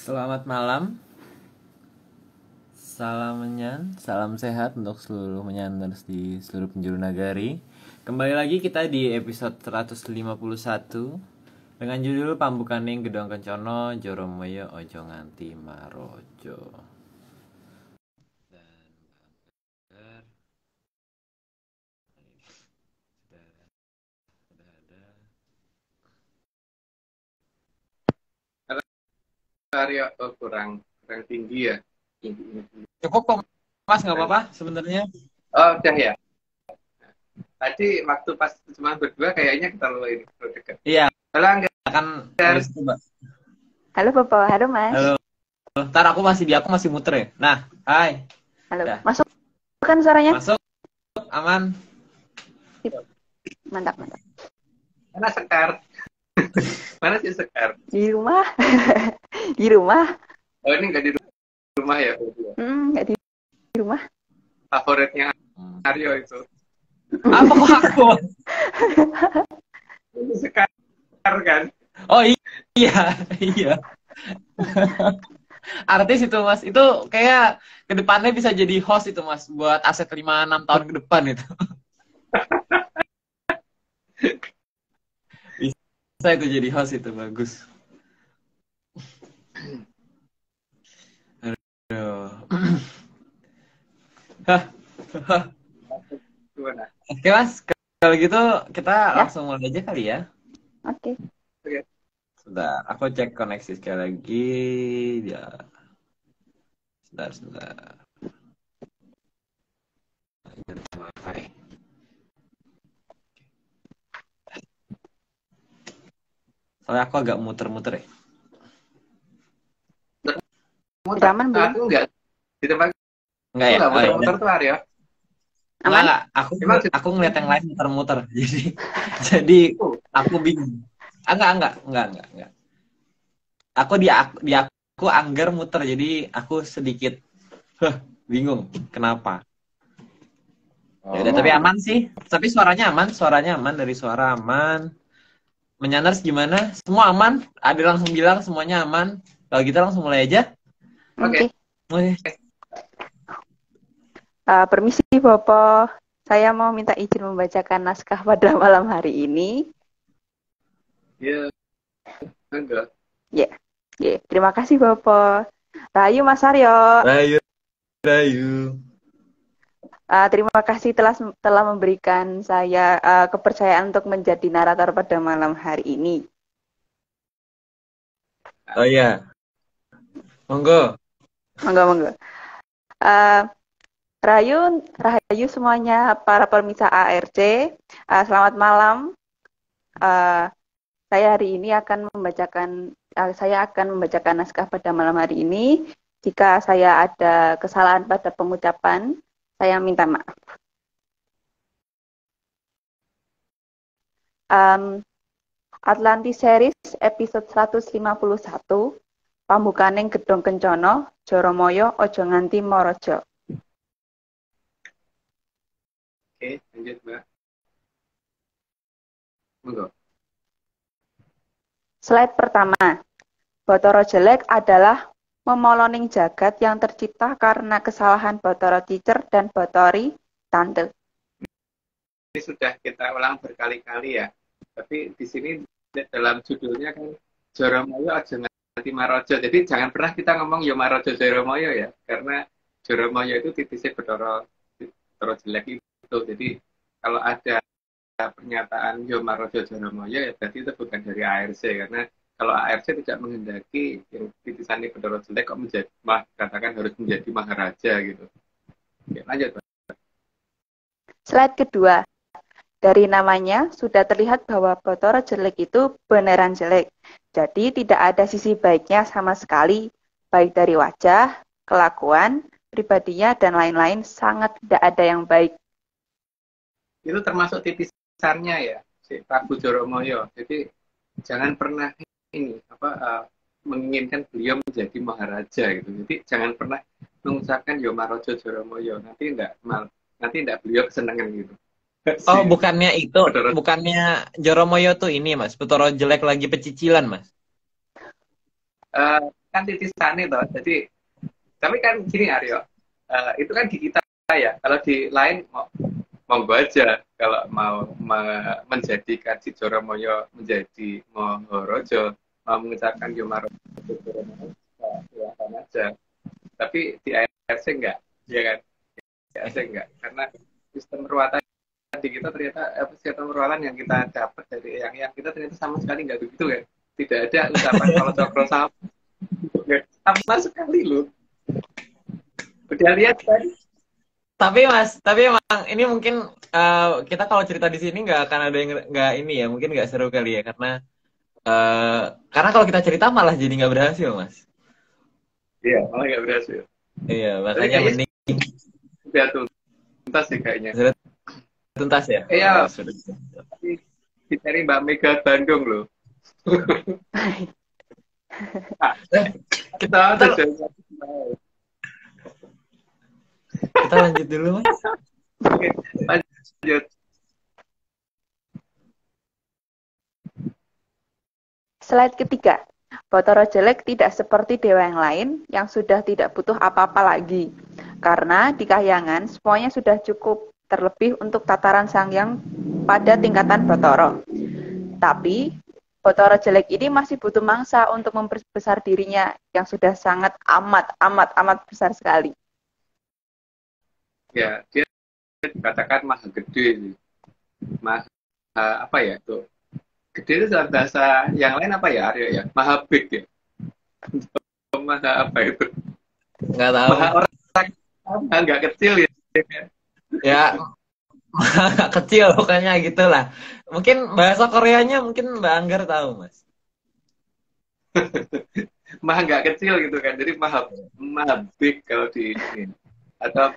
Selamat malam, salam menyan, salam sehat untuk seluruh menyanders di seluruh penjuru nagari. Kembali lagi kita di episode 151 dengan judul Pambukaning Gedong Kencono Joromoyo Ojo Nganti Marojo. Dan sudah ada. Arya kurang tinggi ya. Cukup kok Mas, nggak apa-apa sebenarnya. Oh udah ya. Tadi waktu pas cuma berdua kayaknya terlalu dekat. Iya, Halo Angga. akan coba. Halo Bapak, halo Mas. Halo. Ntar aku masih muter ya. Nah, hai. Halo. Dah. Masuk kan suaranya? Masuk, aman. Sip. Mantap. Mana Sekar? Mana sih Sekar? Di rumah. Di rumah. Oh ini nggak di rumah ya? Nggak di rumah. Favoritnya Aryo itu. Apa kok aku? Ini Sekar kan? Oh iya. Artis itu Mas, itu kayak kedepannya bisa jadi host itu Mas, buat aset 5-6 tahun ke depan itu. Bisa itu jadi host itu, bagus. Aduh. Oke Mas, kalau gitu kita langsung mulai aja kali ya. Oke. Sebentar, aku cek koneksi sekali lagi. Ya. Sebentar. Soalnya aku agak muter-muter ya. Aman belum? Aku enggak di tempat. Enggak ya? Muter-muter tuh Aryo. Aman? Enggak. Aku ngeliat yang lain muter-muter. Jadi aku bingung. Enggak. Aku anggar muter, jadi aku sedikit bingung kenapa. Ya udah, tapi aman sih. Tapi suaranya aman, dari suara aman. Menyanders gimana? Semua aman? Ada langsung bilang semuanya aman. Kalau kita langsung mulai aja. Oke. Okay. Permisi Bapak, saya mau minta izin membacakan naskah pada malam hari ini. Iya. Enggak. Ya. Terima kasih Bapak. Rayu Mas Aryo. Rayu. Terima kasih telah memberikan saya kepercayaan untuk menjadi narator pada malam hari ini. Oh iya. Monggo. Rahayu semuanya para pemirsa ARC. Selamat malam. Saya akan membacakan naskah pada malam hari ini. Jika saya ada kesalahan pada pengucapan, saya minta maaf. Atlantis Series episode 151, Pambukaning Gedong Kencono Joromoyo Ojo Nganti Marojo. Oke, lanjut Mbak. Monggo. Slide pertama. Bathara Jelek adalah memoloning jagat yang tercipta karena kesalahan Bathara Teacher dan Bathari Tante. Ini sudah kita ulang berkali-kali ya. Tapi di sini dalam judulnya kan Joromoyo Ojo Nganti Marojo. Jadi jangan pernah kita ngomong Yo Marojo Joromoyo ya. Karena Joromoyo itu titisnya Bathara Jelek itu. Jadi kalau ada pernyataan Yo Marojo Joromoyo ya berarti itu bukan dari ARC. Karena kalau ARC tidak menghendaki yang titisannya Bathara Jelek kok katakan harus menjadi Maharaja gitu. Oke, lanjut Pak. Slide kedua. Dari namanya sudah terlihat bahwa Bathara Jelek itu beneran jelek. Jadi tidak ada sisi baiknya sama sekali, baik dari wajah, kelakuan, pribadinya, dan lain-lain menganggap tidak ada yang baik. Itu termasuk titisannya ya, si Prabu Joromoyo. Jadi jangan pernah menginginkan beliau menjadi Maharaja gitu. Jadi jangan pernah mengucapkan Yo Marojo Joromoyo. Nanti enggak beliau kesenangan gitu. Oh, bukannya Joromoyo tuh ini Mas, Bathara Jelek lagi pecicilan Mas? kan titisan itu. Jadi tapi kan gini Aryo, itu kan di kita ya. Kalau di lain monggo aja kalau mau menjadikan si Joromoyo menjadi Maharaja, mau mengucapkan Yo Marojo Joromoyo, silakan aja. Tapi di ARC enggak, ya kan? Di ARC enggak, karena sistem peruatan di kita ternyata sistem peruatan yang kita dapat dari yang kita ternyata sama sekali nggak begitu kan. Tidak ada ucapan kalau cokro sama sekali loh. Udah lihat tadi. Tapi emang ini mungkin kita kalau cerita di sini nggak akan ada yang nggak ini ya, mungkin nggak seru kali ya karena kalau kita cerita malah jadi nggak berhasil, Mas. Iya, malah nggak berhasil. Iya, makanya mending udah tuntas sih kayaknya. Sudah tuntas ya? Iya. Oh, sudah. Dicari Mbak Mega Bandung loh. Kita lanjut dulu, Mas. Oke, lanjut. Slide ketiga. Bathara Jelek tidak seperti dewa yang lain yang sudah tidak butuh apa-apa lagi. Karena di Kahyangan semuanya sudah cukup terlebih untuk tataran Sanghyang pada tingkatan Bathara. Tapi Bathara Jelek ini masih butuh mangsa untuk memperbesar dirinya yang sudah sangat amat besar sekali. Ya, dia dikatakan maha gede. Maha apa ya tuh? Gede itu dalam bahasa yang lain apa ya, Aryo ya? Maha big ya. Maha apa itu? Nggak tahu. Maha orang nggak kecil ya. Ya, kecil pokoknya gitulah. Mungkin bahasa Koreanya mungkin Mbak Anggar tahu, Mas. Maha nggak kecil gitu kan. Jadi maha big kalau di ini. Atau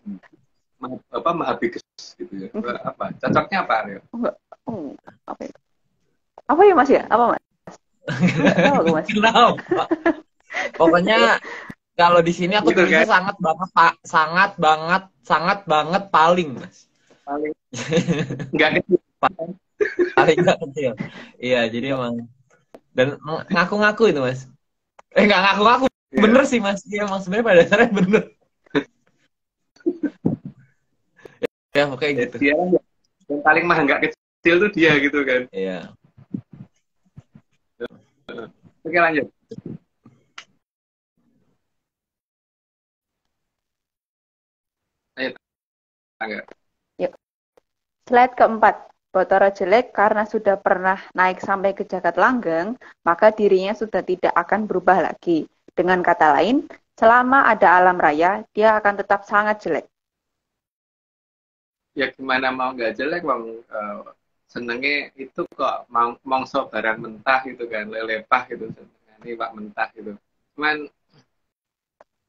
maha big gitu ya. Apa? Cocoknya apa, Aryo? Apa itu? Apa ya, Mas ya? Apa, Mas? Tahu aku, Mas. Kenapa? Pokoknya kalau di sini aku gitu, tulisnya kan? sangat banget paling, Mas. Paling nggak kecil. Paling nggak kecil. Iya, jadi emang dan ngaku-ngaku itu, Mas. Nggak ngaku-ngaku, Yeah. bener sih, Mas. Iya, emang sebenarnya pada dasarnya bener. Ya, pokoknya gitu. Dia yang paling mah nggak kecil tuh dia gitu kan. Iya. Oke, lanjut. Ayo, Angga. Yuk. Slide keempat. Bathara Jelek karena sudah pernah naik sampai ke jagat langgeng, maka dirinya sudah tidak akan berubah lagi. Dengan kata lain, selama ada alam raya, dia akan tetap sangat jelek. Ya gimana mau nggak jelek, bang. Senengnya itu kok mongso barang mentah gitu kan, lelepah gitu, ini pak mentah gitu. Cuman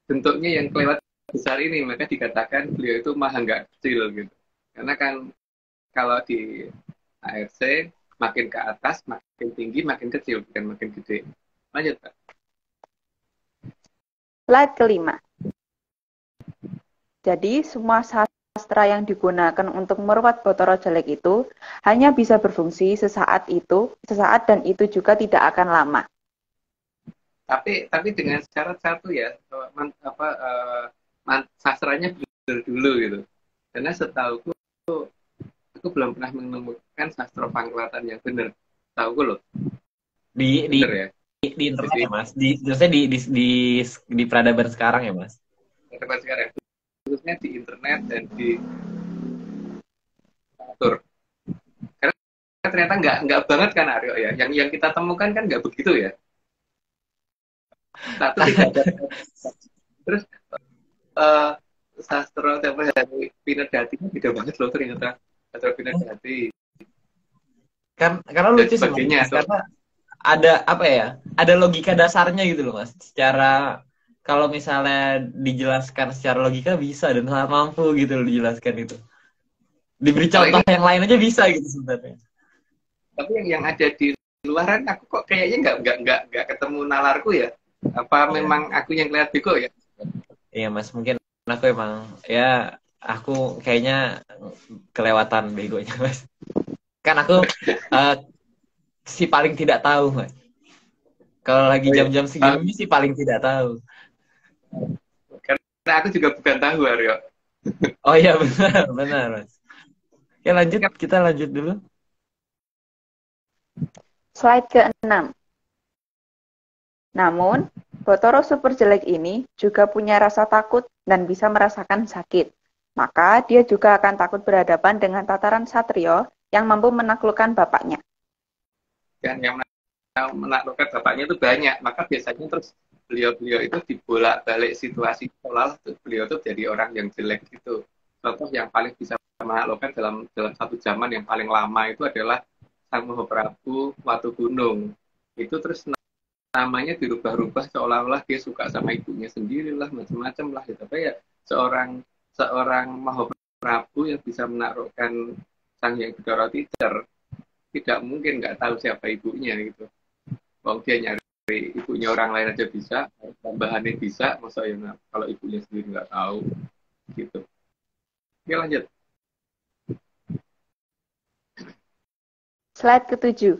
bentuknya yang kelewat besar ini, maka dikatakan beliau itu maha nggak kecil gitu. Karena kan kalau di ARC makin ke atas, makin tinggi, makin kecil, bukan makin gede. Lanjut, Pak. Slide kelima. Jadi semua sastra yang digunakan untuk meruat Bathara Jelek itu hanya bisa berfungsi sesaat dan itu juga tidak akan lama. Tapi dengan syarat satu ya, sastranya benar dulu gitu. Karena setahuku aku belum pernah menemukan sastra pangkelatan yang benar. Tahu loh. Bener ya? Di internet ya, Mas. Di peradaban sekarang ya, Mas. Peradaban sekarang. Khususnya di internet dan di literatur. Karena ternyata nggak banget kan, Aryo ya. Yang kita temukan kan nggak begitu ya. Satu tidak ada. Terus sastra tempo hari Pinerdati beda banget loh ternyata. Sastra Pinerdati. Karena lucu sih, Mas. Karena ada apa ya? Ada logika dasarnya gitu loh, Mas. Secara kalau misalnya dijelaskan secara logika bisa dan sangat mampu gitu loh dijelaskan itu. Diberi contoh yang lain aja bisa gitu sebenarnya. Tapi yang ada di luaran aku kok kayaknya nggak ketemu nalarku ya. Apa memang aku yang kelihatan bego ya? Iya, Mas, mungkin aku emang ya aku kayaknya kelewatan begonya, Mas. Kan aku si paling tidak tahu, Mas. Kalau lagi Oh, iya. jam-jam segini sih paling tidak tahu. Karena aku juga bukan tahu, Aryo. Oh iya benar, benar Mas. Oke lanjut, Kan kita lanjut dulu. Slide ke-6. Namun, Botoro super jelek ini juga punya rasa takut dan bisa merasakan sakit. Maka dia juga akan takut berhadapan dengan tataran Satrio yang mampu menaklukkan bapaknya. yang menaklukkan bapaknya itu banyak, maka biasanya terus beliau-beliau itu dibolak-balik situasi seolah beliau itu jadi orang yang jelek gitu. Contoh yang paling bisa menaklukkan dalam dalam satu zaman yang paling lama itu adalah Sang Mahaprabu Watu Gunung. Itu terus namanya dirubah-rubah seolah-olah dia suka sama ibunya sendiri lah, macam-macam lah gitu. Tapi ya seorang seorang Mahaprabu yang bisa menaklukkan Sang Hyang Bidara tidak mungkin nggak tahu siapa ibunya gitu. Wong dia nyari ibunya orang lain aja bisa, tambahannya bisa, masa ya kalau ibunya sendiri nggak tahu gitu. Oke lanjut. Slide ke-7.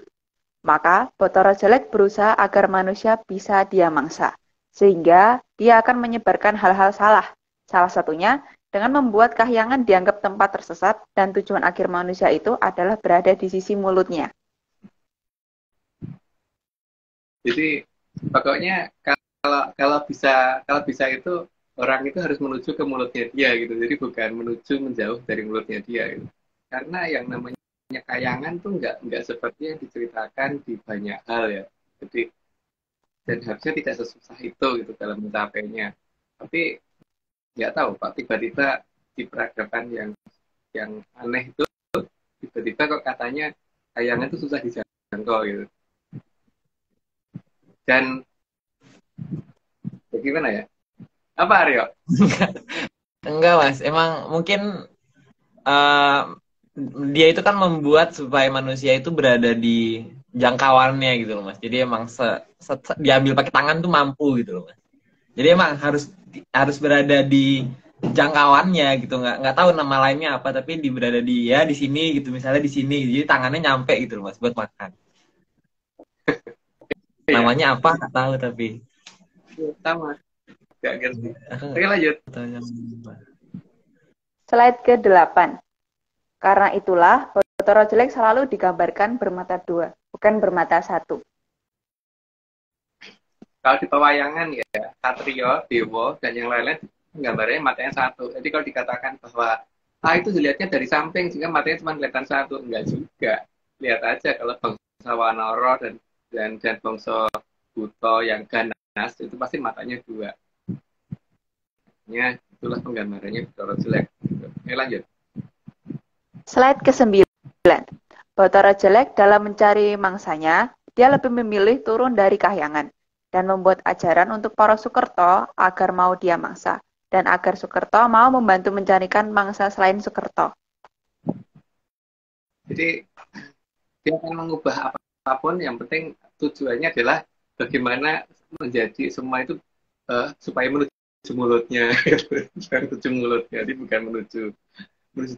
Maka Botoro jelek berusaha agar manusia bisa dia mangsa, sehingga dia akan menyebarkan hal-hal salah. Salah satunya dengan membuat kahyangan dianggap tempat tersesat dan tujuan akhir manusia itu adalah berada di sisi mulutnya. Jadi pokoknya kalau bisa itu orang itu harus menuju ke mulutnya dia gitu. Jadi bukan menuju menjauh dari mulutnya dia gitu. Karena yang namanya kayangan tuh nggak seperti yang diceritakan di banyak hal ya. Jadi dan harusnya tidak sesusah itu gitu dalam mencapainya. Tapi nggak tahu Pak, tiba-tiba di peradaban yang aneh itu tiba-tiba kok katanya kayangan itu susah dijangkau gitu. Dan bagaimana ya? Apa Aryo? Enggak Mas, emang mungkin eh, dia itu kan membuat supaya manusia itu berada di jangkauannya gitu loh Mas. Jadi emang diambil pakai tangan tuh mampu gitu loh Mas. Jadi emang harus berada di jangkauannya gitu, nggak tahu nama lainnya apa tapi berada di ya di sini gitu, misalnya di sini jadi tangannya nyampe gitu loh Mas buat makan. Ya, Namanya apa nggak tahu tapi sama. Gak ngerti. aku Oke nggak lanjut. tahu namanya apa. Slide ke-8. Karena itulah Botoro jelek selalu digambarkan bermata dua, bukan bermata satu. Kalau di pewayangan ya, Satrio, Dewa, dan yang lain-lain gambarnya matanya satu. Jadi kalau dikatakan bahwa itu dilihatnya dari samping sehingga matanya cuma kelihatan satu, enggak juga. Lihat aja kalau bangsa Wanoro dan bangsa Buto yang ganas itu pasti matanya dua. Ya, itulah penggambarannya Botoro jelek. Oke lanjut. Slide ke-9. Botoro jelek dalam mencari mangsanya, dia lebih memilih turun dari kahyangan dan membuat ajaran untuk para Sukerto agar mau dia mangsa dan agar Sukerto mau membantu mencarikan mangsa selain Sukerto. Jadi dia akan mengubah apapun, yang penting tujuannya adalah bagaimana menjadi semua itu supaya menuju mulutnya, menuju mulutnya, jadi bukan menuju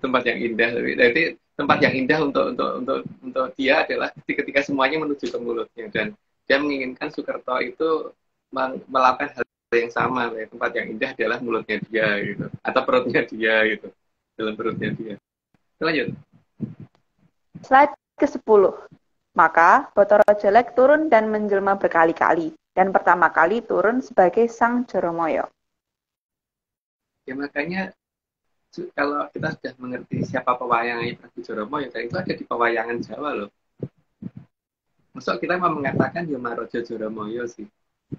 tempat yang indah. Jadi tempat yang indah untuk dia adalah ketika semuanya menuju ke mulutnya dan dia menginginkan Sukerto itu melakukan hal yang sama. Tempat yang indah adalah mulutnya dia gitu, atau perutnya dia gitu, dalam perutnya dia. Lanjut. Slide ke-10. Maka Botoro jelek turun dan menjelma berkali-kali, dan pertama kali turun sebagai Sang Joromoyo. Ya makanya kalau kita sudah mengerti siapa pewayangan Prabu Joromoyo, dan itu ada di pewayangan Jawa loh. Maksud kita mau mengatakan Yomarojo Joromoyo sih.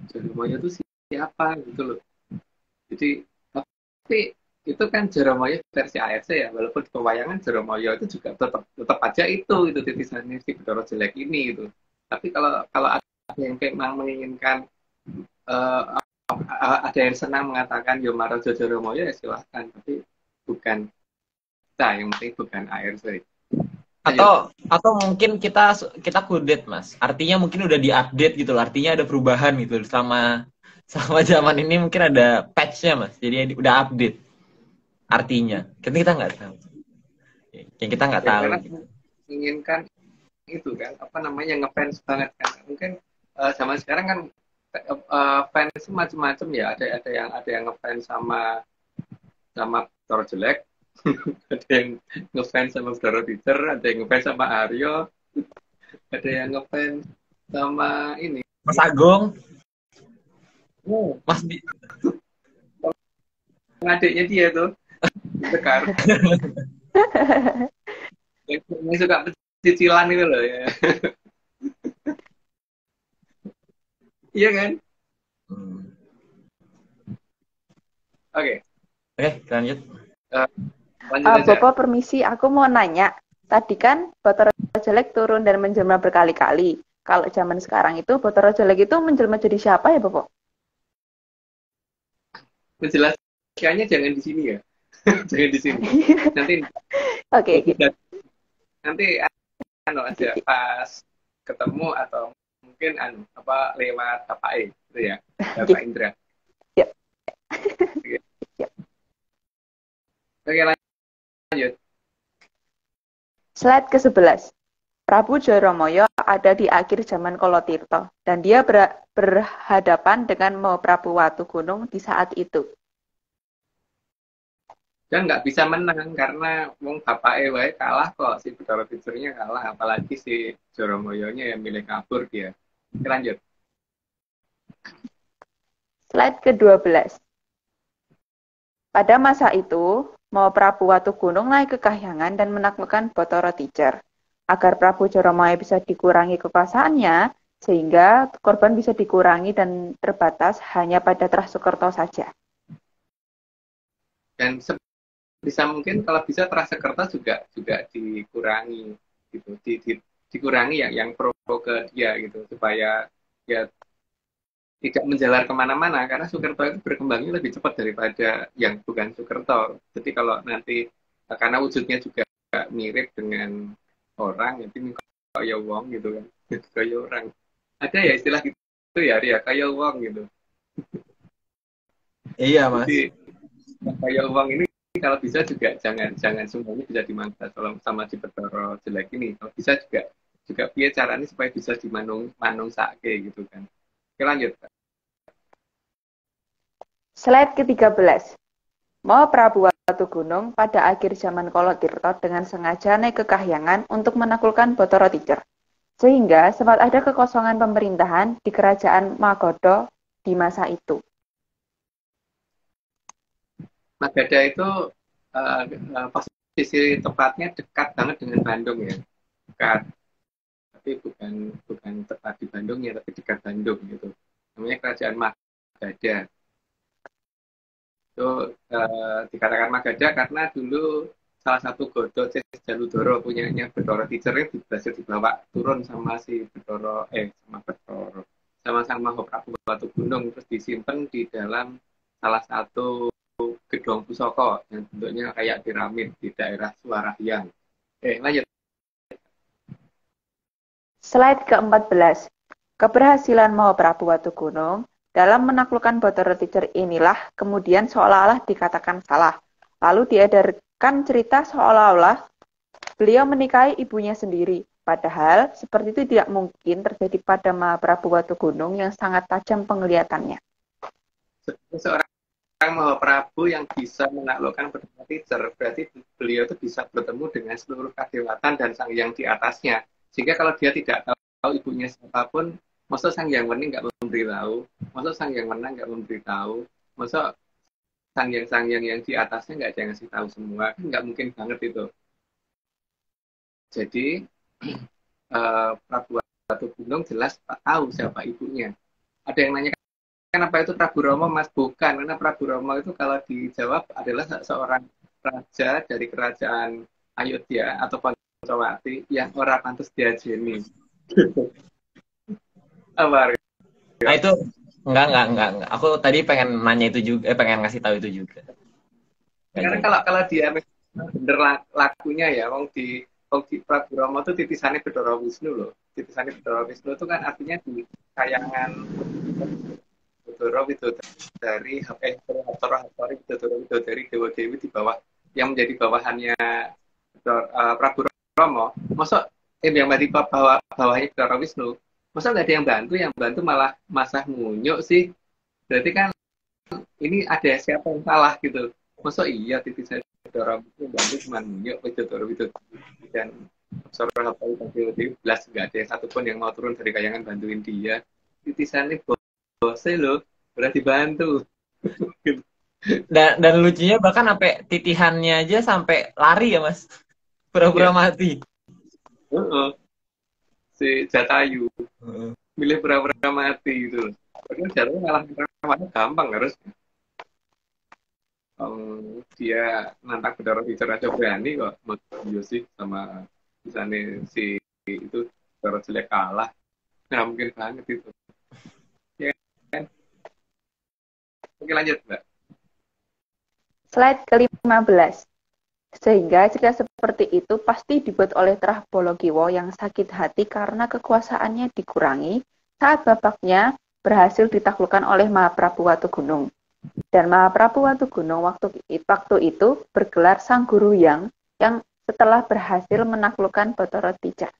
Joromoyo itu siapa gitu loh. Jadi tapi itu kan Joromoyo versi ARC ya, walaupun di pewayangan Joromoyo itu juga tetap aja itu titisannya si Botoro jelek ini gitu. Tapi kalau ada yang memang menginginkan ada yang senang mengatakan Yomarojo Joromoyo ya silahkan, tapi bukan kita, yang penting bukan ARC. Atau mungkin kita kudet Mas, artinya mungkin udah diupdate gitu loh, artinya ada perubahan gitu sama zaman ini, mungkin ada patchnya Mas, jadi udah update artinya kita nggak tahu, yang kita nggak Ya, tahu karena gitu. menginginkan itu kan apa namanya ngefans banget kan, mungkin zaman sekarang kan fans macam-macam ya. Ada yang ngefans sama Toro jelek, ada yang ngefans sama Doro Teacher, ada yang ngefans sama Aryo, ada yang ngefans sama ini. Mas Agung, Oh, Mas Bi. adiknya dia tuh, Sekar. Yang suka cicilan itu loh ya. Iya kan? Oke. Oke, lanjut. Lanjut aja. Bapak permisi, aku mau nanya. Tadi kan Botoro jelek turun dan menjelma berkali-kali. Kalau zaman sekarang itu Botoro jelek itu menjelma jadi siapa ya, Bapak? Menjelaskannya jangan di sini ya. Jangan di sini. Nanti Oke. nanti aja pas ketemu atau mungkin lewat Bapak itu ya, Bapak Indra. Yep. Oke. Yep. Oke, lanjut. Slide ke-11. Prabu Joromoyo ada di akhir zaman Kolotirto dan dia berhadapan dengan Mahaprabu Watugunung di saat itu. Dan nggak bisa menang karena wong Bapak wae kalah kok, si Bathara Teacher-nya kalah, apalagi si Joromoyonya yang milih kabur dia. Oke, lanjut. Slide ke-12. Pada masa itu, Mahaprabu Watugunung naik ke Kahyangan dan menaklukkan Bathara Teacher. Agar Prabu Joromoyo bisa dikurangi kekuasaannya, sehingga korban bisa dikurangi dan terbatas hanya pada Trasokerto saja. Dan bisa mungkin kalau bisa Trasokerto juga dikurangi gitu, dikurangi yang pro ke dia gitu, supaya ya tidak menjalar kemana-mana, karena Sukerto itu berkembangnya lebih cepat daripada yang bukan Sukerto. Jadi kalau nanti karena wujudnya juga mirip dengan orang, jadi kayak wong gitu kan, kayak orang. Ada ya istilah gitu ya, Ria, kayak wong gitu. Iya, Mas. Jadi kayak wong ini kalau bisa juga jangan semuanya bisa dimangsa sama si Bathara jelek ini. Kalau bisa juga piye caranya supaya bisa dimanung sake gitu kan. Oke, lanjut. Slide ke-13. Mahaprabu Watugunung pada akhir zaman Kolotirto dengan sengaja naik ke Kahyangan untuk menaklukkan Bathara Teacher. Sehingga sempat ada kekosongan pemerintahan di kerajaan Magodo di masa itu. Magadha itu posisi tepatnya dekat banget dengan Bandung ya. Dekat. Tapi bukan tepat di Bandung ya, tapi dekat Bandung gitu. Namanya Kerajaan Magadha. Itu dikatakan Magadha karena dulu salah satu godo Cis Jaludoro punyanya Bathara Teacher berhasil dibawa turun sama si sama Prabu Watugunung, terus disimpan di dalam salah satu gedung pusaka yang bentuknya kayak piramid di daerah Suarahyang. Lanjut. Slide ke-14. Keberhasilan Mahaprabu Watugunung dalam menaklukkan Bathara Teacher inilah kemudian seolah-olah dikatakan salah. Lalu diedarkan cerita seolah-olah beliau menikahi ibunya sendiri. Padahal seperti itu tidak mungkin terjadi pada Mahaprabu Watugunung yang sangat tajam penglihatannya. Seorang Mahaprabu yang bisa menaklukkan Bathara Teacher, berarti beliau itu bisa bertemu dengan seluruh kadewatan dan sang yang di atasnya. Sehingga kalau dia tidak tahu ibunya siapapun, masa sang yang wening nggak memberitahu, masa sang yang menang nggak memberitahu, masa sang yang di atasnya nggak ada yang ngasih tahu semua, kan nggak mungkin banget itu. Jadi Prabu Watugunung jelas tahu siapa ibunya. Ada yang nanya, kenapa itu Prabu Rama, Mas? Bukan, karena Prabu Rama itu kalau dijawab adalah seorang raja dari kerajaan Ayodhya atau Pancawati yang orang pantas diajeni. Apa? Nah itu enggak. Aku tadi pengen nanya itu juga, pengen ngasih tahu itu juga. Karena kalau dia bener lakunya ya, wong di Prabu Rama itu titisannya Bathara Wisnu loh. Titisannya Bathara Wisnu itu kan artinya di kayangan Bathara Widodari, Widodari Dewa-Dewi di bawah yang menjadi bawahannya Prabu Rama. Masa yang di bawahnya Bathara Wisnu, Masa nggak ada yang bantu malah Masah Munyuk sih. Berarti kan ini ada siapa yang salah gitu. Masa iya titisan Dora itu bantu cuma Munyuk itu Dora itu. Dan Sora apa itu belas nggak ada satupun yang mau turun dari kayangan bantuin dia. Titisannya bosnya loh, berarti bantu. Dan lucunya bahkan sampai titihannya aja sampai lari ya Mas. Pura-pura Iya. mati. Si Jatayu Heeh. milih pura-pura mati gitu. Padahal Jatayu ngalah gampang harus. Dia nantang Bedoro Teacher aja berani kok. Iya sih sama misalnya si itu Bedoro jelek kalah. Nggak mungkin banget itu. Ya kan? Oke lanjut Mbak. Slide ke-15. Sehingga cerita seperti itu pasti dibuat oleh Trah Bolokiwo yang sakit hati karena kekuasaannya dikurangi saat bapaknya berhasil ditaklukkan oleh Mahaprabu Watugunung. Dan Mahaprabu Watugunung waktu itu bergelar Sang Guru yang setelah berhasil menaklukkan Bathara Ticah.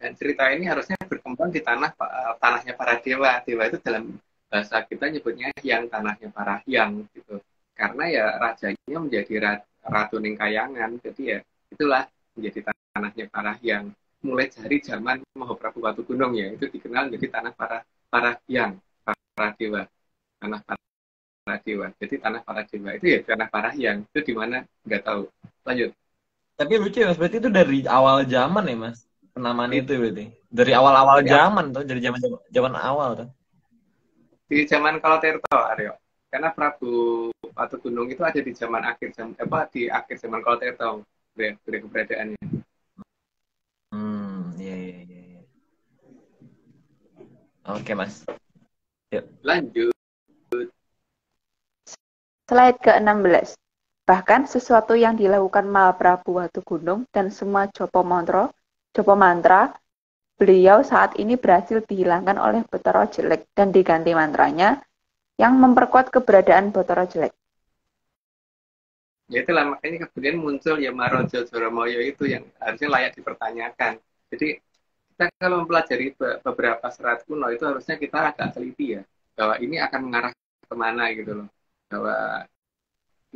Dan cerita ini harusnya berkembang di tanahnya para dewa. Dewa itu dalam bahasa kita nyebutnya hyang, tanahnya para hyang gitu. Karena ya rajanya menjadi ratu Ningkayangan, jadi ya itulah menjadi tanahnya para hyang. Mulai dari zaman Mahaprabu Watugunung ya, itu dikenal menjadi tanah para hyang, para dewa, tanah para dewa. Jadi tanah para dewa itu ya tanah para hyang. Itu di mana nggak tahu. Lanjut. Tapi lucu ya Mas, berarti itu dari awal zaman ya Mas. Penamaan itu berarti. Dari awal-awal zaman tuh, dari zaman awal tuh. Di zaman Kalatirta, Aryo. Karena Prabu Watugunung itu ada di zaman di akhir zaman Kalatirta dari keberadaannya. Iya. Oke Mas. Yuk. Lanjut. Slide ke-16. Bahkan sesuatu yang dilakukan Mahaprabu Watugunung dan semua Jopo Mantra, beliau saat ini berhasil dihilangkan oleh Bathara Jelek dan diganti mantranya yang memperkuat keberadaan Bathara Jelek. Ya itulah makanya kemudian muncul ya Marojo Joromoyo itu yang harusnya layak dipertanyakan. Jadi kita kalau mempelajari beberapa serat kuno itu harusnya kita agak teliti ya bahwa ini akan mengarah kemana gitu loh. Bahwa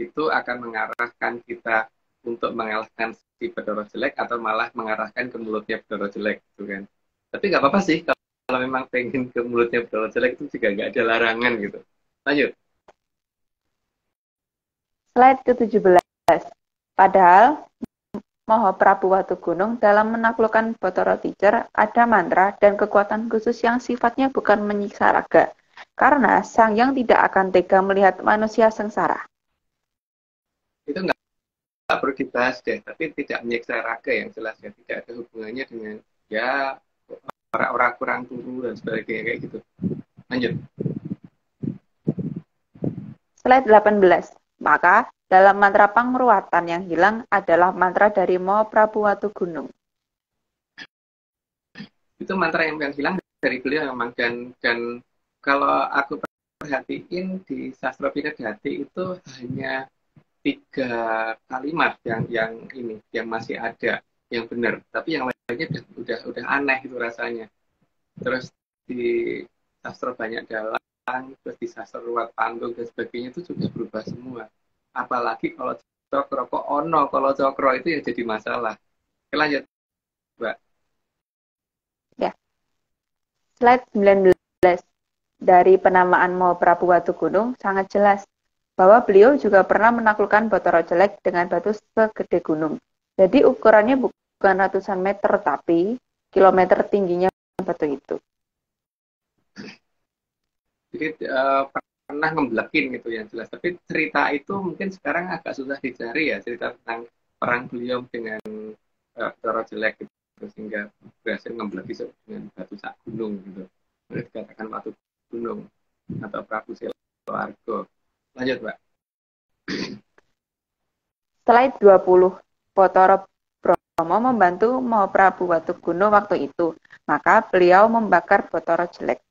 itu akan mengarahkan kita untuk mengalahkan si Bathara Jelek atau malah mengarahkan ke mulutnya Bathara Jelek gitu kan. Tapi nggak apa-apa sih kalau memang pengen ke mulutnya Bathara Jelek itu juga nggak ada larangan gitu. Lanjut. Slide ke-17. Padahal Mahaprabu Watugunung dalam menaklukkan Bathara Ticah ada mantra dan kekuatan khusus yang sifatnya bukan menyiksa raga. Karena Sang Hyang tidak akan tega melihat manusia sengsara. Itu nggak perlu dibahas deh, tapi tidak menyiksa raga yang jelas ya, tidak ada hubungannya dengan ya orang-orang kurang turu dan sebagainya kayak gitu. Lanjut. Slide 18. Maka dalam mantra pangruatan yang hilang adalah mantra dari Mahaprabu Watugunung. Itu mantra yang hilang dari beliau memang dan kalau aku perhatiin di sastra Pinagati itu hanya 3 kalimat yang masih ada yang benar, tapi yang lainnya udah aneh itu rasanya. Terus di sastra Banyak Dalang, terus di sastra Ruwat Panggung dan sebagainya itu juga berubah semua. Apalagi kalau cokro kok ono, kalau cokro itu yang jadi masalah. Oke, lanjut, Mbak. Ya. Slide 19. Dari penamaan Mahaprabu Watugunung sangat jelas bahwa beliau juga pernah menaklukkan Bathara Jelek dengan batu segede gunung. Jadi ukurannya bukan ratusan meter, tapi kilometer tingginya batu itu. Jadi pernah ngeblekin gitu yang jelas. Tapi cerita itu mungkin sekarang agak susah dicari ya, cerita tentang perang beliau dengan Bathara Jelek gitu, sehingga berhasil ngebleki dengan batu sak gunung gitu. Boleh dikatakan batu gunung atau Prabu Siloargo. Lanjut, Mbak. Slide 20. Bathara Brahma membantu Mahaprabu Watugunung waktu itu, maka beliau membakar Bathara Jelek.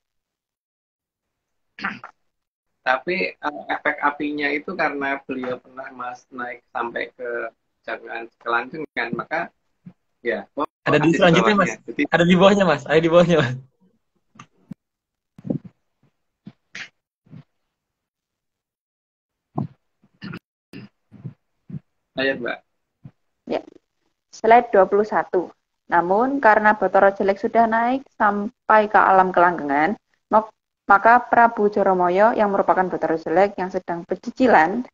Tapi efek apinya itu karena beliau pernah naik sampai ke jangan kelanggengan, maka ya Ada di lokasi di selanjutnya bawahnya. Mas. Jadi Ada di bawahnya Mas. Ada di bawahnya Mas. ayo Mbak. Ya, slide 21. Namun karena Bathara Jelek sudah naik sampai ke alam kelanggengan, maka Prabu Joromoyo yang merupakan Bathara Jelek yang sedang pecicilan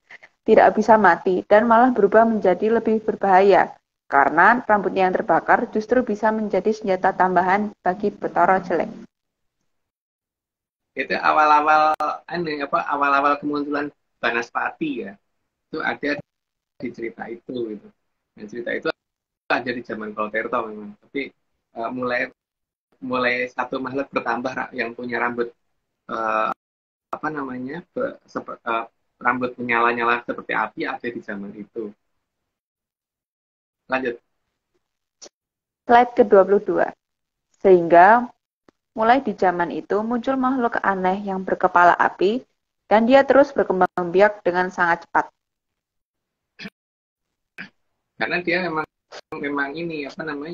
tidak bisa mati dan malah berubah menjadi lebih berbahaya karena rambutnya yang terbakar justru bisa menjadi senjata tambahan bagi Bathara Jelek. Itu awal-awal kemunculan Banaspati ya. Itu ada di cerita itu gitu. Dan cerita itu ada di zaman Kolterto memang. Tapi mulai satu makhluk bertambah yang punya rambut uh, rambut menyala-nyala seperti api ada di zaman itu. Lanjut. Slide ke-22. Sehingga mulai di zaman itu muncul makhluk aneh yang berkepala api dan dia terus berkembang biak dengan sangat cepat. Karena dia memang ini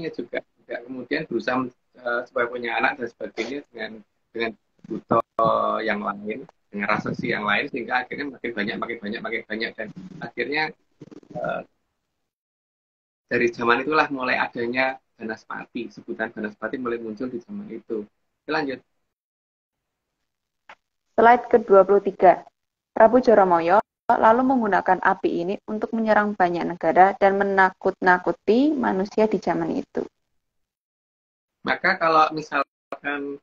juga kemudian berusaha supaya punya anak dan sebagainya dengan buto yang lain, dengan raksasa yang lain, sehingga akhirnya makin banyak dan akhirnya dari zaman itulah mulai adanya Banaspati, sebutan Banaspati mulai muncul di zaman itu. Lanjut. Slide ke-23. Prabu Joromoyo lalu menggunakan api ini untuk menyerang banyak negara dan menakut-nakuti manusia di zaman itu. Maka kalau misalkan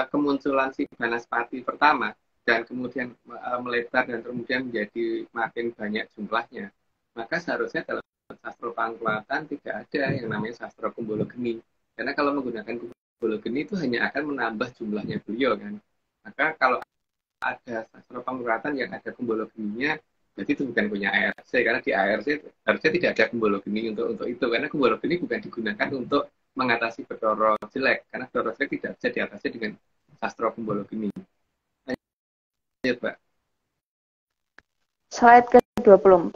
kemunculan si Banaspati pertama dan kemudian melebar dan kemudian menjadi makin banyak jumlahnya, maka seharusnya dalam sastra pangkuatan tidak ada yang namanya sastra Kumbolo Geni. Karena kalau menggunakan Kumbolo Geni itu hanya akan menambah jumlahnya beliau kan. Maka kalau ada sastra pangkuatan yang ada Kumbolo Geninya, jadi itu bukan punya ARC, karena di ARC harusnya tidak ada Kumbolo Geni untuk itu, karena Kumbolo Geni bukan digunakan untuk mengatasi Bathara Jelek, karena Bathara Jelek tidak bisa diatasi dengan sastra Kumbolo Geni. Lanjut, Pak. Slide ke-24.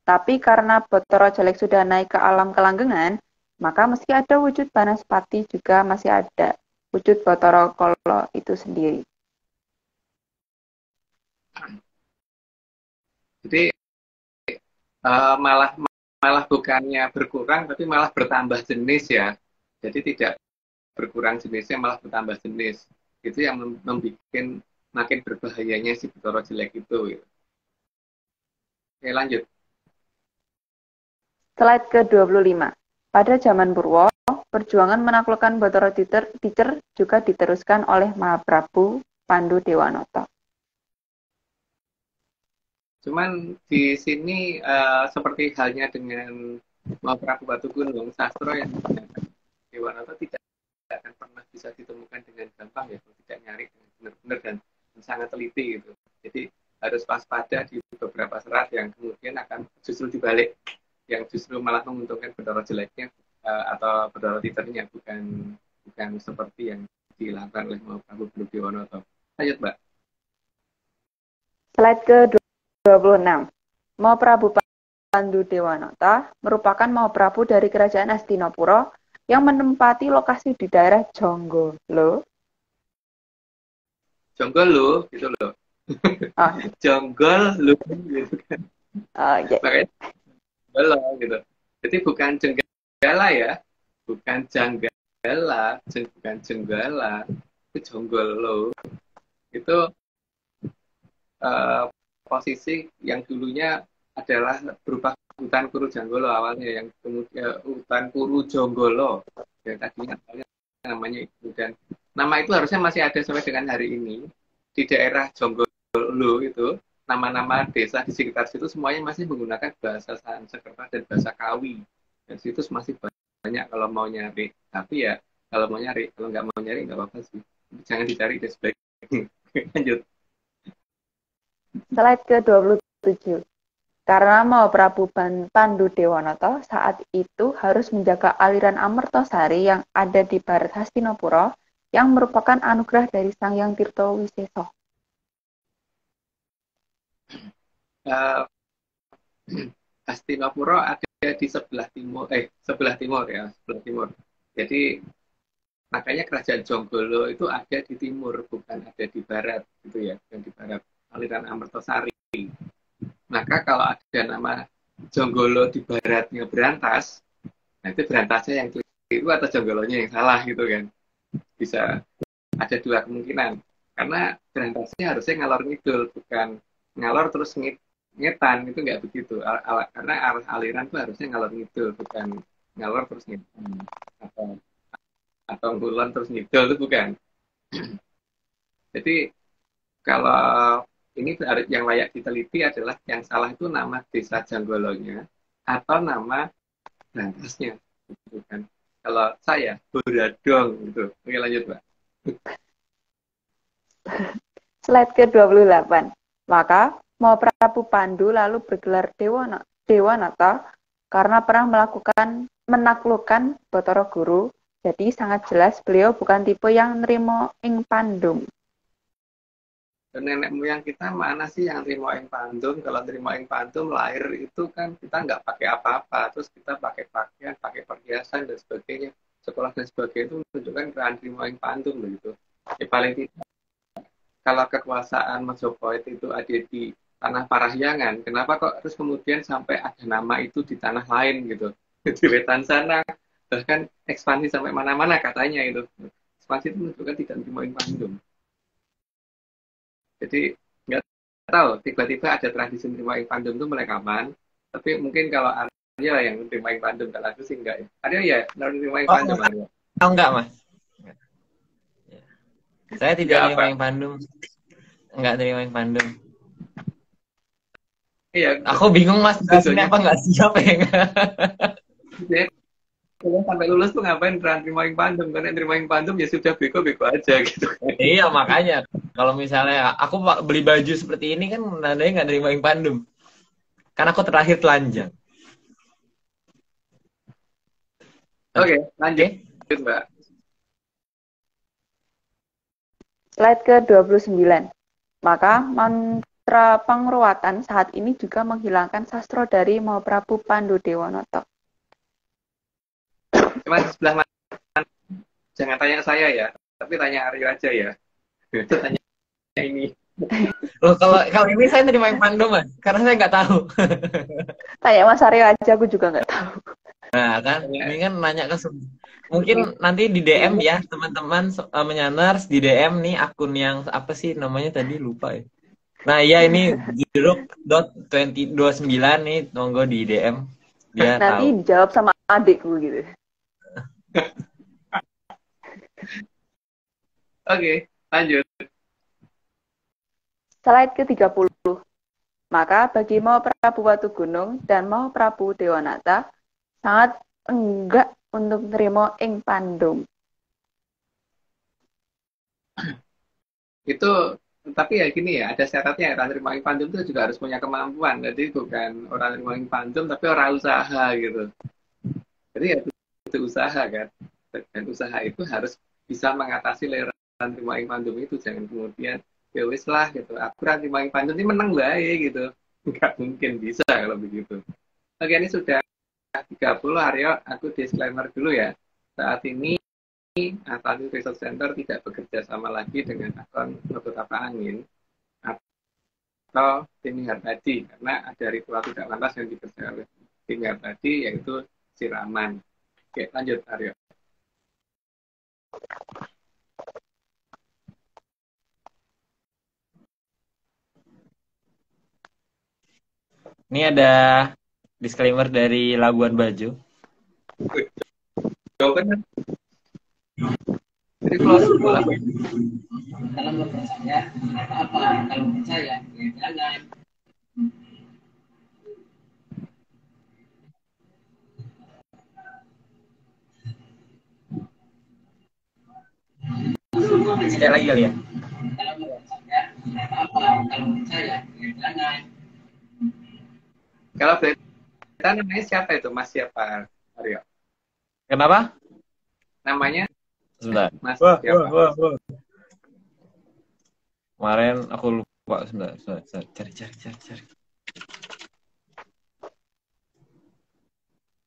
Tapi karena Bathara Jelek sudah naik ke alam kelanggengan, maka meski ada wujud Banaspati juga masih ada wujud Bathara Kala itu sendiri. Jadi malah bukannya berkurang, tapi malah bertambah jenis ya. Jadi tidak berkurang jenisnya, malah bertambah jenis. Itu yang membuat makin berbahayanya si Bathara Jelek itu. Gitu. Oke, lanjut. Slide ke-25. Pada zaman Purwo, perjuangan menaklukkan Bathara Teacher juga diteruskan oleh Mahaprabu Pandu Dewanoto. Cuman di sini seperti halnya dengan Mahaprabu Batu Gunung, sastra yang digunakan Dewanoto tidak akan pernah bisa ditemukan dengan gampang ya, kalau tidak nyari dengan benar-benar dan sangat teliti gitu. Jadi harus waspada di beberapa serat yang kemudian akan justru dibalik, yang justru malah menguntungkan Bathara Jeleknya atau Bathara Teachernya, bukan seperti yang dilakukan oleh Mahaprabu Pandu Dewanoto. Lanjut, Mbak. Slide ke-26. Mahaprabu Pandu Dewanoto merupakan Mahaprabu dari kerajaan Hastinapura yang menempati lokasi di daerah Jonggolo. Jonggolo, gitu loh. Oh. Jonggolo, gitu kan. Okay. Makanya Jonggolo, gitu. Jadi bukan Jenggala ya, bukan Janggala, bukan Jenggala, itu Jonggolo. Itu posisi yang dulunya adalah berupa hutan Kuru Janggolo awalnya, yang kemudian hutan Kuru Jonggolo yang tadinya namanya itu, dan nama itu harusnya masih ada sampai dengan hari ini di daerah Jonggolo. Itu nama-nama desa di sekitar situ semuanya masih menggunakan bahasa Sanskerta dan bahasa Kawi, dan situ masih banyak kalau mau nyari. Tapi ya kalau mau nyari, kalau nggak mau nyari nggak apa-apa sih, jangan dicari deh sebaiknya. Lanjut. Slide ke-27. Karena Mahaprabu Pandu Dewanoto saat itu harus menjaga aliran Amertosari yang ada di barat Hastinapura, yang merupakan anugerah dari Sang Hyang Tirto Wiseso. Hastinapura ada di sebelah timur ya, sebelah timur. Jadi makanya kerajaan Jonggolo itu ada di timur, bukan ada di barat, gitu ya, yang di barat aliran Amertosari. Maka kalau ada nama Jonggolo di baratnya Berantas, nah itu Berantasnya yang keliru atau Jonggolonya yang salah gitu kan. Bisa ada dua kemungkinan. Karena Berantasnya harusnya ngalor ngidul, bukan ngalor terus ngetan, itu nggak begitu. Karena aliran itu harusnya ngalor ngidul, bukan ngalor terus ngetan. Atau ngulon terus ngidul, itu bukan. Jadi kalau ini yang layak diteliti adalah yang salah itu nama desa Jonggolonya atau nama Berantasnya, gitu kan. Kalau saya Buradong gitu. Oke lanjut Mbak. Slide ke-28. Maka mau Prabu Pandu lalu bergelar Dewanata karena pernah menaklukkan Bathara Guru. Jadi sangat jelas beliau bukan tipe yang nerimo ing pandum. Nenek moyang kita mana sih yang terima ing pandum? Kalau terima ing pandum lahir itu kan kita nggak pakai apa-apa, terus kita pakai pakaian, pakai perhiasan dan sebagainya, sekolah dan sebagainya itu menunjukkan keadaan terima ing pandum begitu. Ya paling tidak kalau kekuasaan Majapahit itu ada di tanah Parahyangan, kenapa kok terus kemudian sampai ada nama itu di tanah lain gitu? Di Wetan sana, bahkan ekspansi sampai mana-mana katanya itu. Ekspansi itu menunjukkan tidak terima ing pandum. Jadi nggak tahu, tiba-tiba ada tradisi terima ing pandum itu mulai kapan. Tapi mungkin kalau Arya yang terima ing pandum, kalau aku sih enggak ya. Arya ya, terima ing pandum Arya. Oh enggak, Mas. Saya tidak Enggak terima apa? yang pandum. Enggak terima yang pandum. Iya. Aku bingung Mas, Tujuannya apa enggak siap ya? kalian sampai lulus tuh ngapain terima ing pandum? Karena terima ing pandum ya sudah beko-beko aja gitu. Iya, makanya. Kalau misalnya aku beli baju seperti ini kan nandanya nggak terima yang pandum. Karena aku terakhir telanjang. Oke, lanjut Oke. Mbak. Slide ke-29. Maka mantra pangruatan saat ini juga menghilangkan sastro dari mau Prabu Pandu Dewanata. Mas sebelah mana? Jangan tanya saya ya, tapi tanya Aryo aja ya. Tanya ini. Loh, kalau ini saya terima yang pandum, Mas. Karena saya nggak tahu. Tanya Mas Aryo aja, aku juga nggak tahu. Nah, kan ini kan nanya ke mungkin nanti di DM ya, teman-teman menyaners di DM nih akun yang apa sih namanya tadi lupa ya. Nah, iya ini jeruk.2029 nih, monggo di DM. Dia Nanti tahu. dijawab sama adikku gitu. Oke, lanjut. Slide ke-30. Maka bagi mau Prabu Watugunung dan mau Prabu Dewanata sangat enggak untuk nerima ing pandum. Itu tapi ya gini ya, ada syaratnya ya, orang terima ing pandum itu juga harus punya kemampuan. Jadi bukan orang terima ing pandum tapi orang usaha gitu. Jadi ya itu usaha kan. Dan usaha itu harus bisa mengatasi leran terima ing pandum itu. Jangan kemudian ya wis lah gitu. Aku terima ing pandum ini menang baik gitu. Nggak mungkin bisa kalau begitu. Oke, ini sudah 30 Aryo, aku disclaimer dulu ya. Saat ini Atlantis Research Center tidak bekerja sama lagi dengan akun Nobel Tapa Angin atau tim Hartadi karena ada ritual tidak lantas yang dikerjakan oleh tim Hartadi yaitu siraman. Oke, lanjut Aryo. Ini ada disclaimer dari Labuan Bajo. Jawabannya jadi close bola. Dalam percaya apa kalau percaya ya jangan. Sekali lagi kali ya. Dalam percaya apa kalau percaya ya jangan. Kalau kita namanya siapa itu? Mas siapa Aryo? Kenapa? Namanya Sebentar. Mas siapa? Kemarin aku lupa sebentar. Cari.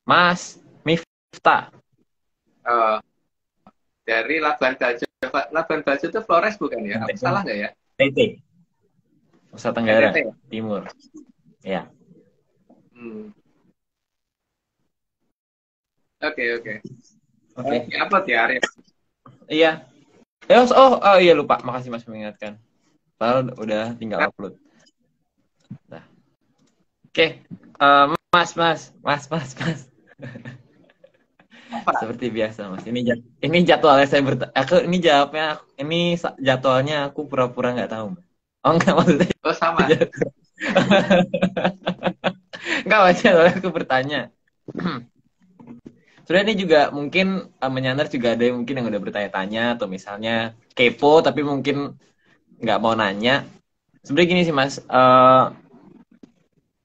Mas Miftah. Oh, dari Labuan Bajo. Labuan Bajo itu Flores bukan ya? Aku salah nggak ya? NTT, Nusa Tenggara NTT ya? Timur. Ya. Hmm. Oke, oke. Oke. Upload ya, Arya. Iya. Oh iya lupa. Makasih Mas mengingatkan. Padahal udah tinggal upload. Nah. Oke. Mas. Apa? Seperti biasa Mas. Ini jadwalnya saya ini jawabnya ini jadwalnya aku pura-pura nggak tahu. Oh enggak maksudnya. Oh, sama. Enggak Mas, jadwalnya aku bertanya. Sebenarnya ini juga mungkin menyandar juga ada yang mungkin yang udah bertanya-tanya atau misalnya kepo tapi mungkin nggak mau nanya. Sebenarnya gini sih Mas,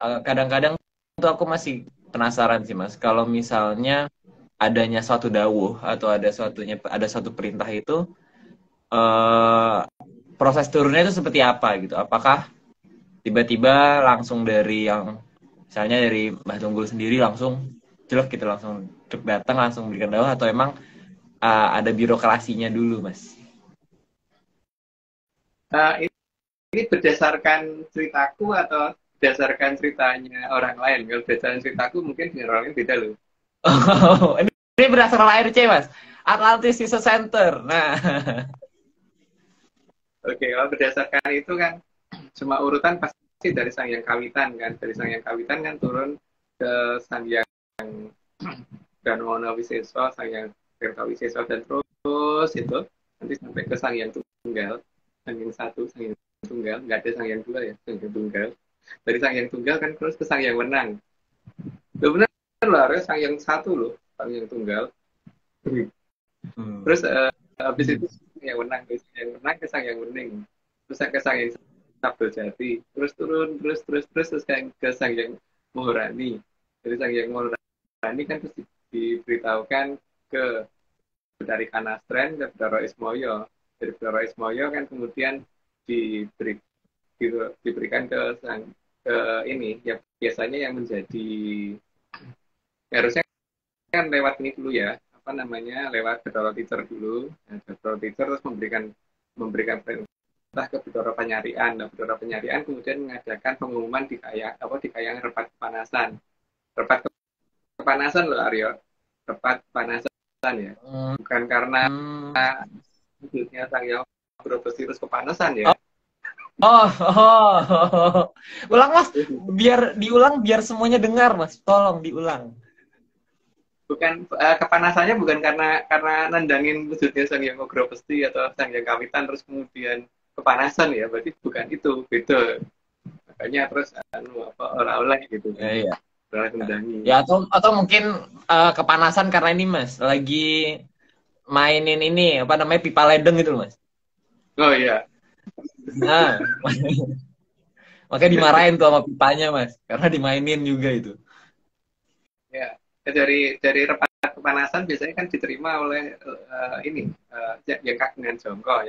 kadang-kadang tuh aku masih penasaran sih Mas, kalau misalnya adanya suatu dawuh atau ada suatu perintah itu proses turunnya itu seperti apa gitu? Apakah tiba-tiba langsung dari yang misalnya dari Mbah Tunggul sendiri langsung jelek gitu langsung datang langsung berikan dawuh atau emang ada birokrasinya dulu Mas? Ini berdasarkan ceritaku atau berdasarkan ceritanya orang lain? Kalau berdasarkan ceritaku mungkin dengan orang lain beda loh. Oh, ini berdasarkan ARC Mas, Atlantis Research Center. Nah, Oke, kalau berdasarkan itu kan cuma urutan pasti dari Sang Hyang Kawitan kan. Dari Sang Hyang Kawitan kan turun ke Sang Hyang Dharma Wiseso, Sang Hyang Tirta Wiseso dan terus itu nanti sampai ke Sang Hyang Tunggal, Sang Hyang satu, Sang Hyang Tunggal, nggak ada Sang Hyang dua ya, Sang Hyang Tunggal. Dari Sang Hyang Tunggal kan terus ke Sang Hyang Wenang. Loh benar loh, harus Sang Hyang satu loh, Sang Hyang Tunggal. Terus habis itu Sang Hyang Wenang, ke Sang Hyang Wenang ke Sang Hyang Wening, terus ke Sang Hyang Sabdo Jati, terus turun terus ke Sang Hyang Maharani. Dari Sang Hyang Maharani kan terus diberitahukan ke dari Kanastren ke Bidara Ismoyo. Dari Bidara Ismoyo kan kemudian diberikan ke ini ya biasanya yang menjadi harusnya kan lewat ini dulu ya, apa namanya, lewat Bidara Teacher dulu. Nah, Bidara Teacher terus memberikan perintah ke Bidara Penyarian. Nah, Bidara Penyarian kemudian mengadakan pengumuman di Kayang Repat Kepanasan. Repat Kepanasan loh Aryo. Repat Kepanasan ya. Bukan karena wujudnya Sang Hyang Brebes kepanasan ya. Ulang Mas, biar diulang biar semuanya dengar Mas, tolong diulang. Bukan kepanasannya bukan karena nendangin wujudnya Sang Hyang Brebes atau Sang Hyang Kawitan terus kemudian kepanasan ya, berarti bukan itu, beda. Makanya terus olah-olah gitu. Iya. Nendangi. Ya atau mungkin kepanasan karena ini Mas, lagi mainin ini apa namanya pipa ledeng gitu Mas. Oh iya. Nah, makanya dimarahin tuh sama pipanya Mas, karena dimainin juga itu. Ya, dari repat kepanasan biasanya kan diterima oleh yang kagungan jongko,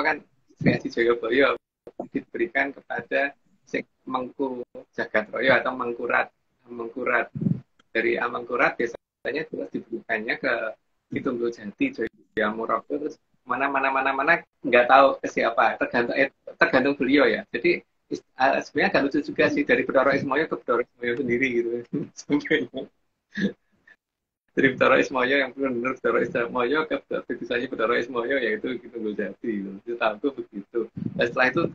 kan Sri Adi Joyoboyo diberikan kepada Sing Mengku Jagatroyo atau Mengkurat. Dari Amangkurat biasanya terus diberikannya ke Kitunggul Jati, Joyamuroko, terus mana nggak tahu ke siapa, tergantung beliau ya. Jadi sebenarnya agak lucu juga sih dari Bidara Ismoyo ke Bidara Ismoyo sendiri gitu. Dari Bidara Ismoyo yang benar-benar Bidara Ismoyo ke tulisannya Bidara Ismoyo yaitu Kitunggul Jati gitu. Itu tahu begitu. Dan setelah itu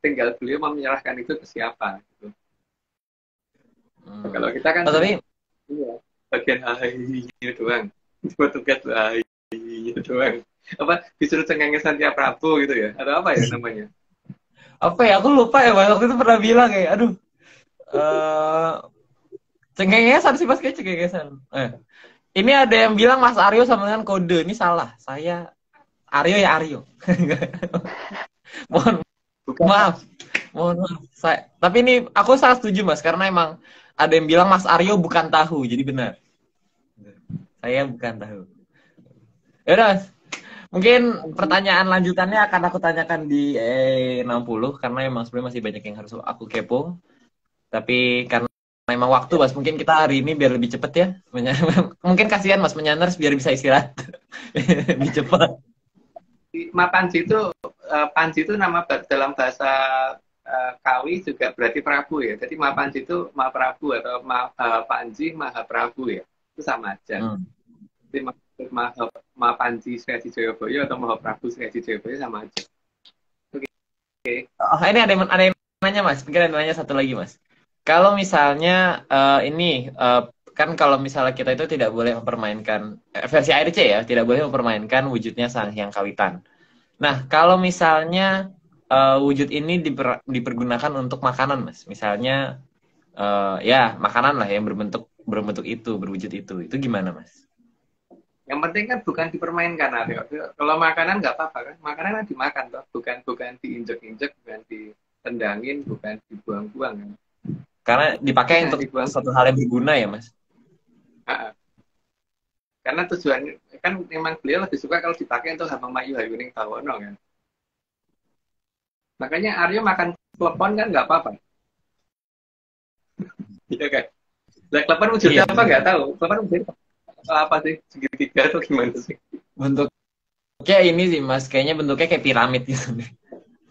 tinggal beliau mau menyerahkan itu ke siapa gitu. Kalau kita kan tapi bagian AI-nya doang, cuma tugas AI-nya doang. Apa disuruh cengengesan tiap Prabu gitu ya? Atau apa ya namanya? Apa ya? Aku lupa ya Mas. Waktu itu pernah bilang kayak, aduh, cengengesan sih Mas, kayak cengengesan. Ini ada yang bilang Mas Aryo sama dengan kode, ini salah. Saya Aryo ya Aryo. Mohon maaf. Tapi ini aku sangat setuju Mas, karena emang ada yang bilang Mas Aryo bukan tahu, jadi benar. Saya bukan tahu. Ya udah Mas. Mungkin pertanyaan lanjutannya akan aku tanyakan di 60 karena emang sebenarnya masih banyak yang harus aku kepo. Tapi karena emang waktu Mas, mungkin kita hari ini biar lebih cepet ya. Mungkin kasihan Mas Menyanders biar bisa istirahat lebih cepat. Mapanji itu Panji itu nama dalam bahasa Kawi juga berarti Prabu ya. Jadi Mapanji itu Mahaprabu atau Panji Mahaprabu ya. Itu sama aja. Jadi Mapanji Sri Haji Joyoboyo atau Mahaprabu Sri Haji Joyoboyo sama aja. Oke. Oh, ini ada yang nanya Mas. Mungkin ada nanya satu lagi Mas. Kalau misalnya kan kalau misalnya kita itu tidak boleh mempermainkan versi ARC ya, tidak boleh mempermainkan wujudnya Sang Hyang Kawitan. Nah, kalau misalnya wujud ini dipergunakan untuk makanan, Mas. Misalnya ya makanan lah yang berbentuk itu, berwujud itu gimana, Mas? Yang penting kan bukan dipermainkan, Aryo. Kalau makanan nggak apa-apa kan, makanan kan dimakan toh, bukan diinjek-injek, bukan ditendangin, bukan dibuang-buang kan. Karena dipakai untuk suatu hal yang berguna ya, Mas. Karena tujuannya kan memang beliau lebih suka kalau dipakai untuk Hamang Mayu Hayuning Bawono kan. Makanya Aryo makan klepon kan nggak apa-apa. Iya kan? Nah, klepon wujudnya apa nggak tahu. Klepon wujudnya apa sih? Segitiga atau gimana sih? Bentuknya ini sih Mas, kayaknya bentuknya kayak piramid gitu.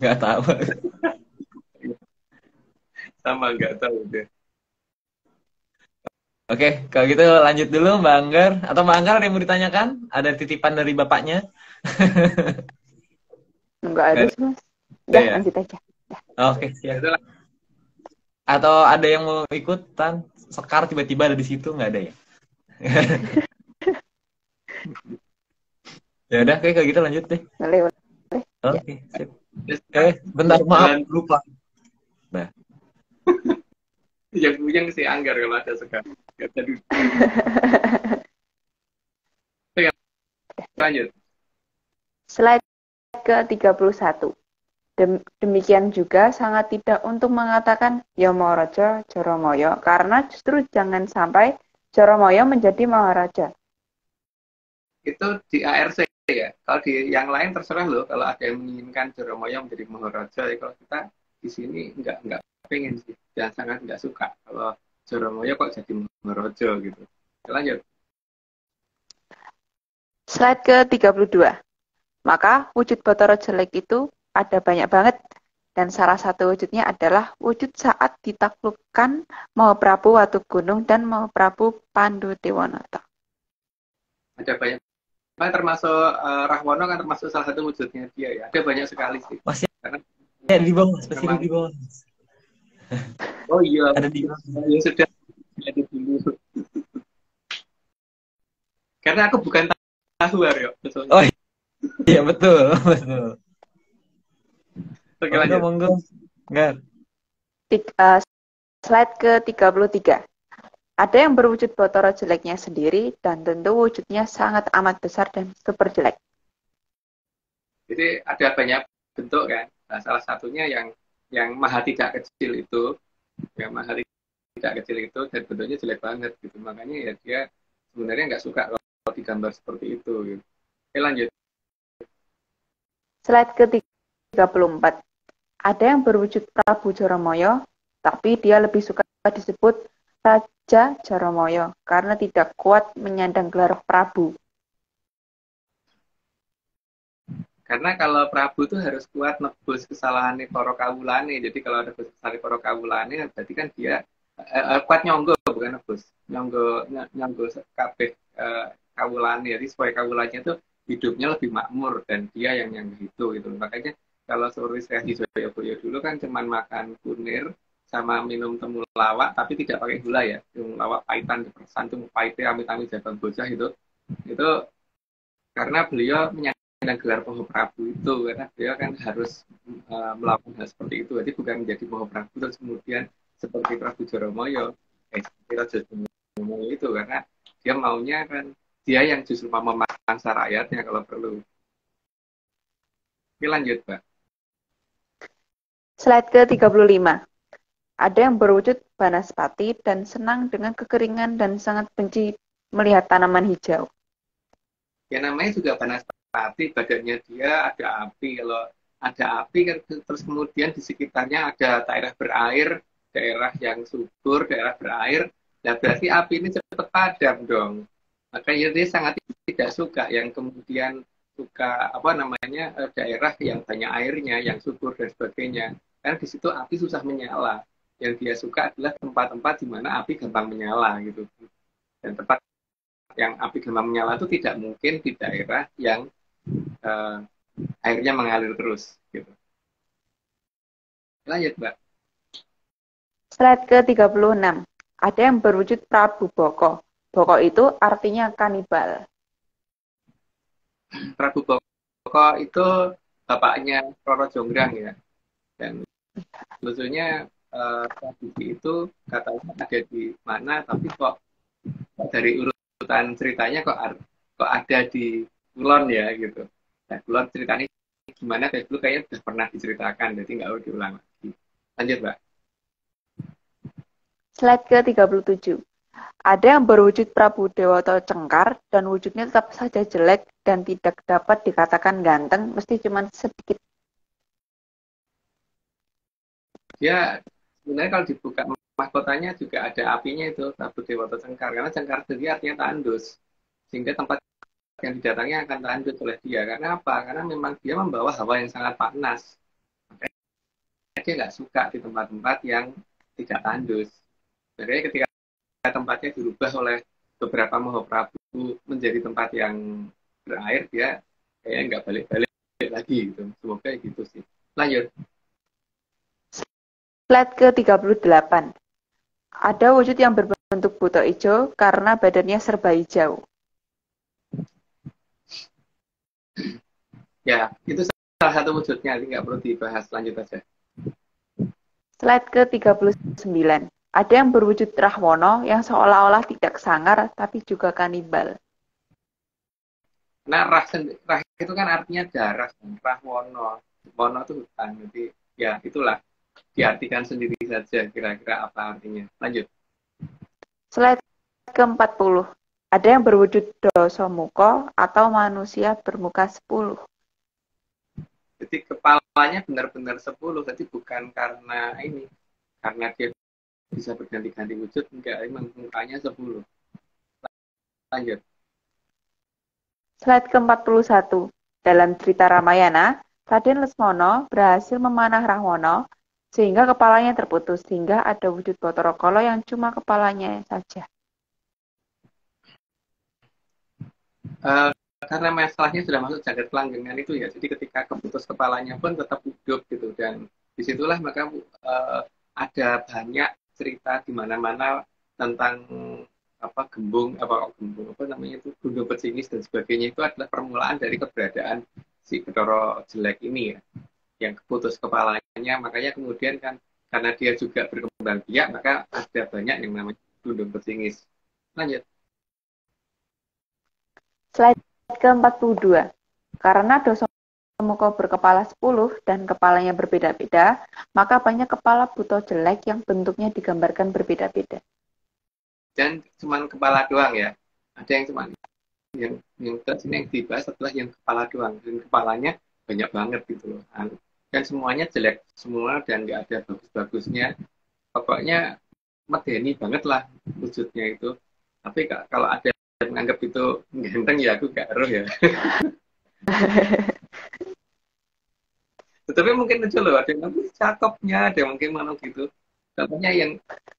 Nggak tahu. Sama nggak tahu deh. Oke, kalau gitu lanjut dulu Mbak Anggar. Atau Mbak Anggar ada yang mau ditanyakan? Ada titipan dari bapaknya? Enggak ada sih Mas. Udah, lanjut aja. Oke, siap. Atau ada yang mau ikutan? Sekar tiba-tiba ada di situ, nggak ada ya? Ya udah, kayak gitu lanjut deh. Boleh. Oke, sip. Bentar, maaf, lupa. Nah. Yang buyang si Anggar kalau ada sekarang. Lanjut. Slide ke-31. Demikian juga sangat tidak untuk mengatakan Yomorojo Joromoyo, karena justru jangan sampai Joromoyo menjadi Maharaja. Itu di ARC ya. Kalau di yang lain terserah loh. Kalau ada yang menginginkan Joromoyo menjadi Maharaja, ya kalau kita di sini nggak pengen sih. Dan sangat nggak suka kalau Joromoyo kok jadi Maharaja gitu. Lanjut. Slide ke-32. Maka wujud Bathara jelek itu ada banyak banget. Dan salah satu wujudnya adalah wujud saat ditaklukkan Mahaprabu Watugunung dan Mahaprabu Pandhudewanata. Ada banyak. Termasuk Rahwana kan termasuk salah satu wujudnya dia ya. Ada banyak sekali sih. Masih ada di bawah, masih di bawah. Oh iya. Ada di bawah. Ya sudah. Ada dulu. Karena aku bukan tahu Aryo. Oh iya betul. Oke, lanjut. Monggo. Enggak. Slide ke-33. Ada yang berwujud Bathara jeleknya sendiri dan tentu wujudnya sangat amat besar dan super jelek. Jadi ada banyak bentuk kan. Nah, salah satunya yang maha tidak kecil itu, dan bentuknya jelek banget gitu. Makanya ya dia sebenarnya nggak suka kalau digambar seperti itu. Gitu. Oke, lanjut. Slide ke-34. Ada yang berwujud Prabu Joromoyo, tapi dia lebih suka disebut Raja Joromoyo karena tidak kuat menyandang gelar Prabu. Karena kalau Prabu tuh harus kuat nebus kesalahan para kawulane. Jadi kalau ada kesalahan para kawulane, berarti kan dia kuat nyonggo, bukan nebus. Nyonggo kabeh kawulane. Jadi supaya kawulanya itu hidupnya lebih makmur dan dia yang gitu gitu. Makanya kalau Sri Haji Joyoboyo dulu kan cuman makan kunir sama minum temulawak tapi tidak pakai gula ya. Temulawak pahitan santung pahitnya amit-amit jabang bocah itu karena beliau menyandang gelar Mahaprabu itu karena beliau kan harus melakukan hal seperti itu. Jadi bukan menjadi Mahaprabu terus kemudian seperti Prabu Joromoyo, seperti Raja Joromoyo itu karena dia maunya kan dia yang justru mau memaksa rakyatnya kalau perlu. Oke, lanjut, Pak. Slide ke-35. Ada yang berwujud Banaspati dan senang dengan kekeringan dan sangat benci melihat tanaman hijau. Ya namanya juga Banaspati, badannya dia ada api. Kalau ada api kan terus kemudian di sekitarnya ada daerah berair, daerah yang subur, daerah berair, nah berarti api ini cepat padam dong. Makanya dia sangat tidak suka yang kemudian suka daerah yang banyak airnya, yang subur dan sebagainya. Karena di situ api susah menyala. Yang dia suka adalah tempat-tempat di mana api gampang menyala gitu. Dan tempat yang api gampang menyala itu tidak mungkin di daerah yang airnya mengalir terus gitu. Lanjut, Mbak. Slide ke-36. Ada yang berwujud Prabu Boko. Boko itu artinya kanibal. Prabu Boko itu bapaknya Roro Jonggrang ya. Dan sebetulnya tradisi itu katanya ada di mana, tapi kok dari urutan ceritanya kok ada di Kulon ya gitu. Nah, Kulon ceritanya gimana kayak dulu kayaknya sudah pernah diceritakan, jadi nggak perlu diulang lagi. Lanjut, Mbak. Slide ke-37. Ada yang berwujud Prabu Dewata Cengkar dan wujudnya tetap saja jelek dan tidak dapat dikatakan ganteng, mesti cuma sedikit. Dia sebenarnya kalau dibuka mahkotanya juga ada apinya itu, Prabu Dewata Cengkar. Karena cengkar sendiri artinya tandus. Sehingga tempat yang didatangi akan tandus oleh dia. Karena apa? Karena memang dia membawa hawa yang sangat panas. Makanya dia nggak suka di tempat-tempat yang tidak tandus. Jadi ketika tempatnya dirubah oleh beberapa Mahaprabu menjadi tempat yang berair, dia kayaknya nggak balik-balik lagi gitu. Semoga gitu sih. Lanjut. Slide ke-38. Ada wujud yang berbentuk buto hijau karena badannya serba hijau. Ya, itu salah satu wujudnya, ini nggak perlu dibahas, lanjut aja. Slide ke-39. Ada yang berwujud Rahwono yang seolah-olah tidak sangar tapi juga kanibal. Nah, rah itu kan artinya darah, Rahwono. Wono itu hutan, jadi ya itulah, diartikan sendiri saja kira-kira apa artinya. Lanjut. Slide ke-40. Ada yang berwujud Dosomuko atau manusia bermuka 10. Jadi kepalanya benar-benar 10, jadi bukan karena dia bisa berganti-ganti wujud, enggak, emang mukanya 10. Lanjut. Slide ke-41. Dalam cerita Ramayana, Raden Lesmono berhasil memanah Rahwono sehingga kepalanya terputus, sehingga ada wujud Bathara Kala yang cuma kepalanya saja. Karena masalahnya sudah masuk jagat kelanggengan itu ya, jadi ketika keputus kepalanya pun tetap hidup gitu, dan disitulah maka ada banyak cerita di mana-mana tentang gembung apa namanya itu, Gunung Pecingis dan sebagainya, itu adalah permulaan dari keberadaan si Bathara jelek ini ya, yang keputus kepalanya. Makanya kemudian kan karena dia juga berkembang biak, maka ada banyak yang namanya Gunung Pecingis. Lanjut. Slide ke-42. Karena Dosomuko berkepala 10 dan kepalanya berbeda-beda, maka banyak kepala buto jelek yang bentuknya digambarkan berbeda-beda. Dan cuma kepala doang ya. Ada yang cuma yang yang dibahas adalah yang kepala doang, dan kepalanya banyak banget gitu loh. Dan semuanya jelek semua dan nggak ada bagus-bagusnya. Pokoknya medeni banget lah wujudnya itu. Tapi kalau ada yang menganggap itu ganteng ya aku gak eruh ya. Tapi mungkin aja loh, ada yang cakepnya, ada yang mungkin mana gitu. Contohnya yang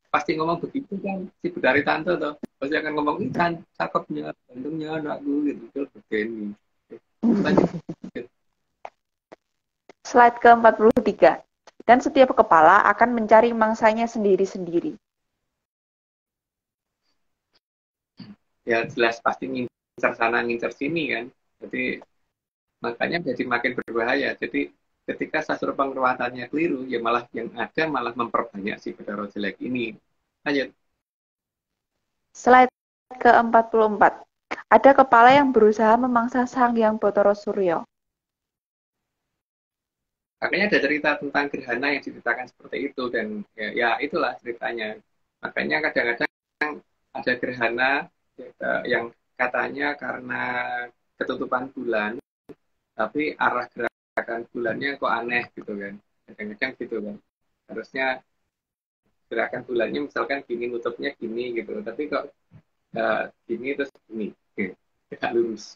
pasti ngomong begitu kan si Budari Tante tuh, pasti akan ngomong kan cakepnya, gantengnya anakku gitu, begini. Lanjut. Slide ke-43. Dan setiap kepala akan mencari mangsanya sendiri-sendiri. Ya jelas pasti ngincer sana ngincer sini kan. Jadi makanya jadi makin berbahaya. Jadi ketika sastra penguatannya keliru, ya malah yang ada malah memperbanyak si Bathara jelek ini. Lanjut. Slide ke-44. Ada kepala yang berusaha memangsa Sang Hyang Bathara Surya. Makanya ada cerita tentang gerhana yang diceritakan seperti itu, dan ya itulah ceritanya. Makanya kadang-kadang ada gerhana yang katanya karena ketutupan bulan, tapi arah gerakan bulannya kok aneh gitu kan. Kadang-kadang gitu kan. Harusnya gerakan bulannya misalkan gini, nutupnya gini gitu. Tapi kok gini terus gini, tegak lurus.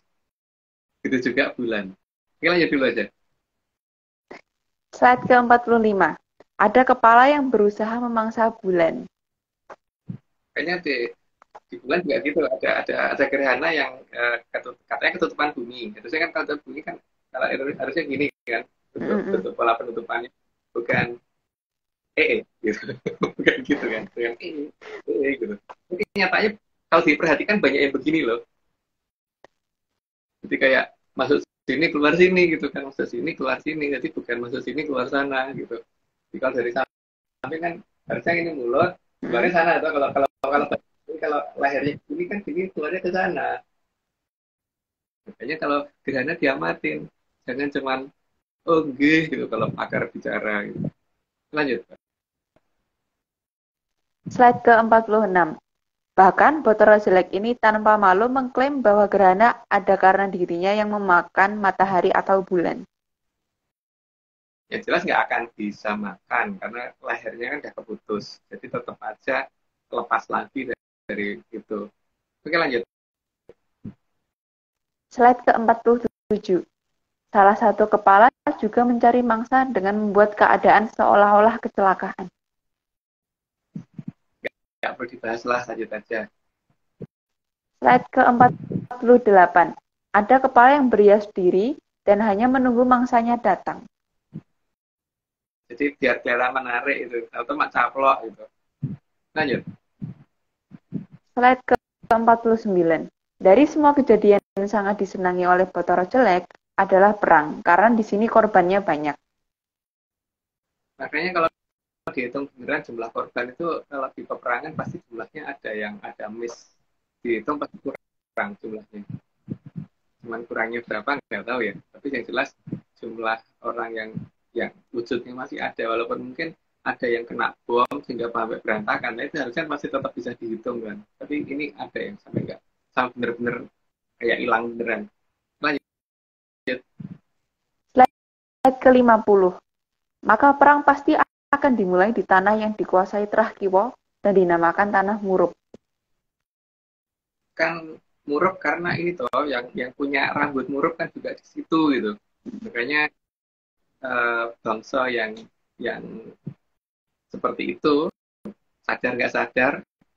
Itu juga bulan. Oke, lanjut dulu aja. Slide ke-45. Ada kepala yang berusaha memangsa bulan. Kayaknya di bulan juga gitu, ada gerhana yang katanya ketutupan bumi. Itu saya kan kalau bumi kan kalau harusnya gini kan, bentuk pola penutupannya bukan gitu, bukan gitu kan, dengan gitu. Tapi nyatanya kalau diperhatikan banyak yang begini loh. Jadi kayak masuk sini keluar sini gitu kan, masuk sini keluar sini, jadi bukan masuk sini keluar sana gitu. Jadi kalau dari samping kan harusnya ini mulut, keluarnya sana. Atau kalau lehernya ini kan gini keluarnya ke sana. Makanya kalau gerhana diamatin, jangan cuman oh gitu kalau pakar bicara gitu. Lanjut. Slide ke-46. Bahkan Bathara Jelek ini tanpa malu mengklaim bahwa gerhana ada karena dirinya yang memakan matahari atau bulan. Ya jelas nggak akan bisa makan karena lehernya kan udah keputus. Jadi tetap aja lepas lagi dari itu. Oke, lanjut. Slide ke-47. Salah satu kepala juga mencari mangsa dengan membuat keadaan seolah-olah kecelakaan. Nggak perlu dibahas lah, lanjut aja. Slide ke-48. Ada kepala yang berias diri dan hanya menunggu mangsanya datang. Jadi biar kelihatan menarik itu, atau mak caplok gitu. Lanjut. Slide ke-49. Dari semua kejadian yang sangat disenangi oleh Bathara Jelek adalah perang, karena di sini korbannya banyak. Makanya kalau dihitung beneran jumlah korban itu kalau di peperangan pasti jumlahnya ada miss. Dihitung pasti kurang jumlahnya. Cuman kurangnya berapa nggak tahu ya. Tapi yang jelas jumlah orang yang wujudnya masih ada, walaupun mungkin ada yang kena bom sehingga sampai berantakan. Nah, itu harusnya masih tetap bisa dihitung kan. Tapi ini ada yang sampai nggak, sampai bener-bener kayak hilang beneran. Lanjut. Slide ke-50. Maka perang pasti akan dimulai di tanah yang dikuasai Trah Kiwa dan dinamakan tanah Murup. Kan Murup karena ini toh yang punya rambut Murup kan juga di situ gitu. Makanya bangsa yang seperti itu sadar nggak sadar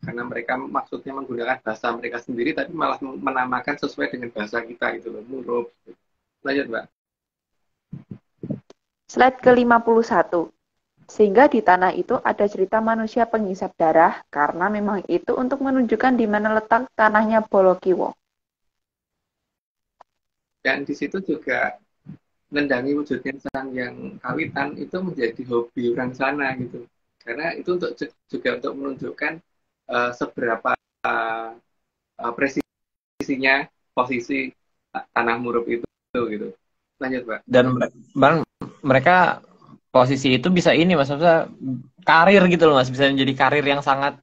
karena mereka maksudnya menggunakan bahasa mereka sendiri tapi malah menamakan sesuai dengan bahasa kita gitu loh, Murup. Lanjut, Mbak. Slide ke-51. Sehingga di tanah itu ada cerita manusia penghisap darah karena memang itu untuk menunjukkan di mana letak tanahnya Bolokiwo. Dan di situ juga mendangi wujudnya sang yang kawitan itu menjadi hobi orang sana gitu. Karena itu juga untuk menunjukkan seberapa presisinya posisi tanah Murup itu gitu. Lanjut, Pak. Dan mereka posisi itu bisa ini Mas, maksudnya karir gitu loh Mas, bisa menjadi karir yang sangat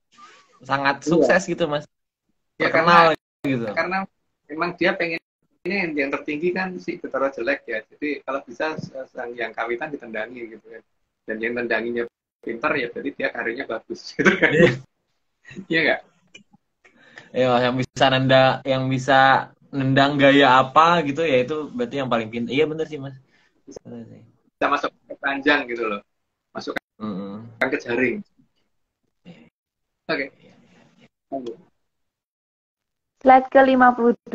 sukses gitu Mas. Ya Terkenal gitu. Karena memang dia pengen ini yang tertinggi kan si Bathara Jelek ya. Jadi kalau bisa sang yang kawitan ditendangi gitu ya. Dan yang tendanginya pintar ya berarti dia karirnya bagus gitu kan. Iya nggak? Ya, yang bisa nendang gaya apa gitu ya itu berarti yang paling pintar. Iya benar sih Mas. Bisa masuk ke panjang gitu loh. Masukkan ke jaring. Oke. Slide ke-52.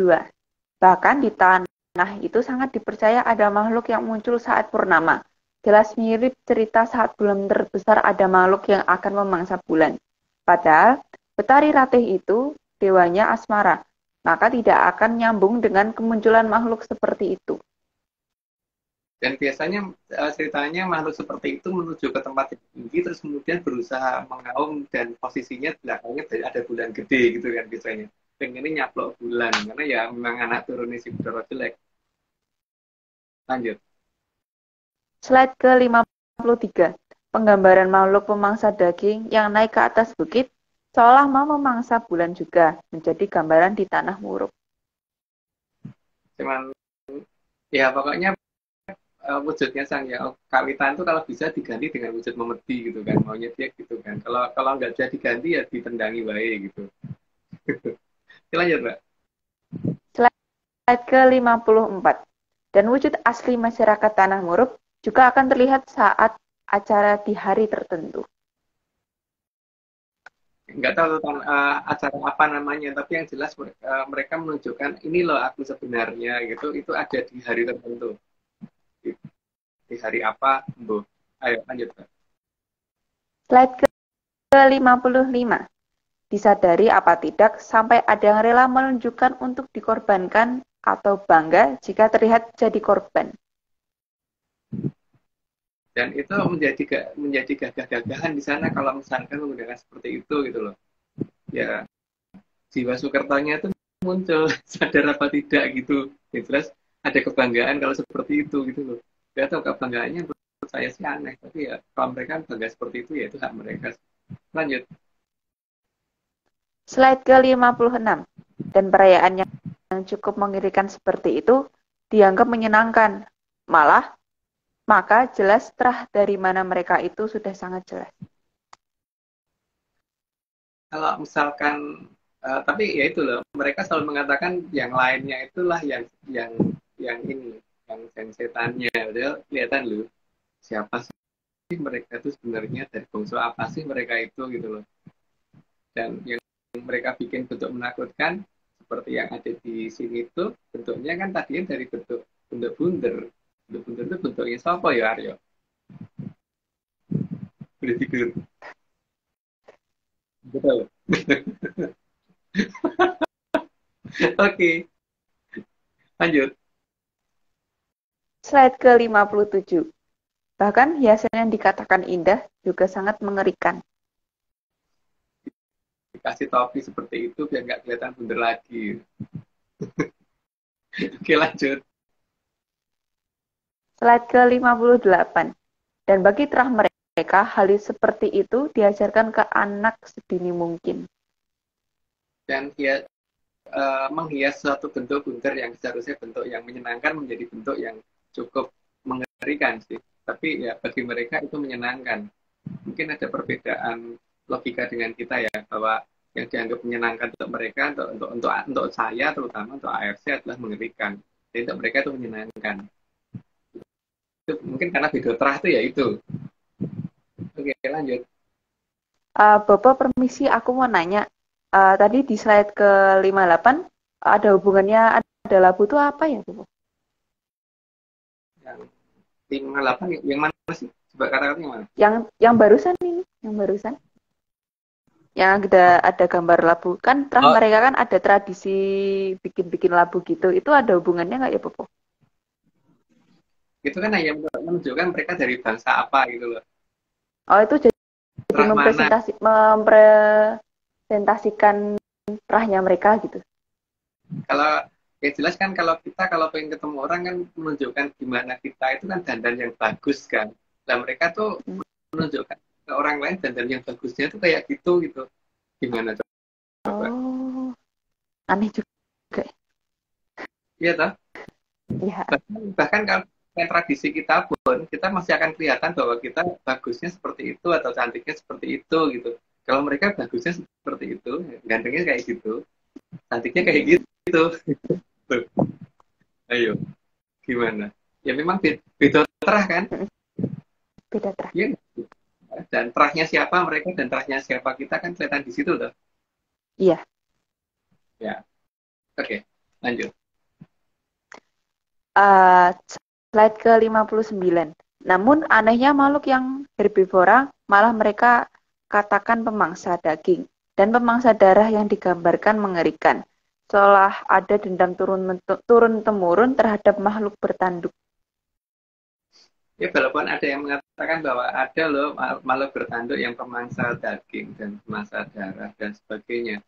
Bahkan di tanah itu sangat dipercaya ada makhluk yang muncul saat purnama. Jelas mirip cerita saat bulan terbesar ada makhluk yang akan memangsa bulan. Padahal Betari Ratih itu dewanya asmara, maka tidak akan nyambung dengan kemunculan makhluk seperti itu. Dan biasanya ceritanya makhluk seperti itu menuju ke tempat yang tinggi terus kemudian berusaha mengaum dan posisinya belakangnya ada bulan gede gitu kan biasanya. Pengennya nyaplok bulan karena ya memang anak turunnya si Bathara Jelek. Lanjut. Slide ke-53. Penggambaran makhluk pemangsa daging yang naik ke atas bukit seolah mau memangsa bulan juga menjadi gambaran di tanah Murup. Cuman ya pokoknya wujudnya sang yang kawitan itu kalau bisa diganti dengan wujud memedi gitu kan, maunya dia gitu kan. Kalau nggak bisa diganti ya ditendangi baik gitu. Kita lanjut, Mbak. Slide ke-54. Dan wujud asli masyarakat Tanah Murup juga akan terlihat saat acara di hari tertentu. Nggak tahu tentang acara apa namanya, tapi yang jelas mereka menunjukkan ini loh aku sebenarnya gitu, itu ada di hari tertentu. Di hari apa, Bu? Ayo lanjut, Pak. Slide ke-55. Disadari apa tidak, sampai ada yang rela menunjukkan untuk dikorbankan atau bangga jika terlihat jadi korban. Dan itu menjadi gagah-gagahan di sana kalau misalkan menggunakan seperti itu gitu loh. Ya, jiwa Soekartonya itu muncul, sadar apa tidak gitu. Ya, jelas ada kebanggaan kalau seperti itu gitu loh. Gak tahu kebanggaannya menurut saya sih aneh, tapi ya kalau mereka bangga seperti itu ya itu hak mereka. Lanjut. Slide ke-56. Dan perayaan yang cukup mengerikan seperti itu dianggap menyenangkan. Malah, maka jelas terah dari mana mereka itu sudah sangat jelas. Kalau misalkan tapi ya itu loh, mereka selalu mengatakan yang lainnya itulah yang ini, yang setannya. Udah kelihatan loh siapa sih mereka itu sebenarnya, dari bangsa apa sih mereka itu gitu loh. Dan yang mereka bikin bentuk menakutkan seperti yang ada di sini itu bentuknya kan tadinya dari bentuk bunder. Bentuk bunder itu bentuknya siapa ya, Aryo? Udah tidur. Betul. Oke, lanjut. Slide ke-57. Bahkan hiasan yang dikatakan indah juga sangat mengerikan. Dikasih topi seperti itu biar nggak kelihatan bunder lagi. Oke, lanjut. Slide ke-58. Dan bagi terah mereka, hal seperti itu diajarkan ke anak sedini mungkin. Dan dia menghias suatu bentuk bunder yang seharusnya bentuk yang menyenangkan menjadi bentuk yang cukup mengerikan sih. Tapi ya bagi mereka itu menyenangkan. Mungkin ada perbedaan logika dengan kita ya, bahwa yang dianggap menyenangkan untuk mereka, untuk saya terutama untuk AFC adalah mengerikan. Jadi untuk mereka itu menyenangkan. Itu mungkin karena beda terah itu ya itu. Oke, lanjut. Bapak permisi, aku mau nanya. Tadi di slide ke-58 ada hubungannya, ada labu itu apa ya, Bapak? Yang 58 yang mana sih? Coba kata-kata yang mana? Yang barusan ini, yang barusan. Yang ada gambar labu. Kan mereka kan ada tradisi bikin-bikin labu gitu. Itu ada hubungannya nggak ya, Bapak? Itu kan hanya menunjukkan mereka dari bangsa apa gitu loh. Oh, itu jadi mempresentasikan terahnya mereka gitu. Kalau ya jelas kan kalau pengen ketemu orang kan menunjukkan gimana kita itu kan dandan yang bagus kan. Nah mereka tuh menunjukkan ke orang lain dandan yang bagusnya tuh kayak gitu. Gimana coba? Oh, aneh juga. Iya toh? Iya. Bahkan kalau tradisi kita pun kita masih akan kelihatan bahwa kita bagusnya seperti itu atau cantiknya seperti itu gitu. Kalau mereka bagusnya seperti itu, gantengnya kayak gitu, cantiknya kayak gitu. Ayo, gimana? Ya memang beda terah kan? Beda terah. Iya. Dan terahnya siapa mereka dan terahnya siapa kita kan kelihatan di situ tuh. Iya. Ya. Oke, lanjut. Slide ke-59. Namun anehnya makhluk yang herbivora malah mereka katakan pemangsa daging dan pemangsa darah yang digambarkan mengerikan. Seolah ada dendam turun-temurun terhadap makhluk bertanduk. Ya, walaupun ada yang mengatakan bahwa ada loh makhluk bertanduk yang pemangsa daging dan pemangsa darah dan sebagainya.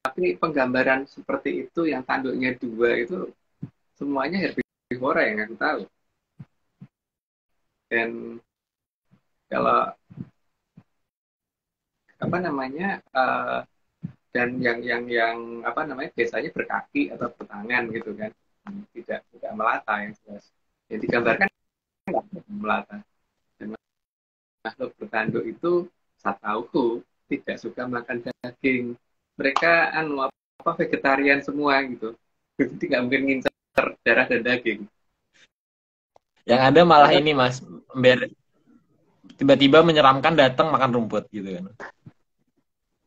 Tapi penggambaran seperti itu yang tanduknya dua itu semuanya herbivora yang aku tahu. Dan kalau apa namanya dan yang apa namanya biasanya berkaki atau bertangan gitu kan, tidak melata yang jelas. Yang digambarkan nggak melata. Dan makhluk bertanduk itu satauku tidak suka makan daging. Mereka apa vegetarian semua gitu. Jadi nggak mungkin ngincer darah dan daging. Yang ada malah ini Mas, tiba-tiba menyeramkan datang makan rumput gitu kan.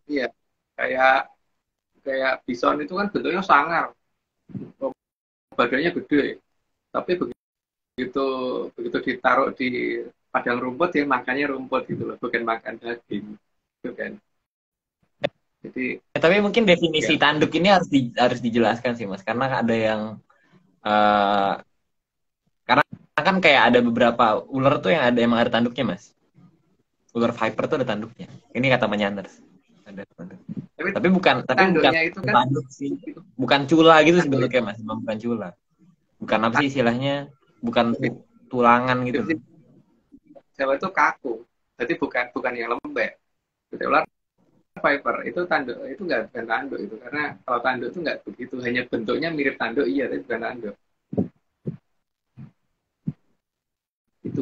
Iya, kayak bison itu kan bentuknya sangar, badannya gede, tapi begitu begitu ditaruh di padang rumput ya makannya rumput gitu loh, bukan makan daging, gitu kan. Jadi Tapi mungkin definisi ya, tanduk ini harus dijelaskan sih Mas, karena ada yang eh, karena kan kayak ada beberapa ular tuh yang emang ada tanduknya Mas. Ular viper tuh ada tanduknya. Ini kata Menyanders. Ada tanduk. Tapi bukan tanduknya itu kan tanduk sih. Bukan cula gitu sih tanduk bentuknya Mas, bukan cula. Bukan apa sih istilahnya? Bukan tulangan gitu. Jawa itu kaku, jadi bukan yang lembek. Jadi ular viper itu tanduk itu nggak bukan tanduk itu, karena kalau tanduk itu nggak begitu, hanya bentuknya mirip tanduk iya, tapi bukan tanduk. Itu.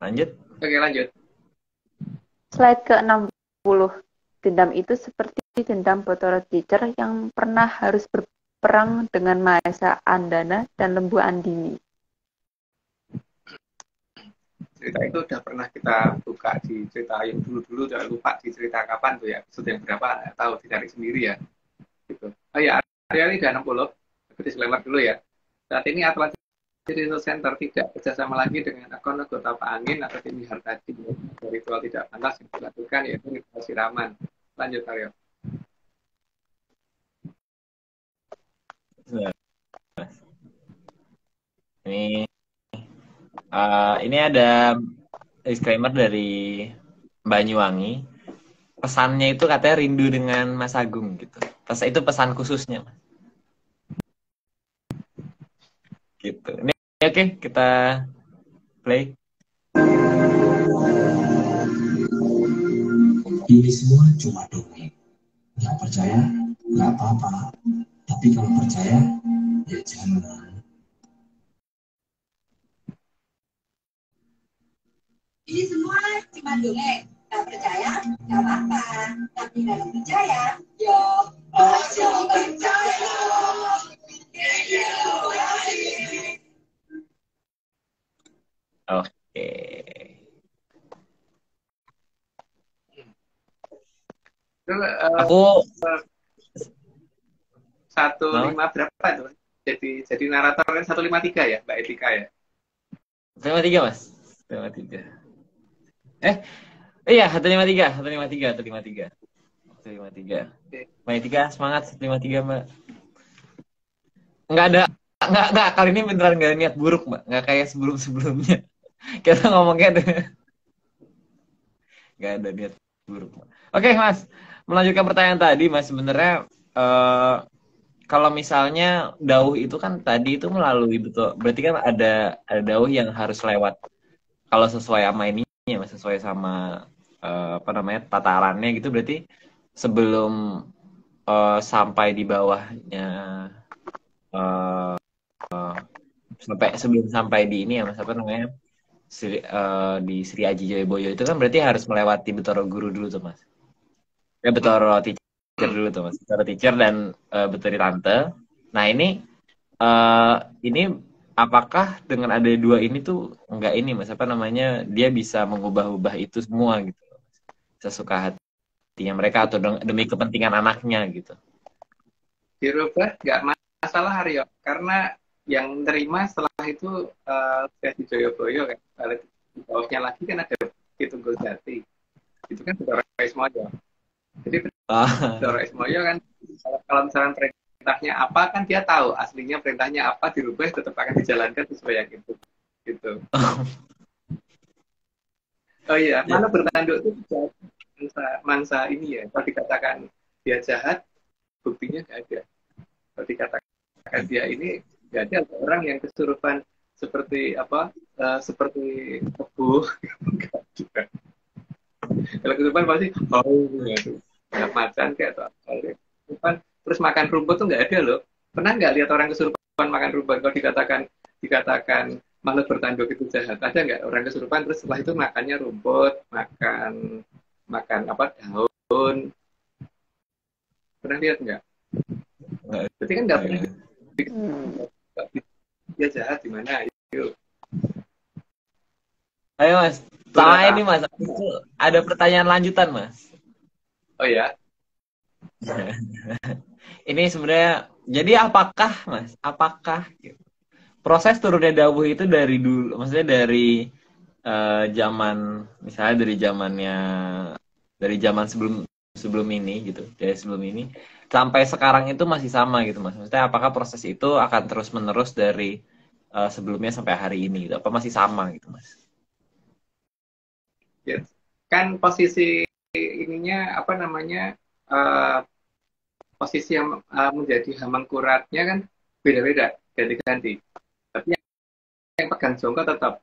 Lanjut. Oke, lanjut. Slide ke-60. Dendam itu seperti dendam Bathara Teacher yang pernah harus berperang dengan Mahesa Andana dan Lembu Andini. Cerita itu udah pernah kita buka di cerita yang dulu-dulu, udah lupa di cerita kapan tuh ya, episode yang berapa nggak tahu, dicari sendiri ya. Gitu. Oh ya, area ini udah 60. Aku disclaimer dulu ya. Saat ini Atlantis Research Center tidak bekerjasama lagi dengan akun anggota Pak Angin atau tim Hartadi. Ritual tidak pantas yang dilakukan yaitu ritual siraman. Lanjut, Aryo. Ini ada disclaimer dari Banyuwangi. Pesannya itu katanya rindu dengan Mas Agung gitu. Itu pesan khususnya, Mas. Gitu. Ini oke, kita play. Ini semua cuma dongeng. Nggak percaya, nggak apa-apa. Tapi kalau percaya, ya jangan. Ini semua cuma dongeng. Nggak percaya, nggak apa-apa. Tapi kalau percaya, yo, ojo percaya. Oke. Aku 105 berapa tuh? Jadi narator kan 153 ya, Mbak Etika ya? 153, Mas. 153. Iya, 153, 153, 153. 153. Mbak Etika, semangat 153, Mbak. Enggak, kali ini beneran enggak niat buruk, Mbak. Enggak kayak sebelum-sebelumnya. Kita ngomongnya enggak ada niat buruk, Mbak. Oke, Mas. Melanjutkan pertanyaan tadi, Mas, sebenarnya kalau misalnya dauh itu kan tadi itu melalui betul, berarti kan ada dauh yang harus lewat kalau sesuai sama ini ya, sesuai sama apa namanya tatarannya gitu, berarti sebelum sampai di bawahnya sebelum sampai di ini ya Mas, apa namanya di Sri Aji Joyoboyo itu kan berarti harus melewati Betoro Guru dulu tuh Mas. Ya Betoro Teacher dulu tuh Mas. Betoro Teacher dan Betoro Tante. Nah ini apakah dengan ada dua ini tuh enggak ini Mas, apa namanya dia bisa mengubah-ubah itu semua gitu, sesuka hatinya mereka atau demi kepentingan anaknya gitu? Dirubah nggak masalah Aryo, karena yang terima setelah itu Sri Joyoboyo kan, di bawahnya lagi kan ada Kitunggul Jati, itu kan Betoro Ismoyo. Jadi Betoro Ismoyo kan kalau misalnya perintahnya apa kan dia tahu aslinya perintahnya apa, dirubah tetap akan dijalankan sesuai yang itu gitu. Oh iya, mana bertanduk itu mangsa ini ya, kalau dikatakan dia jahat buktinya nggak ada. Kalau dikatakan dia ini nggak ada orang yang kesurupan seperti apa seperti tebu. Kalau kesurupan pasti nggak macan kayak atau terus makan rumput tuh nggak ada loh. Pernah nggak lihat orang kesurupan makan rumput? Kalau dikatakan dikatakan makhluk bertanduk itu jahat? Ada nggak orang kesurupan terus setelah itu makannya rumput, makan apa daun? Pernah lihat nggak? Nggak. Berarti kan nggak pernah Hmm. dia jahat di mana? Yuk. Ayo Mas, sama ini Mas, itu ada pertanyaan lanjutan Mas. Oh ya, Ini sebenarnya, jadi apakah proses turunnya dawuh itu dari dulu, maksudnya dari misalnya dari zaman sebelum ini gitu, dari sebelum ini sampai sekarang itu masih sama gitu Mas. Maksudnya apakah proses itu akan terus menerus dari sebelumnya sampai hari ini gitu? Apa masih sama gitu Mas? yes. Kan posisi ininya apa namanya posisi yang menjadi hamengkuratnya kan beda-beda, ganti-ganti. Tapi yang pegang jongkok tetap.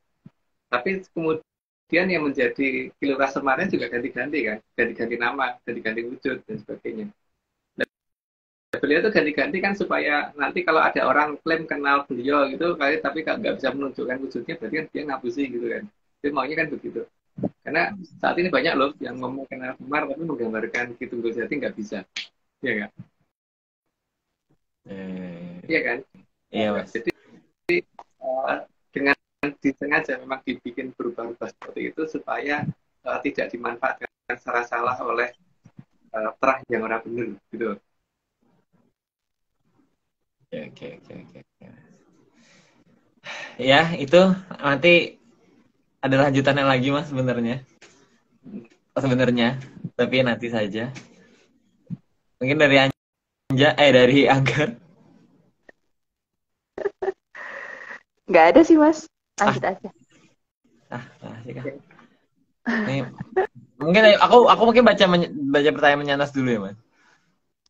Tapi kemudian yang menjadi Kilura Semarang juga ganti-ganti kan, ganti-ganti nama, ganti-ganti wujud dan sebagainya. Nah, beliau itu ganti-ganti kan supaya nanti kalau ada orang klaim kenal beliau gitu, tapi nggak bisa menunjukkan wujudnya, berarti kan dia ngapusi gitu kan. Jadi maunya kan begitu. Karena saat ini banyak loh yang ngomong kenal Semar tapi menggambarkan Ki Tunggul Jati nggak bisa. Iya nggak? Iya kan? Iya Mas. Jadi dengan disengaja memang dibikin berubah-ubah seperti itu supaya tidak dimanfaatkan secara salah oleh terah yang orang benar gitu. Oke. Ya, itu nanti ada lanjutannya lagi Mas sebenarnya. Tapi nanti saja. Mungkin dari dari Anggar. Nggak ada sih, Mas. Lanjut aja. Masih kan. Nih, mungkin aku mungkin baca pertanyaan menyanas dulu ya, Mas.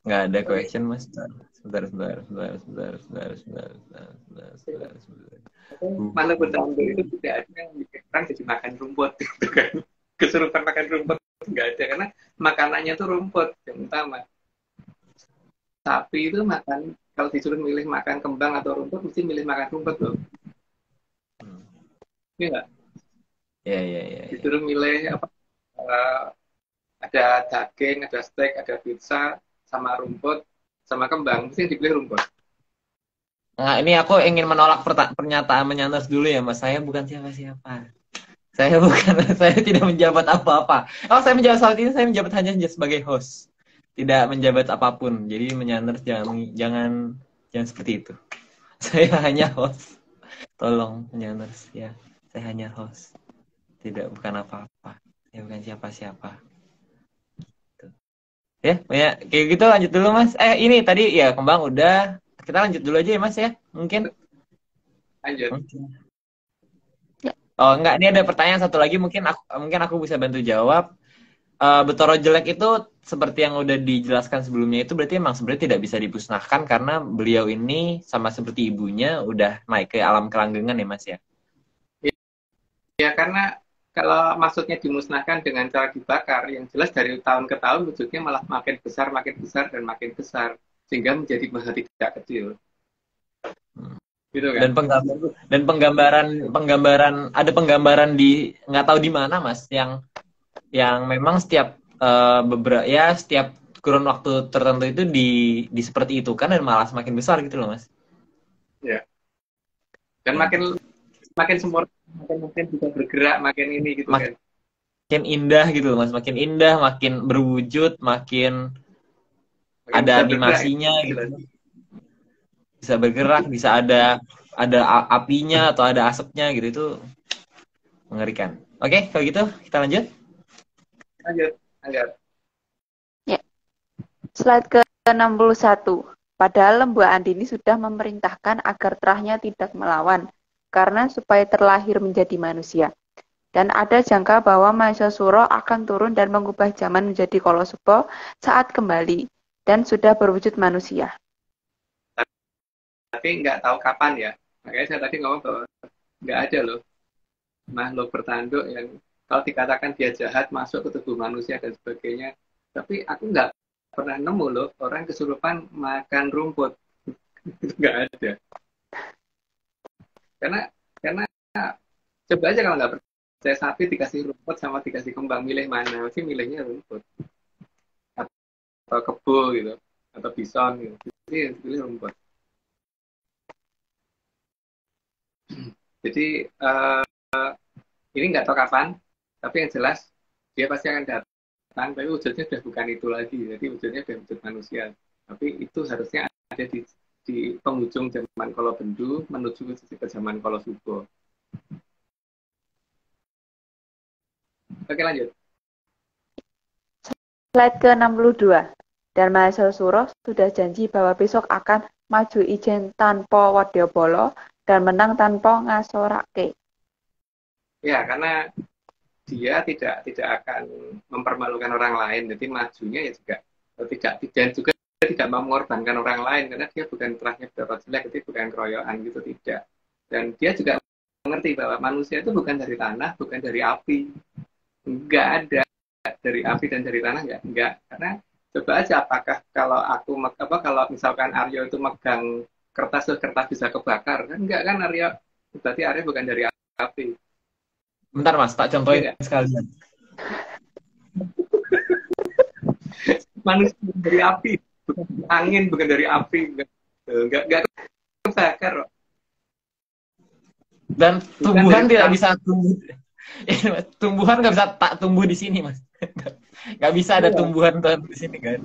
Nggak ada question, Mas. Sebentar. Mana bertanduk itu tidak ada yang bikin orang jadi makan rumput gitu kan. Kesurupan makan rumput nggak ada karena makanannya tuh rumput yang utama. Sapi itu makan, kalau disuruh milih makan kembang atau rumput mesti milih makan rumput loh. Iya nggak? Iya. Disuruh milih apa? Ada daging, ada steak, ada pizza, sama rumput, sama kembang, mesti dipilih rumput. Nah, ini aku ingin menolak pernyataan menyanas dulu ya, Mas. Saya bukan siapa-siapa. Saya tidak menjabat apa-apa. Oh, saya menjabat saat ini, saya menjabat hanya sebagai host. Tidak menjabat apapun. Jadi menyanas jangan seperti itu. Saya hanya host. Tolong menyanas ya. Saya hanya host. Bukan apa-apa. Saya bukan siapa-siapa. Ya, kayak gitu lanjut dulu Mas. Ini tadi ya kembang udah. Kita lanjut dulu aja ya Mas ya. Mungkin. Lanjut. Oh enggak, ini ada pertanyaan satu lagi mungkin aku bisa bantu jawab. Betoro jelek itu seperti yang udah dijelaskan sebelumnya itu berarti emang sebenarnya tidak bisa dimusnahkan karena beliau ini sama seperti ibunya udah naik ke alam kelanggengan ya Mas ya. Ya karena kalau maksudnya dimusnahkan dengan cara dibakar, yang jelas dari tahun ke tahun wujudnya malah makin besar dan makin besar sehingga menjadi maha tidak kecil. Gitu kan? Dan penggambaran ada penggambaran di nggak tahu di mana Mas yang memang setiap setiap kurun waktu tertentu itu di seperti itu kan dan malah semakin besar gitu loh Mas. Ya. Dan makin sempurna, makin bisa bergerak, makin ini gitu kan. Makin indah gitu Mas, makin indah, makin berwujud, makin ada animasinya gitu. Bisa bergerak, bisa ada apinya atau ada asapnya gitu, itu mengerikan. Oke, kalau gitu kita lanjut. Lanjut. Ya. Slide ke-61. Padahal Lembu Andini sudah memerintahkan agar terahnya tidak melawan, karena supaya terlahir menjadi manusia. Dan ada jangka bahwa Mahesasura akan turun dan mengubah zaman menjadi Kolosuba saat kembali, dan sudah berwujud manusia. Tapi nggak tahu kapan ya. Makanya saya tadi ngomong bahwa nggak ada loh makhluk bertanduk yang kalau dikatakan dia jahat masuk ke tubuh manusia dan sebagainya. Tapi aku nggak pernah nemu loh orang kesurupan makan rumput. Itu nggak ada. Karena coba aja kalau nggak percaya sapi dikasih rumput sama dikasih kembang, milih mana? Mesti milihnya rumput atau kebo gitu atau bison gitu. Jadi pilih rumput. Jadi ini nggak tahu kapan, tapi yang jelas dia pasti akan datang. Tapi wujudnya sudah bukan itu lagi. Jadi wujudnya sudah wujud manusia. Tapi itu harusnya ada di penghujung zaman Kala Bendu menuju ke zaman Kala Suba. Oke lanjut. Slide ke-62. Dharma Suro sudah janji bahwa besok akan maju ijen tanpa wadyabala dan menang tanpa ngasorake. Ya, karena dia tidak akan mempermalukan orang lain. Jadi majunya ya juga dan juga tidak mau mengorbankan orang lain karena dia bukan terahnya berapa jelek, itu bukan keroyokan gitu, tidak. Dan dia juga mengerti bahwa manusia itu bukan dari tanah, bukan dari api. Enggak ada dari api dan dari tanah, enggak. Karena coba aja apakah kalau kalau misalkan Aryo itu megang kertas bisa kebakar kan? Enggak kan Aryo, berarti Aryo bukan dari api. Bentar Mas, tak contohin sekalian. Manusia dari api, bukan dari angin, bukan dari api, enggak kebakar. Dan tumbuhan tidak bisa tumbuh. Tumbuhan nggak bisa tak tumbuh di sini Mas. Nggak bisa ada tumbuhan di sini kan.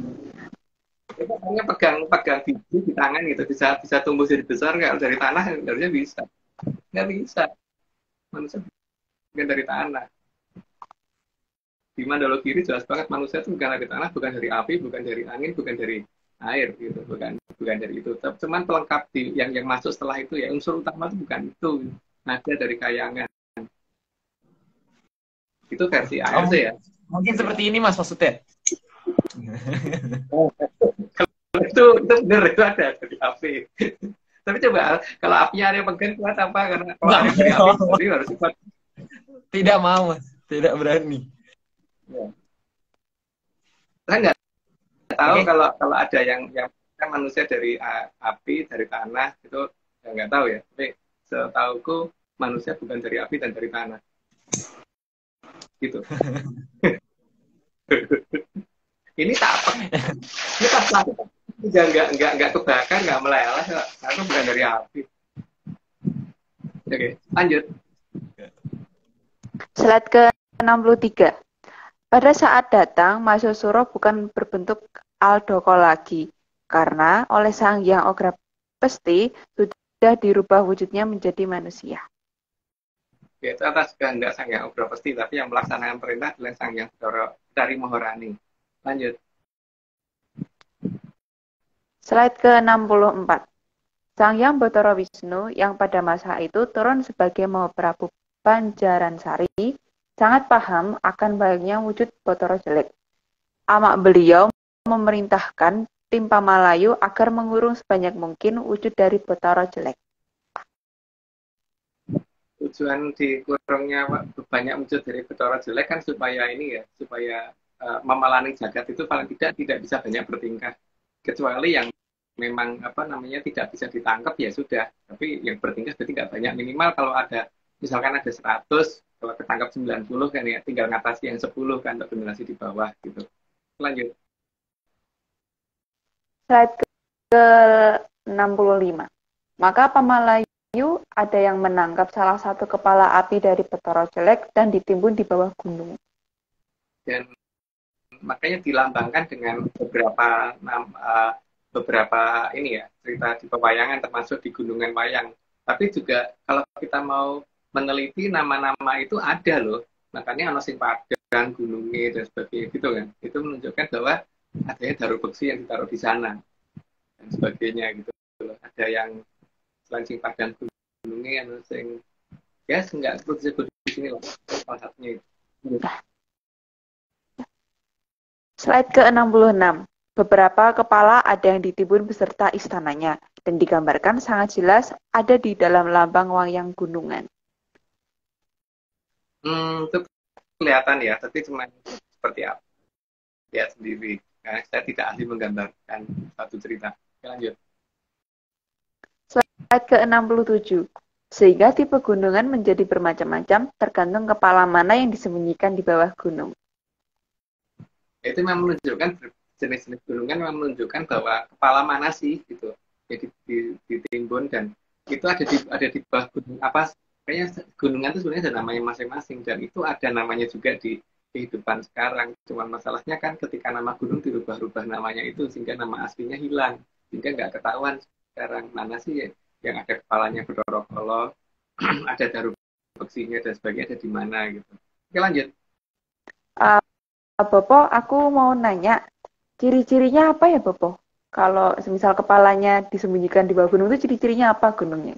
Hanya pegang biji di tangan gitu bisa tumbuh jadi besar nggak dari tanah harusnya bisa. Nggak bisa. Manusia bukan dari tanah. Di Mandala Kiri jelas banget manusia itu bukan dari tanah, bukan dari api, bukan dari angin, bukan dari air gitu, bukan dari itu. Cuman pelengkap yang masuk setelah itu ya unsur utama itu bukan itu. Nada dari kayangan. Itu versi ARC ya. Mungkin seperti ini Mas maksudnya. itu benar itu ada dari api. Tapi coba kalau apinya ada yang pegang kuat apa karena kalau ada dari api harus kuat. Tidak mau Mas, tidak berani. Ya. Saya nggak tahu kalau ada yang kan manusia dari api dari tanah itu ya nggak tahu ya. Tapi setauku manusia bukan dari api dan dari tanah. Gitu. Ini tak apa. Ini pas lah. Enggak kebakar, enggak meleleh, karena bukan dari api. Oke, lanjut. Slide ke-63. Pada saat datang, Masosuro bukan berbentuk Aldoko lagi, karena oleh Sang Hyang Ogra Pesti sudah dirubah wujudnya menjadi manusia. Ya, itu atas kehendak Sang Hyang Ogra Pesti, tapi yang melaksanakan perintah adalah Sang Hyang dari Maharani. Lanjut. Slide ke-64. Sang Hyang Bathara Wisnu yang pada masa itu turun sebagai Mahaprabu Panjaransari sangat paham akan baiknya wujud Bathara Jelek. Amak beliau memerintahkan tim Pamalayu agar mengurung sebanyak mungkin wujud dari Bathara Jelek. Tujuan dikurungnya banyak wujud dari Bathara Jelek kan supaya memelani jagat itu paling tidak bisa banyak bertingkah, kecuali yang memang tidak bisa ditangkap ya sudah, tapi yang bertingkah berarti nggak banyak, minimal kalau ada misalkan ada 100, kalau ketangkap 90 kan ya tinggal ngatasi yang 10 kan untuk generasi di bawah gitu. Lanjut. Slide ke-65. Maka Pamalayu ada yang menangkap salah satu kepala api dari Bathara Jelek dan ditimbun di bawah gunung. Dan makanya dilambangkan dengan beberapa ini ya cerita di pewayangan termasuk di Gunungan Wayang. Tapi juga kalau kita mau meneliti nama-nama itu ada loh, makanya ono sing Padang, Gunungnya dan sebagainya gitu kan. Itu menunjukkan bahwa adanya Daru Beksi yang ditaruh di sana dan sebagainya gitu loh. Ada yang selain sing Padang, Gunungnya yang sing ya enggak perlu disebut di sini loh salah satunya itu. Slide ke-66. Beberapa kepala ada yang ditimbun beserta istananya dan digambarkan sangat jelas ada di dalam lambang wayang gunungan. Itu kelihatan ya, tapi cuma seperti apa? Lihat sendiri. Karena saya tidak ahli menggambarkan satu cerita. Oke, lanjut. Slide ke-67. Sehingga tipe gunungan menjadi bermacam-macam tergantung kepala mana yang disembunyikan di bawah gunung. Itu memang menunjukkan jenis-jenis gunungan memang menunjukkan bahwa kepala mana sih gitu. Jadi ditimbun dan itu ada di bawah gunung apa, kayaknya gunungan itu sebenarnya ada namanya masing-masing dan itu ada namanya juga di kehidupan sekarang. Cuman masalahnya kan ketika nama gunung dirubah-rubah namanya itu sehingga nama aslinya hilang, sehingga nggak ketahuan sekarang mana sih yang ada kepalanya Bedorokolo, ada Daru Beksinya dan sebagainya ada di mana gitu. Oke, lanjut. Bopo, aku mau nanya, ciri-cirinya apa ya, Bopo? Kalau misal kepalanya disembunyikan di bawah gunung itu ciri-cirinya apa gunungnya?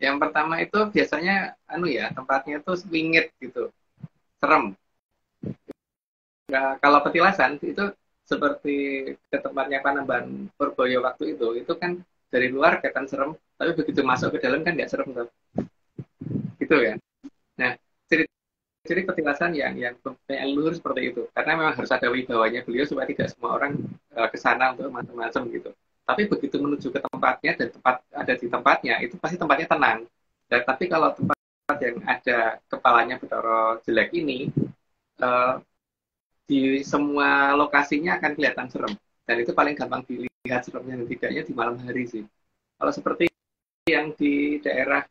Yang pertama itu biasanya tempatnya itu wingit gitu, serem. Nah, kalau petilasan itu seperti ke tempatnya Panembahan Purboyo waktu itu kan dari luar kelihatan serem, tapi begitu masuk ke dalam kan nggak serem tuh, gitu kan. Nah, ciri petilasan yang punya leluhur seperti itu, karena memang harus ada wibawanya beliau supaya tidak semua orang ke sana untuk macam-macam gitu. Tapi begitu menuju ke tempatnya dan tempat ada di tempatnya itu pasti tempatnya tenang. Dan tapi kalau tempat yang ada kepalanya Bathara jelek ini di semua lokasinya akan kelihatan serem. Dan itu paling gampang dilihat seremnya dan tidaknya di malam hari sih. Kalau seperti yang di daerah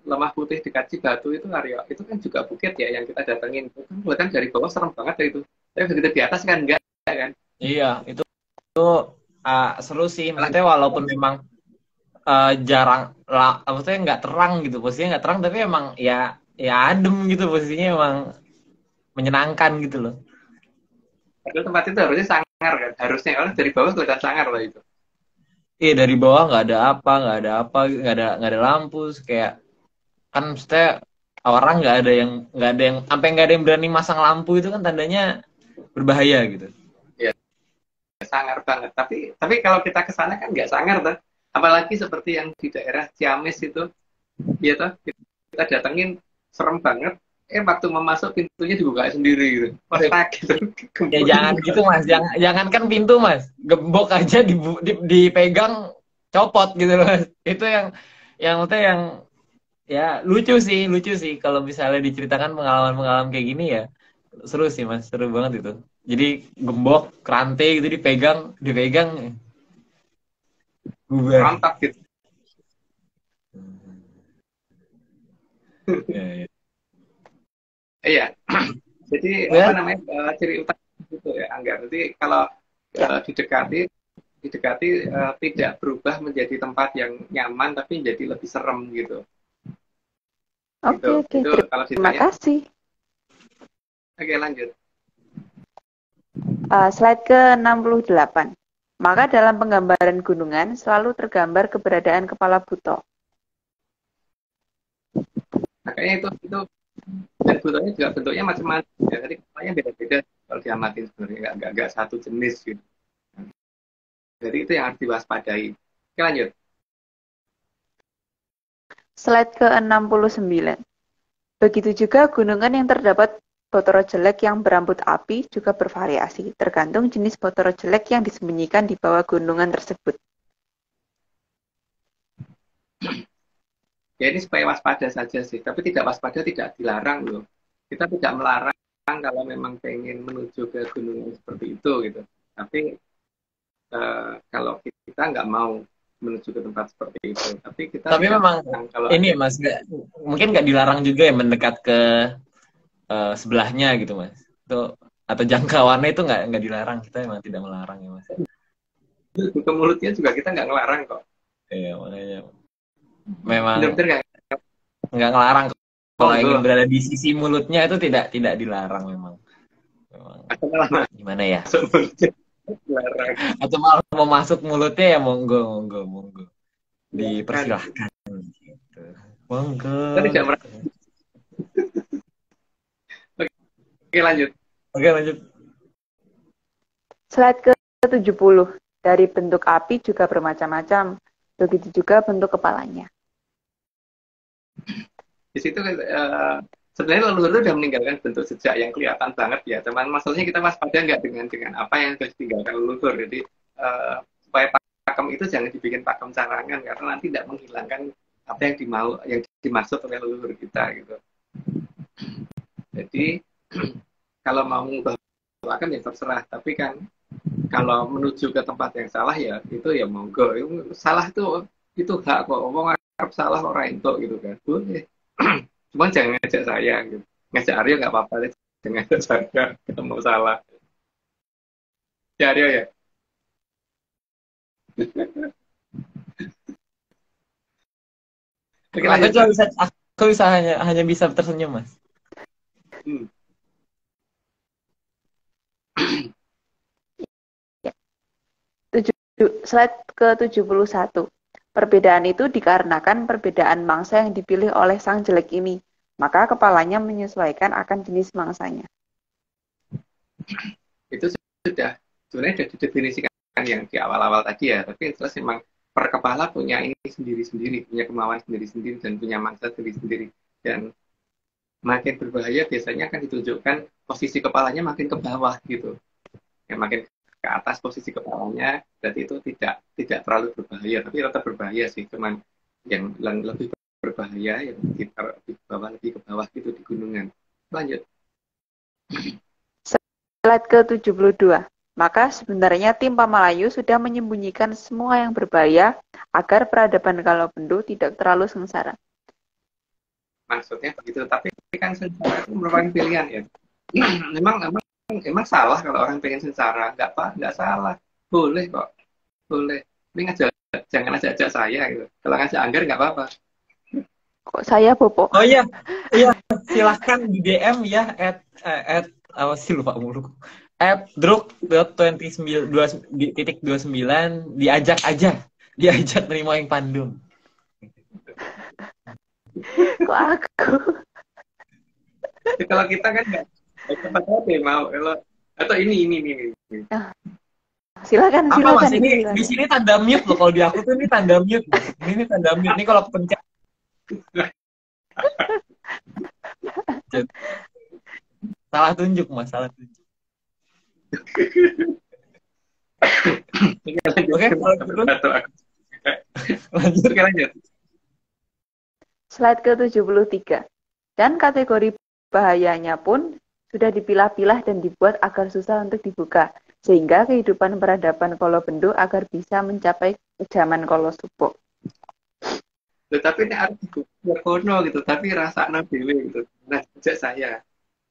Lemah Putih dekat Cibatu itu Aryo, itu kan juga bukit ya yang kita datengin. Itu kan kelihatan dari bawah serem banget ya itu. Tapi begitu di atas kan enggak kan? Iya, itu seru sih. Maksudnya walaupun memang jarang lah, maksudnya nggak terang gitu, posisinya nggak terang, tapi emang ya adem gitu, posisinya emang menyenangkan gitu loh. Padahal tempat itu harusnya sangar kan, harusnya orang dari bawah kelihatan sangar lah itu. Iya, dari bawah nggak ada apa, nggak ada lampu, kayak kan maksudnya orang nggak ada yang sampai nggak ada yang berani masang lampu, itu kan tandanya berbahaya gitu. Iya, sangar banget. Tapi kalau kita ke sana kan nggak sangar tuh. Apalagi seperti yang di daerah Ciamis itu, ya toh kita datengin serem banget. Waktu mau masuk pintunya dibuka sendiri gitu. Gitu. Ya jangan gitu Mas, jangan kan pintu Mas, gembok aja dipegang copot gitu loh Mas. Itu yang maksudnya yang ya lucu sih kalau misalnya diceritakan pengalaman kayak gini ya. Seru sih Mas, seru banget itu. Jadi gembok, rantai gitu dipegang mantap gitu. Iya. Jadi apa namanya ciri utama itu ya Angga. Jadi kalau didekati tidak berubah menjadi tempat yang nyaman tapi menjadi lebih serem gitu. Oke. Terima kasih. Oke, lanjut. Slide ke-68. Maka dalam penggambaran gunungan selalu tergambar keberadaan kepala buto. Makanya itu dan butonya juga bentuknya macam-macam ya. Jadi kepalanya beda-beda kalau diamatin sebenarnya nggak satu jenis gitu. Jadi itu yang harus diwaspadai. Oke, lanjut. Slide ke-69. Begitu juga gunungan yang terdapat Bathara jelek yang berambut api juga bervariasi, tergantung jenis Bathara jelek yang disembunyikan di bawah gunungan tersebut. Ya ini supaya waspada saja sih, tapi tidak waspada tidak dilarang loh. Kita tidak melarang kalau memang pengen menuju ke gunungan seperti itu gitu. Tapi kalau kita nggak mau menuju ke tempat seperti itu, tapi memang kalau ini Mas, mungkin nggak dilarang juga ya mendekat ke sebelahnya gitu Mas, itu atau jangkauannya itu nggak dilarang, kita memang tidak melarang ya Mas. Ke mulutnya juga kita nggak ngelarang kok. Iya, makanya memang nggak ngelarang kalau ingin berada di sisi mulutnya itu tidak dilarang memang. Gimana ya? Atau malah mau masuk mulutnya ya monggo dipersilahkan gitu. Monggo. Oke, lanjut. Slide ke-70. Dari bentuk api juga bermacam-macam. Begitu juga bentuk kepalanya. Di situ sebenarnya leluhur sudah meninggalkan bentuk sejak yang kelihatan banget ya. Teman masalahnya kita waspada nggak dengan apa yang sudah ditinggalkan leluhur. Jadi supaya pakem ngomong itu jangan dibikin pakem carangan karena nanti tidak menghilangkan apa yang dimaksud oleh leluhur kita gitu. Jadi kalau mau mengubahkan ya terserah, tapi kan kalau menuju ke tempat yang salah ya itu ya monggo. Salah itu hak kok. Omong Arab salah orang itu gitu kan. Boleh. Cuman jangan ngajak saya gitu. Ngajak Aryo nggak apa-apa deh. Jangan ngajak saya ketemu salah. Ya Aryo ya. Oke, lanjut. Aku bisa hanya bisa tersenyum, Mas. Slide ke-71. Perbedaan itu dikarenakan perbedaan mangsa yang dipilih oleh sang jelek ini. Maka kepalanya menyesuaikan akan jenis mangsanya. Itu sudah sebenarnya sudah didefinisikan yang di awal-awal tadi ya. Tapi terus memang per kepala punya ini sendiri-sendiri, punya kemauan sendiri-sendiri dan punya mangsa sendiri-sendiri. Dan makin berbahaya biasanya akan ditunjukkan posisi kepalanya makin ke bawah gitu. Yang makin ke atas posisi kepalanya berarti itu tidak terlalu berbahaya, tapi tetap berbahaya sih. Cuman yang lebih berbahaya yang lebih ke bawah gitu di gunungan. Lanjut. Slide ke-72. Maka sebenarnya tim Pamalayu sudah menyembunyikan semua yang berbahaya agar peradaban Kalobendu tidak terlalu sengsara. Maksudnya begitu, tapi kan sengsara itu merupakan pilihan ya. Emang salah kalau orang pengen sengsara? Nggak salah. Boleh kok. Boleh. Ini jangan ajak saya gitu. Kalau ngajak Angger nggak apa-apa. Kok saya, Bopo? Oh iya. Iya, silahkan di DM ya apa sih lupa mulu. @druk.29 diajak aja. Diajak nerima yang pandung. Kok aku? Kalau kita kan nggak cepat aja mau atau ini. Silakan. Mas? Ini di sini tanda mute loh, kalau di aku tuh ini tanda mute. Ini tanda mute. Ini kalau pencet. Salah tunjuk, Mas. Salah tunjuk. Oke, lanjut. Slide ke-73. Dan kategori bahayanya pun sudah dipilah-pilah dan dibuat agar susah untuk dibuka, sehingga kehidupan peradaban Kolobendu agar bisa mencapai zaman Kolosubo. Tapi ini harus dibuka gitu, tapi rasanya dewe gitu. Nah, ajak saya.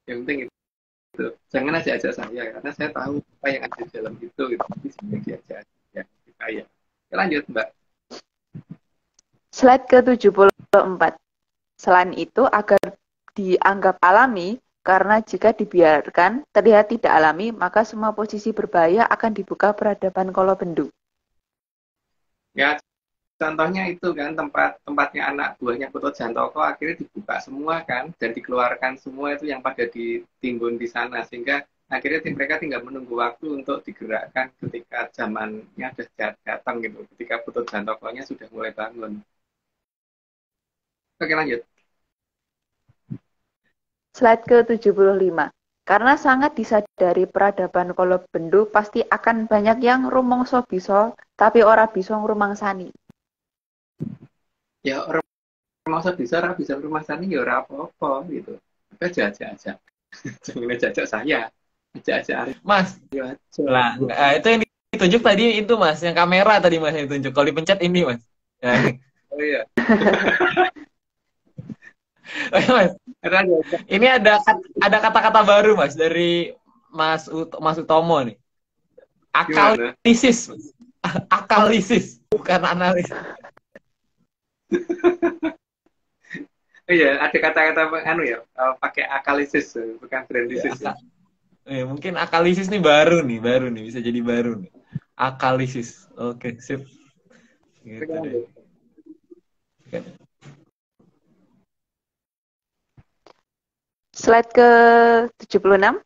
Yang penting itu. Jangan ajak saya, karena saya tahu apa yang ada di dalam itu. Gitu. Tapi sebenarnya diajak ya, saya. Lanjut, Mbak. Slide ke-74. Selain itu, agar dianggap alami, karena jika dibiarkan terlihat tidak alami, maka semua posisi berbahaya akan dibuka peradaban Kolobendu. Ya, contohnya itu kan tempatnya anak buahnya Putu Jantoko akhirnya dibuka semua kan, dan dikeluarkan semua itu yang pada ditimbun di sana, sehingga akhirnya mereka tinggal menunggu waktu untuk digerakkan ketika zamannya sudah datang gitu, ketika Putu Jantokonya sudah mulai bangun. Oke, lanjut. Slide ke-75. Karena sangat disadari peradaban Kolobendu pasti akan banyak yang rumangsa bisa, tapi ora bisa ngrumangsani. Ya orang rumangsa bisa, ora bisa ngrumangsani ya ora apa-apa gitu. Ajak. Jangan ajak saya. Ajak Mas. Ya, lah, itu yang ditunjuk tadi itu, Mas, yang kamera tadi Mas yang ditunjuk. Kalau dipencet ini, Mas. Ya. Oh iya. Mas, ini ada kata-kata baru, Mas, dari Mas Utomo nih. Akalisis. Akalisis, bukan analisis. Oh iya, ada kata-kata pakai akalisis, bukan brandisis. Ya, mungkin akalisis nih baru nih, bisa jadi baru nih. Akalisis. Oke, sip. Gitu deh. Slide ke-76.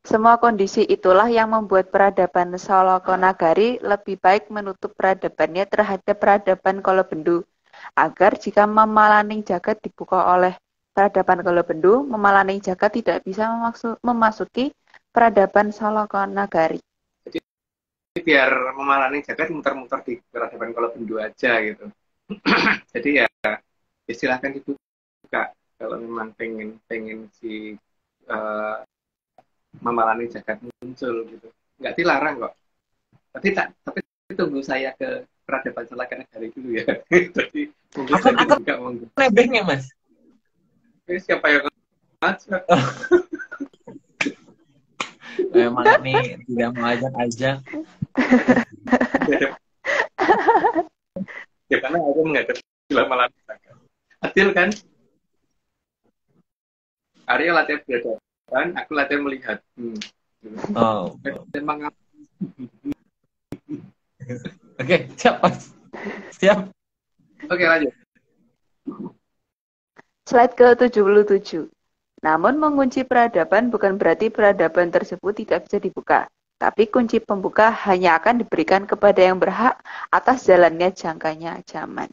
Semua kondisi itulah yang membuat peradaban Salaka Nagari lebih baik menutup peradabannya terhadap peradaban Kolobendu, agar jika memalaning jagat dibuka oleh peradaban Kolobendu, memalaning jagat tidak bisa memasuki peradaban Salaka Nagari. Jadi biar memalani jagat muter-muter di peradaban Kolobendo aja gitu. Jadi ya silahkan dibuka kalau memang pengen si memalani jagat muncul gitu. Nggak dilarang kok. Tapi tunggu saya ke peradaban Salaknagari dulu ya. Jadi mungkin Aku saya dibuka monggo. nebengnya Mas. Siapa yang ngajak? Memang ini tidak mau ajak-ajak. Ya karena aku menghadapi lama-lama adil kan. Arya latihan berhadapan, aku latihan melihat. Oh. Memang Oke, siap Mas. Siap. oke lanjut. Slide ke-77. Namun mengunci peradaban bukan berarti peradaban tersebut tidak bisa dibuka. Tapi kunci pembuka hanya akan diberikan kepada yang berhak atas jalannya jangkanya zaman.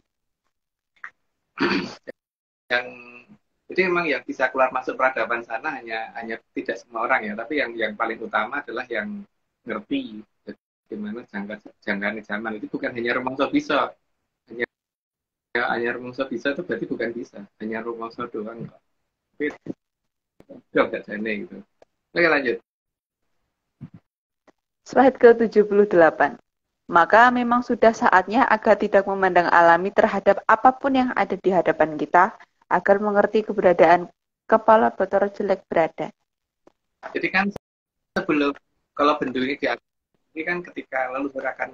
Jadi memang yang bisa keluar masuk peradaban sana hanya tidak semua orang ya, tapi yang paling utama adalah yang ngerti bagaimana jangkanya zaman. Itu bukan hanya rumangsa bisa. Hanya rumangsa bisa itu berarti bukan bisa. Hanya rumangsa doang kok. Tapi itu enggak jane gitu. Oke lanjut. Slide ke-78. Maka memang sudah saatnya agar tidak memandang alami terhadap apapun yang ada di hadapan kita, agar mengerti keberadaan kepala Bathara Jelek berada. Jadi kan sebelum kalau bendu ini ini kan ketika leluhur akan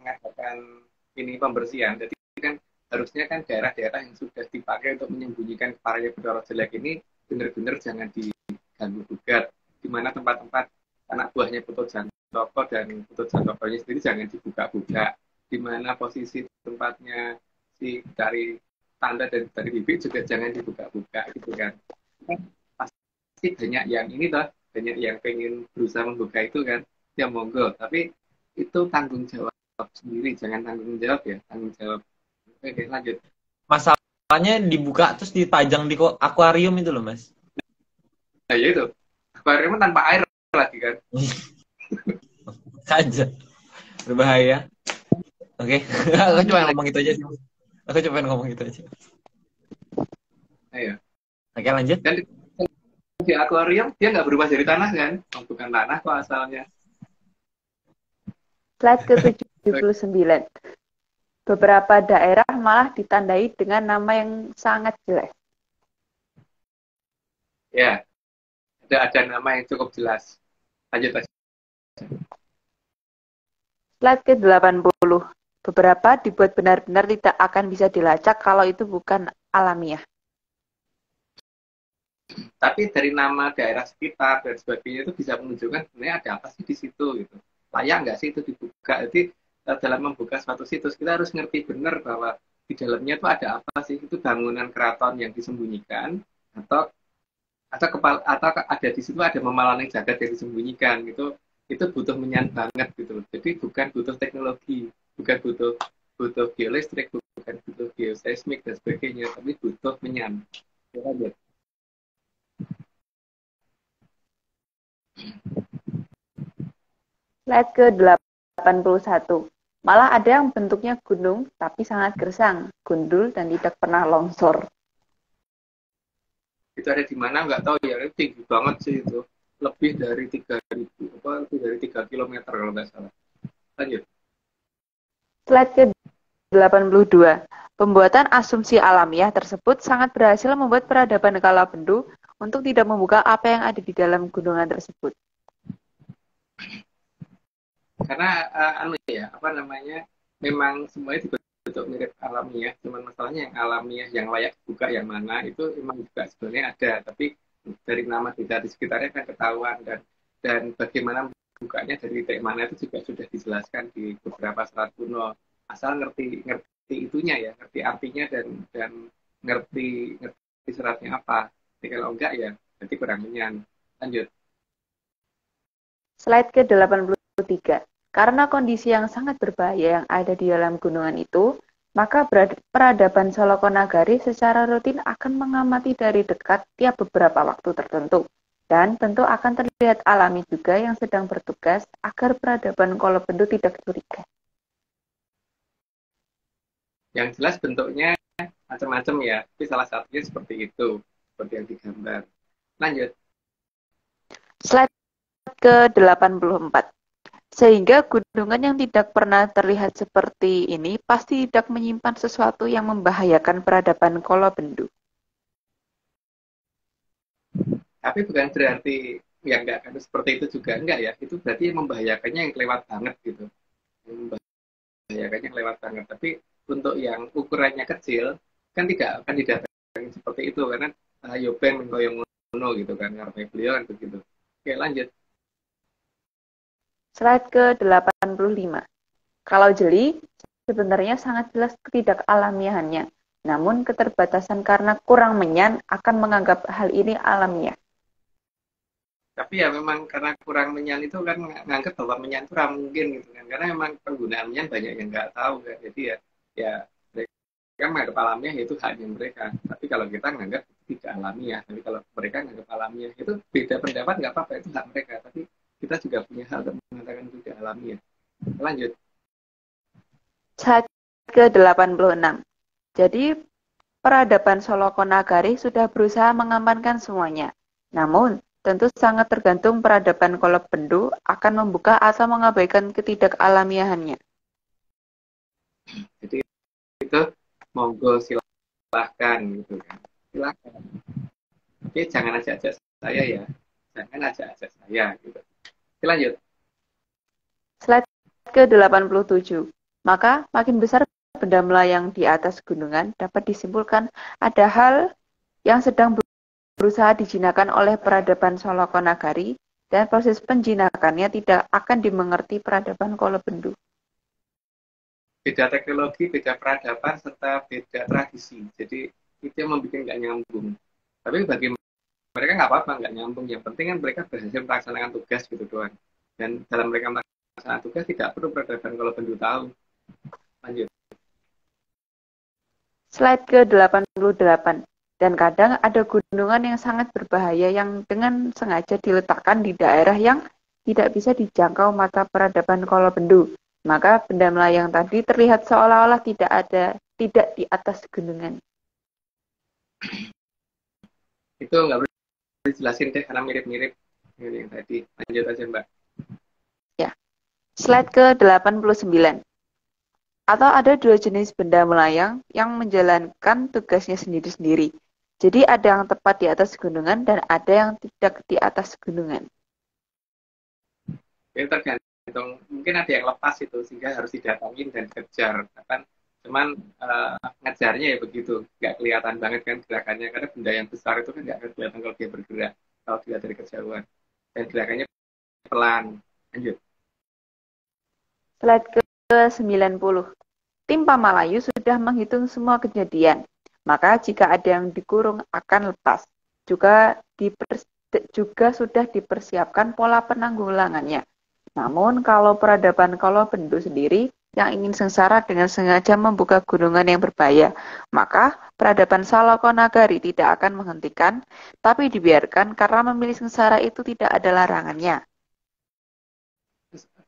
mengadakan ini pembersihan. Jadi kan harusnya kan daerah-daerah yang sudah dipakai untuk menyembunyikan kepalanya Bathara Jelek ini benar-benar jangan diganggu gugat. Di mana tempat-tempat anak buahnya Putu Jantoko dan Putu Jantokonya sendiri jangan dibuka-buka. Di mana posisi tempatnya si dari tanda dan dari bibit juga jangan dibuka-buka gitu kan. Pasti banyak yang ini toh, banyak yang pengen berusaha membuka itu kan. Ya monggo, tapi itu tanggung jawab sendiri, jangan tanggung jawab ya, tanggung jawab. Oke, lanjut. Masalahnya dibuka terus dipajang di akuarium itu loh Mas. Nah ya itu, akuarium tanpa air lagi kan. Saja. Berbahaya. Oke. Aku cuma ngomong itu aja sih. Aku cuma ngomong itu aja. Ayo. Oke, lanjut. Dan di akuarium dia nggak berubah jadi tanah kan? Oh, bukan tanah kok asalnya. Slide ke-79. Beberapa daerah malah ditandai dengan nama yang sangat jelek. Ya, ada nama yang cukup jelas. Lanjut aja. Slide ke-80. Beberapa dibuat benar-benar tidak akan bisa dilacak kalau itu bukan alamiah. Tapi dari nama daerah sekitar dan sebagainya itu bisa menunjukkan sebenarnya ada apa sih di situ gitu. Layak nggak sih itu dibuka? Jadi dalam membuka suatu situs kita harus ngerti benar bahwa di dalamnya itu ada apa sih, itu bangunan keraton yang disembunyikan atau ada di situ ada memalang jagat yang disembunyikan gitu. Itu butuh menyan banget gitu. Jadi bukan butuh teknologi, bukan butuh geolistrik, bukan butuh geoseismik dan sebagainya, tapi butuh menyan. Lanjut. Slide ke-81. Malah ada yang bentuknya gunung, tapi sangat gersang, gundul, dan tidak pernah longsor. Itu ada di mana nggak tahu ya, itu tinggi banget sih itu. Lebih dari 3.000, lebih dari 3 km kalau nggak salah. Lanjut. Slide ke-82. Pembuatan asumsi alamiah tersebut sangat berhasil membuat peradaban Kalabendo untuk tidak membuka apa yang ada di dalam gunungan tersebut. Karena memang semuanya dibentuk mirip alamiah, cuman masalahnya yang alamiah yang layak dibuka yang mana itu memang juga sebenarnya ada, tapi dari nama desa di sekitarnya kan ketahuan dan bagaimana bukanya dari titik mana itu juga sudah dijelaskan di beberapa serat kuno. Asal ngerti itunya ya, ngerti artinya dan ngerti seratnya apa. Jadi kalau enggak ya nanti kurang menyan. Lanjut. Slide ke-83. Karena kondisi yang sangat berbahaya yang ada di dalam gunungan itu, maka peradaban Salaknagari secara rutin akan mengamati dari dekat tiap beberapa waktu tertentu. Dan tentu akan terlihat alami juga yang sedang bertugas agar peradaban Kolobendu tidak curiga. Yang jelas bentuknya macam-macam ya, tapi salah satunya seperti itu, seperti yang digambar. Lanjut. Slide ke-84. Sehingga gunungan yang tidak pernah terlihat seperti ini pasti tidak menyimpan sesuatu yang membahayakan peradaban Kolobendu. Tapi bukan berarti yang nggak akan seperti itu juga enggak ya. Itu berarti membahayakannya yang kelewat banget gitu. Yang membahayakannya yang lewat banget. Tapi untuk yang ukurannya kecil kan tidak akan didatangi seperti itu karena Yoben menggoyong ngono gitu kan, karena beliau kan begitu. Oke, lanjut. Slide ke-85. Kalau jeli, sebenarnya sangat jelas ketidakalamiahannya. Namun keterbatasan karena kurang menyan akan menganggap hal ini alamiah. Tapi ya memang karena kurang menyan itu kan nganggap bahwa menyan itu mungkin gitu kan. Karena memang penggunaan menyan banyak yang nggak tahu kan. Jadi ya mereka menganggap alamiah itu haknya mereka. Tapi kalau kita menganggap tidak alamiah. Tapi kalau mereka menganggap alamiah itu beda pendapat nggak apa-apa, itu hak mereka. Tapi kita juga punya hak untuk mengatakan tidak alamiah. Lanjut. Slide ke-86. Jadi peradaban Solokonagari sudah berusaha mengamankan semuanya. Namun, tentu sangat tergantung peradaban Kolobendu akan membuka atau mengabaikan ketidakalamiahannya. Jadi itu monggo silahkan gitu kan. Silahkan. Oke, jangan ajak-ajak saya ya. Jangan ajak-ajak saya gitu. Oke, lanjut. Slide ke-87. Maka makin besar benda melayang di atas gunungan dapat disimpulkan ada hal yang sedang berusaha dijinakan oleh peradaban Solokonagari dan proses penjinakannya tidak akan dimengerti peradaban Kolobendu. Beda teknologi, beda peradaban, serta beda tradisi. Jadi itu yang membuat nggak nyambung. Tapi bagi mereka nggak apa-apa, nggak nyambung. Yang penting kan mereka berhasil melaksanakan tugas gitu doang. Dan dalam mereka melaksanakan tugas tidak perlu peradaban Kolobendu tahu. Lanjut. Slide ke-88. Dan kadang ada gunungan yang sangat berbahaya yang dengan sengaja diletakkan di daerah yang tidak bisa dijangkau mata peradaban Kolobendu. Maka benda melayang tadi terlihat seolah-olah tidak di atas gunungan. Itu nggak boleh dijelasin deh karena mirip-mirip dengan yang tadi. Lanjut aja Mbak. Ya. Slide ke-89. Atau ada dua jenis benda melayang yang menjalankan tugasnya sendiri-sendiri. Jadi ada yang tepat di atas gunungan dan ada yang tidak di atas gunungan. Itu tergantung, mungkin ada yang lepas itu sehingga harus didatangin dan dikejar. Kan cuman ngejarnya ya begitu, nggak kelihatan banget kan gerakannya karena benda yang besar itu kan nggak akan kelihatan kalau dia bergerak, kalau dilihat dari kejauhan. Dan gerakannya pelan. Lanjut. Slide ke-90. Tim Pamalayu sudah menghitung semua kejadian. Maka jika ada yang dikurung akan lepas. Juga sudah dipersiapkan pola penanggulangannya. Namun kalau peradaban Kolobendu sendiri yang ingin sengsara dengan sengaja membuka gunungan yang berbahaya, maka peradaban Solokonagari tidak akan menghentikan, tapi dibiarkan karena memilih sengsara itu tidak ada larangannya.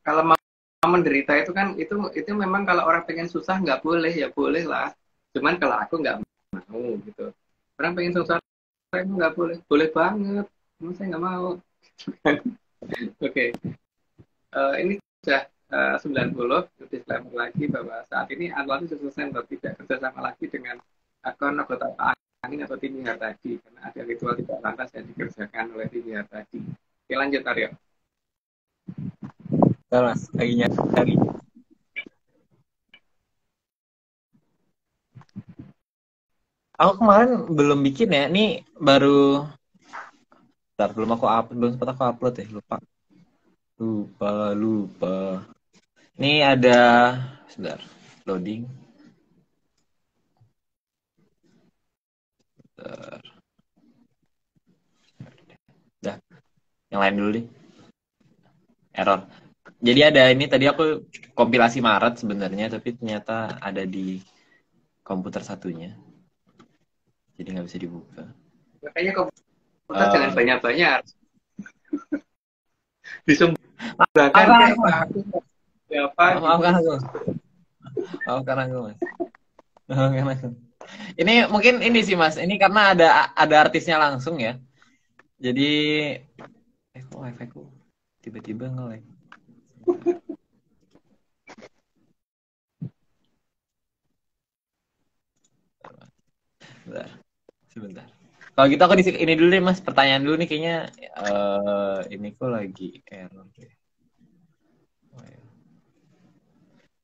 Kalau mau menderita itu kan itu memang kalau orang pengen susah nggak boleh ya boleh lah. Cuman kalau aku nggak mau gitu. Orang pengen susah itu nggak boleh, boleh banget. Cuma saya nggak mau. Oke. Ini sudah 90, disclaimer lagi bahwa saat ini Anwar Susu Center tidak kerjasama lagi dengan akun anggota angin atau tim IHAR tadi karena ada ritual tidak lantas yang dikerjakan oleh tim IHAR tadi. Oke, lanjut Aryo. Mas, lagi nyari. Aku kemarin belum bikin ya, ini baru. Bentar, belum sempat aku upload ya, lupa. Ini ada, sebentar, loading. Bentar. Dah, yang lain dulu nih. Error. Jadi ada ini tadi aku kompilasi Maret sebenarnya, tapi ternyata ada di komputer satunya. Jadi nggak bisa dibuka. Makanya komputer jangan banyak-banyak. Disumbangkan siapa? Maafkan aku. Maafkan aku, Mas. Maafkan aku. Ini mungkin ini sih, Mas. Ini karena ada artisnya langsung ya. Jadi kok wifi ku tiba-tiba nge-lag. Sebentar. Kalau gitu aku ini dulu deh, Mas. Pertanyaan dulu nih kayaknya ini kok lagi error.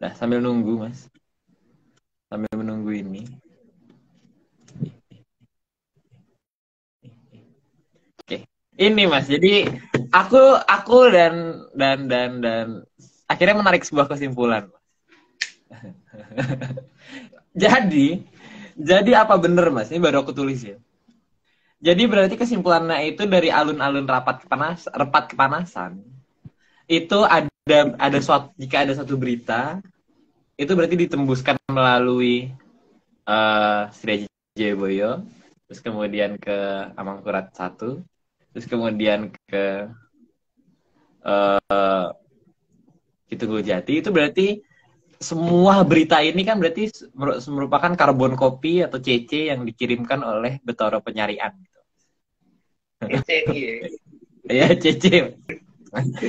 Nah, sambil nunggu, Mas. Sambil menunggu ini. Oke. Ini, Mas. Jadi aku dan akhirnya menarik sebuah kesimpulan. Jadi apa bener, Mas? Ini baru aku tulis ya. Jadi berarti kesimpulannya itu dari alun-alun rapat kepanasan itu jika ada suatu berita itu berarti ditembuskan melalui Sri Jayabaya, terus kemudian ke Amangkurat 1, terus kemudian ke Jati. Itu berarti semua berita ini kan berarti merupakan karbon copy atau CC yang dikirimkan oleh Betara Penyarian. CC. Ya, CC.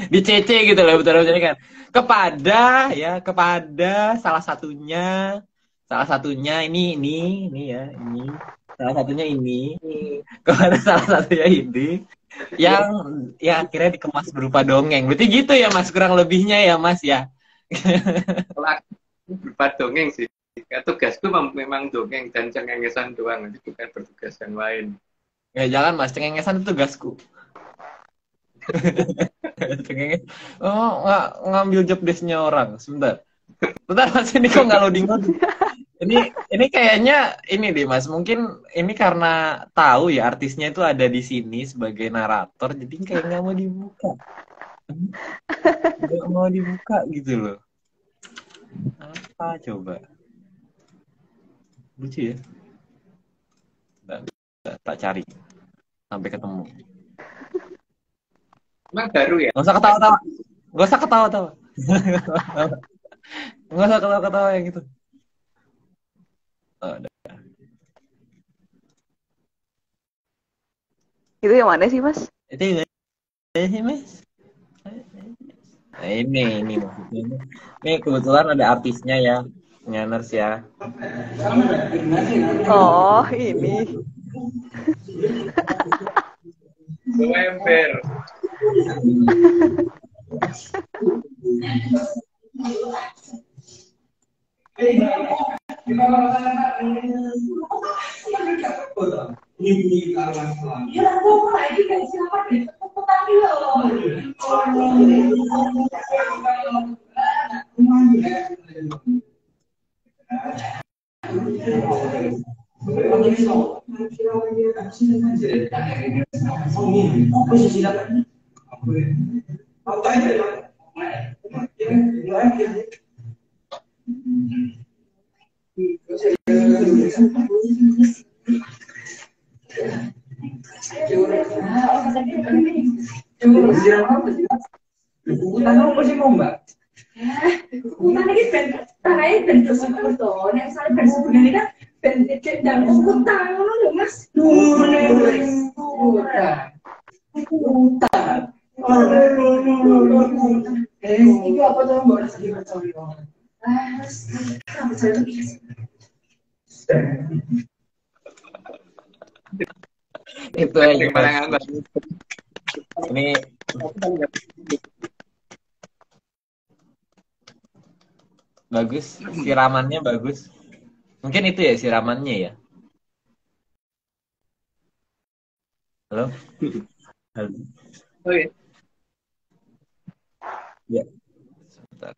Di CC gitu loh, Betara Penyarian. Kepada salah satunya ini ya, ini. Salah satunya ini. Kepada salah satunya ini yang ya akhirnya dikemas berupa dongeng. Berarti gitu ya, Mas, kurang lebihnya ya, Mas ya. Berupa dongeng sih. Tugasku memang dongeng dan cengengesan doang, nanti bukan bertugas yang lain. Ya jangan, Mas, cengengesan itu tugasku. Ngambil job desk-nya orang. Sebentar, Mas, ini kok nggak loading. Ini kayaknya ini deh, Mas. Mungkin ini karena tahu ya artisnya itu ada di sini sebagai narator, jadi kayak nggak mau dibuka. Nggak mau dibuka gitu loh. Apa coba? Lucu ya. Tak cari sampai ketemu. Emang baru ya? Nggak usah ketawa-tawa. Nggak usah ketawa-tawa. Nggak usah ketawa-ketawa yang gitu. Oh, Itu yang mana sih, Mas? itu yang mana sih, Mas? Nah, ini maksudnya. Ini kebetulan ada artisnya ya, Nyaners ya. Oh, ini. Ember. Itu aja, Mas. Ini bagus, siramannya bagus. Mungkin itu ya siramannya ya. Halo? Halo. Oh, iya. Ya. Sebentar.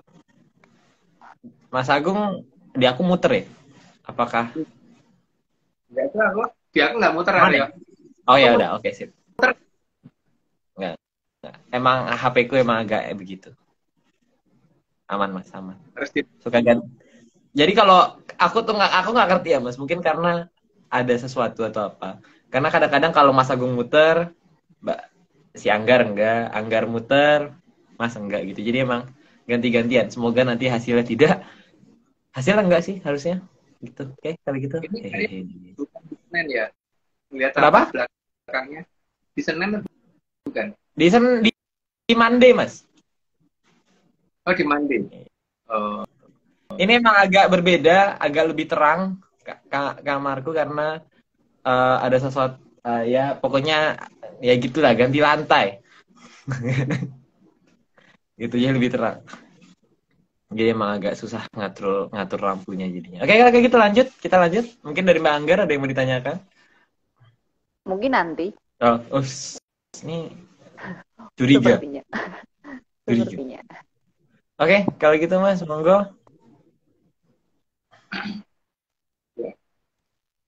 Mas Agung, di aku muter ya? Apakah? Enggak tahu. Di aku nggak muter ya. Oh ya udah, oke sip. Enggak. Emang HP ku emang agak begitu. Aman, Mas, aman. Suka ganti. Jadi kalau aku nggak ngerti ya, Mas. Mungkin karena ada sesuatu atau apa. Karena kadang-kadang kalau Mas Agung muter, si Anggar muter, Mas enggak gitu. Jadi emang ganti-gantian. Semoga nanti hasilnya tidak. Hasilnya enggak sih harusnya. Gitu. Oke, kalau gitu. Ini kayak Hehehe. bukan di Senin ya. Lihat Kenapa? apa belakangnya. Di Senin atau bukan? Di Monday, Mas. Oh, di Monday. Oh, Ini emang agak berbeda, agak lebih terang kamarku karena ada sesuatu ya pokoknya ya gitulah ganti lantai. Gitu ya lebih terang. Jadi emang agak susah ngatur ngatur lampunya jadinya. Oke, kalau kayak gitu lanjut, kita lanjut. Mungkin dari Mbak Anggar ada yang mau ditanyakan? Mungkin nanti, Oh, ini curiga, sepertinya. curiga. Sepertinya. Oke, kalau gitu Mas, monggo.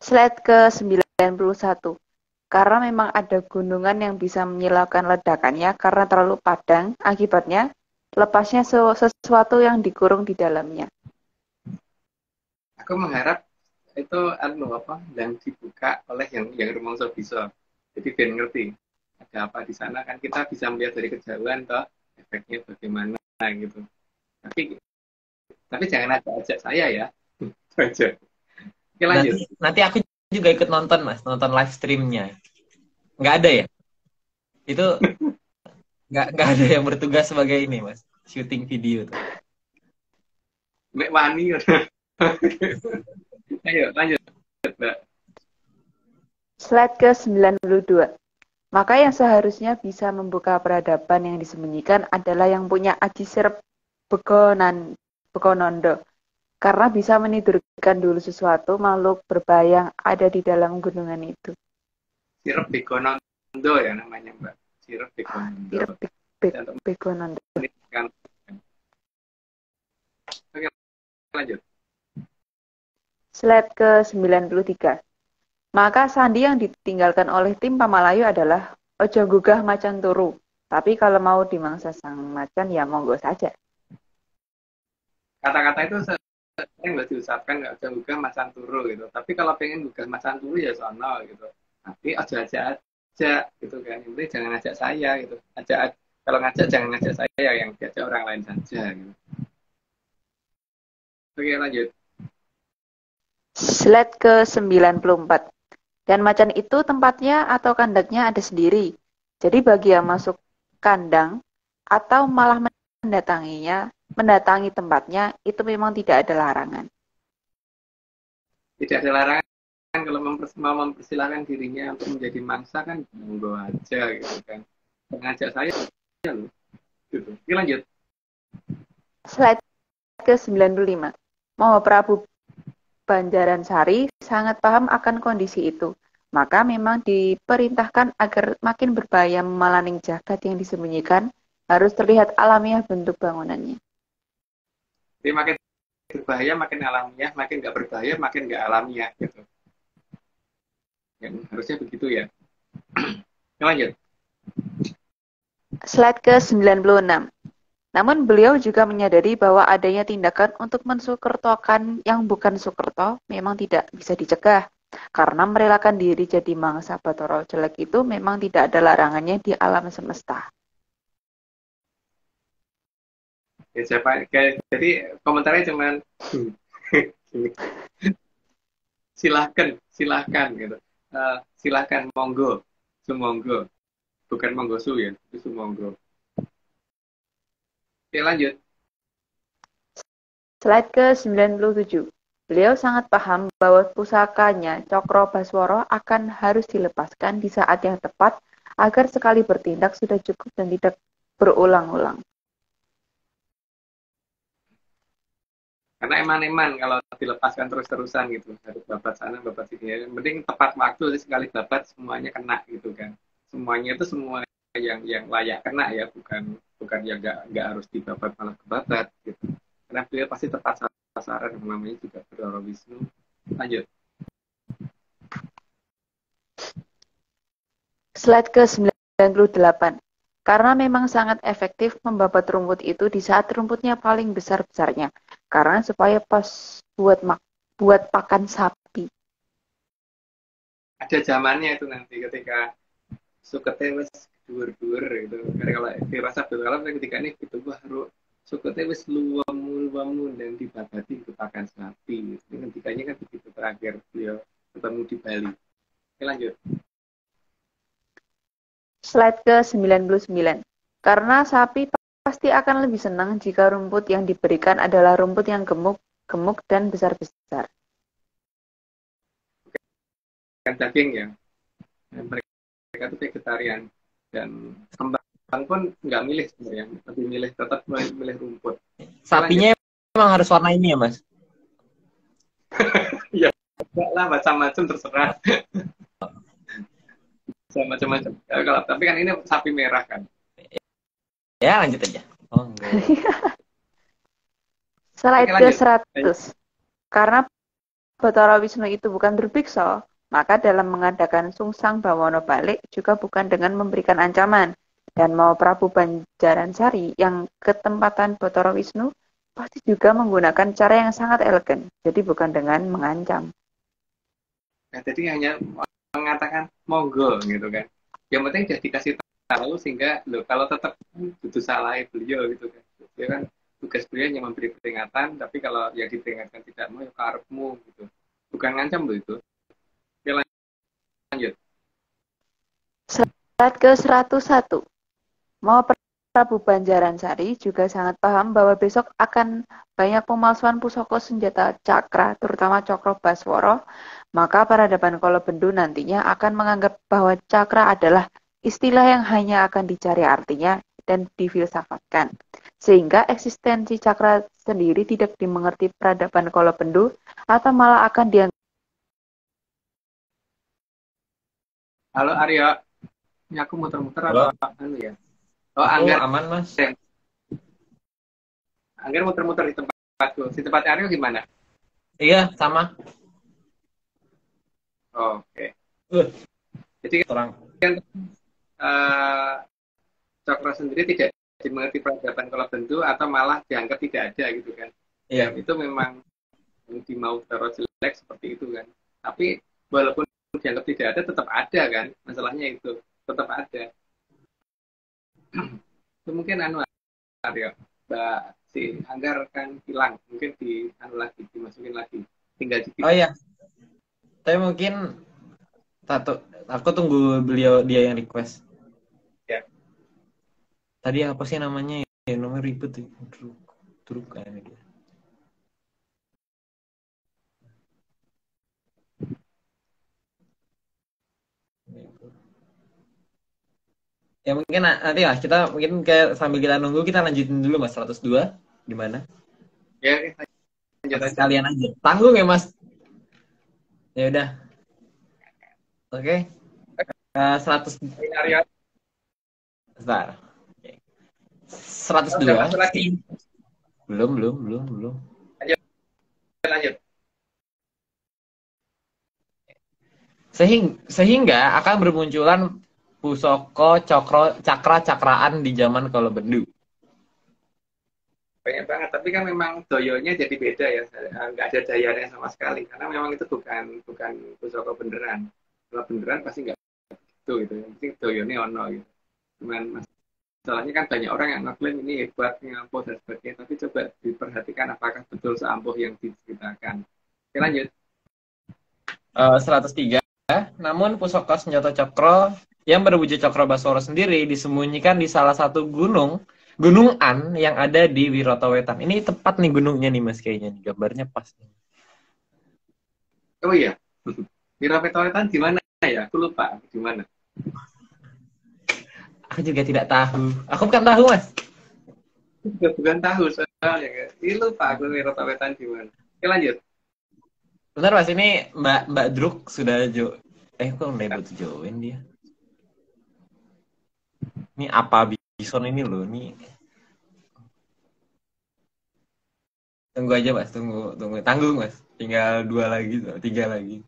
Slide ke-91. Karena memang ada gunungan yang bisa menyilaukan ledakannya karena terlalu padang, akibatnya lepasnya sesuatu yang dikurung di dalamnya. aku mengharap itu apa yang dibuka oleh yang rumangsa bisa. Jadi biar ngerti ada apa di sana kan kita bisa melihat dari kejauhan toh efeknya bagaimana gitu. Tapi jangan ajak saya ya. Itu aja. Oke, lanjut. Nanti aku juga ikut nonton Mas, nonton live streamnya. Nggak ada ya? Itu nggak ada yang bertugas sebagai ini Mas, syuting video tuh. Mek wani. Ayo lanjut, Mbak. Slide ke-92. Maka yang seharusnya bisa membuka peradaban yang disembunyikan adalah yang punya aji sirep Bekonondo. Karena bisa menidurkan dulu sesuatu makhluk berbahaya yang ada di dalam gunungan itu. Sirup Bekonondo ya namanya, Mbak. Sirup Bekonondo. Sirep Bekonondo. Oke, lanjut. Slide ke-93. Maka sandi yang ditinggalkan oleh tim Pamalayu adalah ojo gugah macan turu. Tapi kalau mau dimangsa sang macan ya monggo saja. Kata-kata itu sering nggak diucapkan nggak usah gugah macan turu gitu. Tapi kalau pengen gugah macan turu ya sono gitu. Tapi aja gitu kan. Yang penting jangan ngajak saya gitu. Kalau ngajak jangan ngajak saya, yang diajak orang lain saja gitu. Oke, lanjut. Slide ke-94. Dan macan itu tempatnya atau kandangnya ada sendiri. Jadi bagi yang masuk kandang atau malah mendatangi tempatnya, itu memang tidak ada larangan. Tidak ada larangan kalau mau mempersilahkan dirinya untuk menjadi mangsa kan monggo aja gitu kan. Mengajak saya loh. Gitu. Oke, lanjut. Slide ke-95. Maha Prabu Banjaransari sangat paham akan kondisi itu. Maka memang diperintahkan agar makin berbahaya melaning jagat yang disembunyikan, harus terlihat alamiah bentuk bangunannya. Jadi makin berbahaya makin alamiah, makin nggak berbahaya makin nggak alamiah gitu. Yang harusnya begitu ya. Lanjut. Slide ke-96. Namun beliau juga menyadari bahwa adanya tindakan untuk mensukertokan yang bukan sukerto memang tidak bisa dicegah. Karena merelakan diri jadi mangsa Bathara Jelek itu memang tidak ada larangannya di alam semesta. Ya, jadi komentarnya cuman silahkan gitu. Silahkan monggo, sumonggo. Bukan monggo su ya, itu sumonggo. Oke, lanjut. Slide ke-97. Beliau sangat paham bahwa pusakanya Cokro Baswara akan harus dilepaskan di saat yang tepat agar sekali bertindak sudah cukup dan tidak berulang-ulang. Karena eman-eman kalau dilepaskan terus-terusan gitu, harus babat sana, babat sini. Yang penting tepat waktu, sekali babat semuanya kena gitu kan. Semuanya itu semua yang layak kena ya, bukan yang nggak harus dibabat malah kebabat gitu. Karena beliau pasti tepat sasaran, yang namanya juga Bathara Wisnu. Lanjut. Slide ke-98. Karena memang sangat efektif membabat rumput itu di saat rumputnya paling besar-besarnya. Karena supaya pas buat pakan sapi. Ada zamannya itu nanti ketika sukete wis dhuwur-dhuwur gitu. Karena kalau dirasa berkalam ketika ini gitu baru sukutnya wis luwemu dan dibabati itu pakan sapi. Ketikanya kan begitu terakhir beliau ketemu di Bali. Oke, lanjut. Slide ke-99. Karena sapi pasti akan lebih senang jika rumput yang diberikan adalah rumput yang gemuk dan besar-besar. Kan daging ya. Dan mereka itu vegetarian dan kembang pun nggak milih sebenarnya, lebih milih tetap milih rumput. Sapinya emang harus warna ini ya, Mas? Ya, enggak lah macam-macam terserah. Macam-macam. Kalau tapi kan ini sapi merah kan. Ya, lanjut aja. Oh, enggak. Slide Oke, lanjut. ke-100. Karena Bathara Wisnu itu bukan Durbiksa, maka dalam mengadakan Sungsang Bawono balik juga bukan dengan memberikan ancaman. Dan mau Prabu Banjaransari yang ketempatan Bathara Wisnu pasti juga menggunakan cara yang sangat elegan. Jadi bukan dengan mengancam. Nah, jadi hanya mengatakan monggo gitu kan. Yang penting sudah dikasih tahu sehingga loh kalau tetap itu salah beliau gitu kan. Dia kan tugas beliau hanya memberi peringatan, tapi kalau ya diperingatkan tidak mau ya karepmu gitu. Bukan ngancam loh itu. Oke, lanjut. Slide ke-101. Mau Prabu Banjaransari juga sangat paham bahwa besok akan banyak pemalsuan pusaka senjata cakra, terutama Cakra Baswara, maka peradaban Kolobendu nantinya akan menganggap bahwa cakra adalah istilah yang hanya akan dicari artinya dan difilsafatkan. Sehingga eksistensi cakra sendiri tidak dimengerti peradaban Kolobendu atau malah akan dianggap. Halo Arya. Ini aku muter-muter Halo. atau anu ya? Oh, Aku Angger. aman, Mas. Angger muter-muter di tempatku. Si tempat Aryo gimana? Iya, sama. Oke. Jadi Terang. Cakra sendiri tidak dimengerti peradaban Kolobendu atau malah dianggap tidak ada gitu kan. Iya. Ya, itu memang di mau taruh jelek seperti itu kan. Tapi walaupun dianggap tidak ada, tetap ada kan. Masalahnya itu tetap ada. Itu mungkin anu Aryo. Mbak si Anggar kan hilang. Mungkin di anu lagi, dimasukin lagi. Tinggal di Oh iya. Tapi mungkin aku tunggu dia yang request. Ya. Tadi apa sih namanya? Ya, nomor ribet tuh. Truk kayaknya dia. Ya mungkin nanti lah kita mungkin kayak sambil kita nunggu kita lanjutin dulu Mas 102 gimana? Ya, lanjut aja. Kalian aja. Tanggung ya Mas. Ya udah. Oke. 100 Ini Aryo. Bentar. Oke. 102. Masuk lagi. Belum. Lanjut. Sehingga akan bermunculan pusaka cakra-cakraan di zaman Kolobendu. Banyak banget, tapi kan memang doyonya jadi beda ya, nggak ada dayanya sama sekali, karena memang itu bukan pusaka beneran. Kalau beneran pasti nggak gitu, yang penting doyonya ono gitu. Cuman masalahnya kan banyak orang yang ngeklaim ini hebat, ngampuh dan sebagainya, tapi coba diperhatikan apakah betul seampuh yang diceritakan. Oke, lanjut. 103. Namun pusaka senjata cakra yang berwujud Cakra Baswara sendiri disembunyikan di salah satu gunung An yang ada di Wirata Wetan. Ini tepat nih gunungnya nih Mas kayaknya nih. Gambarnya pas. Oh iya. Wirata Wetan di mana ya? Aku lupa di mana. Aku juga tidak tahu. Aku bukan tahu Mas. Bukan tahu soalnya. Ini lupa aku Wirata Wetan di mana. Oke, lanjut. Bentar Mas, ini Mbak Druk sudah kok udah butuh join dia. Ini apa Bison ini loh, nih. Tunggu aja Mas, tunggu. Tanggung Mas. Tinggal 2 lagi, 3 lagi.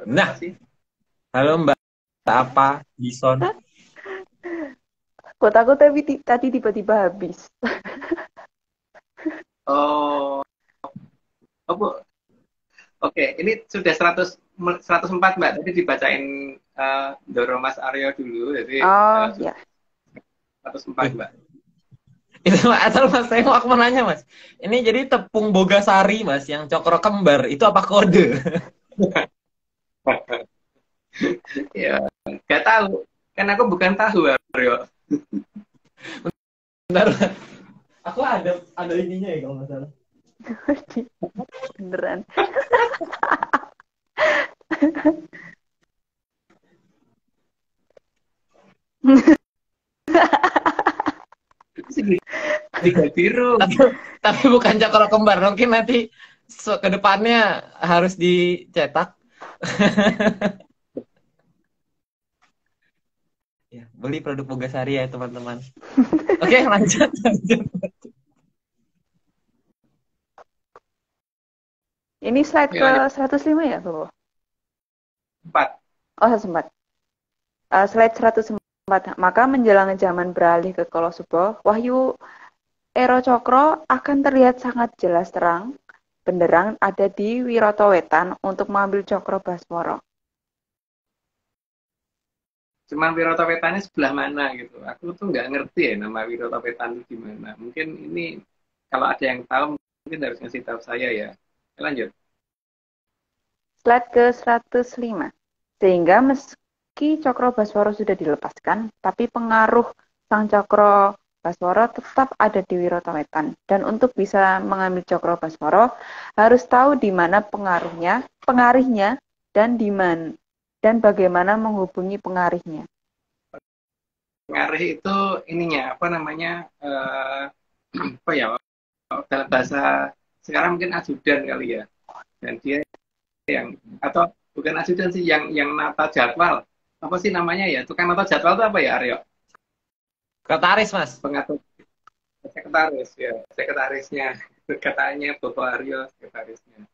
Nah. Halo Mbak apa Bison? Kotaku tadi tiba-tiba habis. Oh, Bu. Oke, ini sudah 104 Mbak. Tadi dibacain Doro Mas Aryo dulu, jadi Oh, ya. 104 Mbak. Itu asal Mas, saya mau aku mau nanya Mas. Ini jadi tepung bogasari Mas, yang cokro kembar, itu apa kode? Ya, nggak tahu. Kan aku bukan tahu, Aryo. Bentar, aku ada ininya ya kalau nggak salah. Beneran. Tiga biru. Tapi bukan cokro kembar, mungkin nanti ke depannya harus dicetak. Ya, beli produk bogasari ya teman-teman. Oke, lanjut. Ini slide ke Ya, 105 ya, Bapak? 4. Oh, 104. Slide 104. Maka menjelang zaman beralih ke Kolosubo, Wahyu Ero Cokro akan terlihat sangat jelas terang benderang ada di Wiroto Wetan untuk mengambil Cokro Basmoro. Cuman Wiroto Wetannya sebelah mana gitu. Aku tuh nggak ngerti ya nama Wiroto Wetan itu gimana. Mungkin ini kalau ada yang tahu mungkin harus ngasih tahu saya ya. Lanjut. Slide ke 105. Sehingga meski Cokro Baswara sudah dilepaskan, tapi pengaruh Sang Cokro Baswara tetap ada di Wiroto Wetan. Dan untuk bisa mengambil Cokro Baswara, harus tahu di mana pengaruhnya, dan bagaimana menghubungi pengaruhnya. Pengaruh itu ininya apa namanya apa ya dalam bahasa sekarang mungkin ajudan kali ya. Dan dia yang atau bukan ajudan sih yang nata jadwal. Apa sih namanya ya? Tukang nata jadwal itu apa ya, Aryo? Sekretaris Mas. Pengatur sekretaris ya, sekretarisnya. Katanya Bapak Aryo sekretarisnya.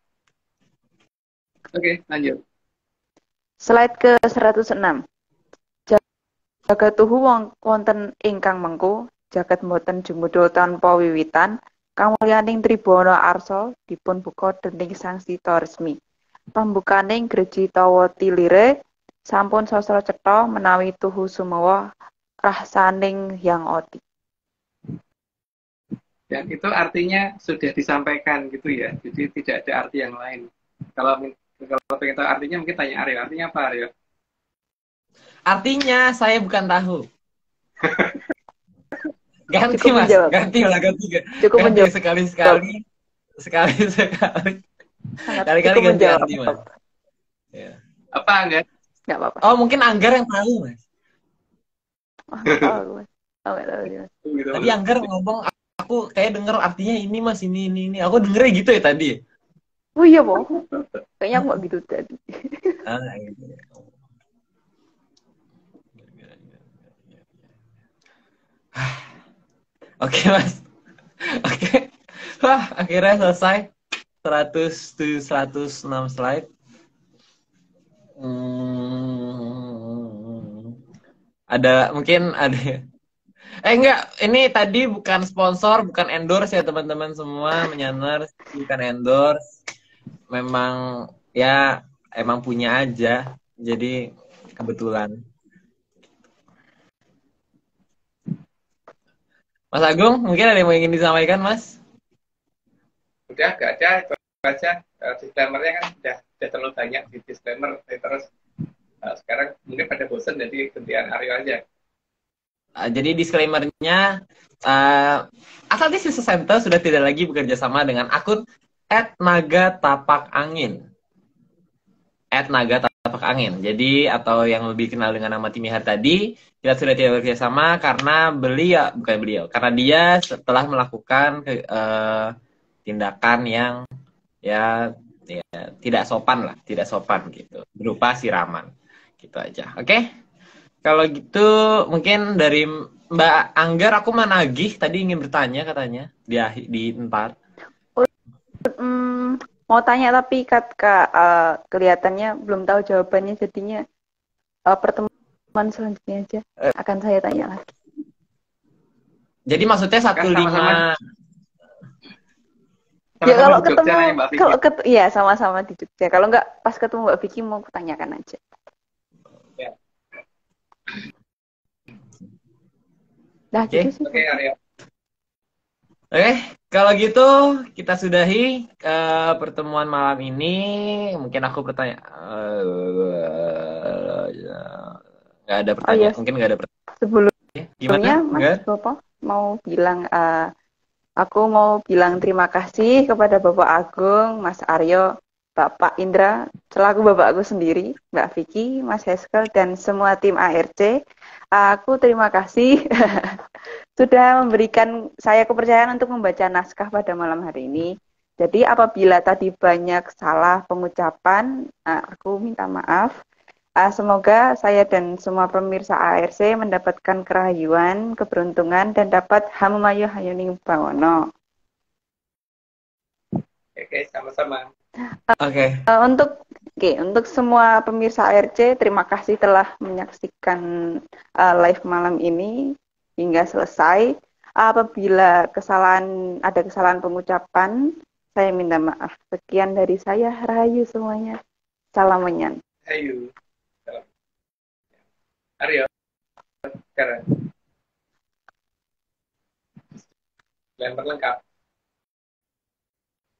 Oke, lanjut. Slide ke 106. Jagat tuhu wonten ingkang mengku, jagat mboten jumudha tanpa wiwitan, kamulyaning Tribana Arsa dipun buka dening Sang Sita Resmi. Pambukaning Greji Tawa Tilire sampun sastra cetha menawi tuhu sumawa rahsaning Hyang Oti. Dan itu artinya sudah disampaikan gitu ya. Jadi tidak ada arti yang lain. Kalau pengen tahu artinya mungkin tanya Aryo. Artinya apa, Aryo? Artinya saya bukan tahu. Ganti Cukup Mas, menjawab. ganti lah, ganti. Cukup Ganti menjawab. sekali-sekali. Kali-kali Cukup ganti menjawab. Mas. Ya. Apa enggak? Nggak apa-apa. Oh, mungkin Anggar yang tahu Mas. Nggak tahu, Mas. Oh, nggak tahu, Mas. Gitu. Tadi Anggar ngomong, aku kayak denger artinya ini Mas, ini. Aku dengernya gitu ya tadi. Oh iya, Bo. Kayaknya aku nggak gitu tadi. Gitu. Oke Mas. Oke. Wah, akhirnya selesai 106 slide. Mungkin ada. Enggak, ini tadi bukan sponsor, bukan endorse ya teman-teman semua, Menyaners bukan endorse. Memang ya emang punya aja. Jadi kebetulan. Mas Agung, mungkin ada yang mau ingin disampaikan, Mas? Udah, nggak ada. Itu aja. Disclaimer-nya kan udah terlalu banyak di disclaimer. Terus sekarang mungkin pada bosan, jadi gantian Aryo aja. Jadi disclaimer-nya, Asal Business Center sudah tidak lagi bekerja sama dengan akun @nagatapakangin. @nagatapakangin. Jadi, atau yang lebih kenal dengan nama Timihar tadi, kita sudah tidak bekerja sama karena karena dia setelah melakukan tindakan yang ya tidak sopan gitu, berupa siraman. Gitu aja. Oke? Kalau gitu mungkin dari Mbak Anggar, aku menagih tadi ingin bertanya katanya di ntar. Mau tanya tapi Kak, kelihatannya belum tahu jawabannya, jadinya pertemuan selanjutnya aja akan saya tanya lagi. Jadi maksudnya 15 Ya Sama-sama kalau di Jogja ketemu, nanya Mbak Vicky. kalau iya sama-sama di Jogja. Kalau nggak pas ketemu Mbak Vicky mau kutanyakan aja. Ya. Nah Oke. gitu sih. Oke, Aryo. Oke, kalau gitu kita sudahi pertemuan malam ini. Mungkin aku bertanya, nggak ada Oh pertanyaan. iya, Mungkin nggak ada pertanyaan. sebelumnya Gimana? Mas Enggak? Bopo mau bilang, aku mau bilang terima kasih kepada Bapak Agung, Mas Aryo, Bapak Indra, selaku Bapak aku sendiri, Mbak Vicky, Mas Heskel, dan semua tim ARC. Aku terima kasih sudah memberikan saya kepercayaan untuk membaca naskah pada malam hari ini. Jadi apabila tadi banyak salah pengucapan, aku minta maaf. Semoga saya dan semua pemirsa ARC mendapatkan kerahyuan, keberuntungan, dan dapat hamumayu hayuning bawono. Oke, sama-sama. Oke. Untuk semua pemirsa ARC, terima kasih telah menyaksikan live malam ini hingga selesai. Apabila ada kesalahan pengucapan, saya minta maaf. Sekian dari saya, rahayu semuanya. Salam menyan. Ayo. Aryo, sekarang. Lempar lengkap.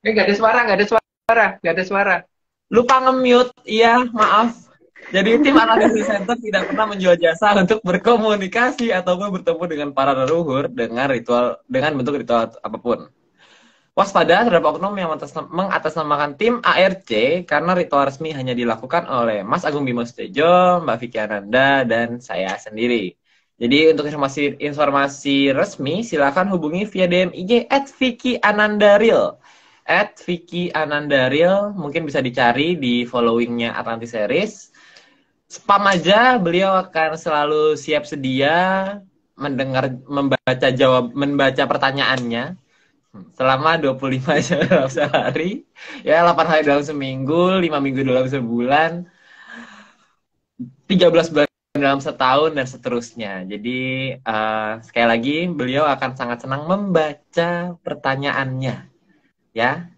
Nggak ada suara, nggak ada suara, nggak ada suara. Lupa nge-mute, iya, maaf. Jadi tim analisis center tidak pernah menjual jasa untuk berkomunikasi ataupun bertemu dengan para leluhur dengan bentuk ritual apapun. Waspada terhadap oknum yang mengatasnamakan tim ARC karena ritual resmi hanya dilakukan oleh Mas Agung Bimo Sudjojo, Mbak Vicky Ananda, dan saya sendiri. Jadi untuk informasi resmi silakan hubungi via DM IG @VickyAnandaReal. @VickyAnandaReal, mungkin bisa dicari di followingnya Atlantis Series. Spam aja, beliau akan selalu siap sedia membaca pertanyaannya selama 25 jam dalam sehari, ya 8 hari dalam seminggu, 5 minggu dalam sebulan, 13 bulan dalam setahun, dan seterusnya. Jadi sekali lagi beliau akan sangat senang membaca pertanyaannya, ya.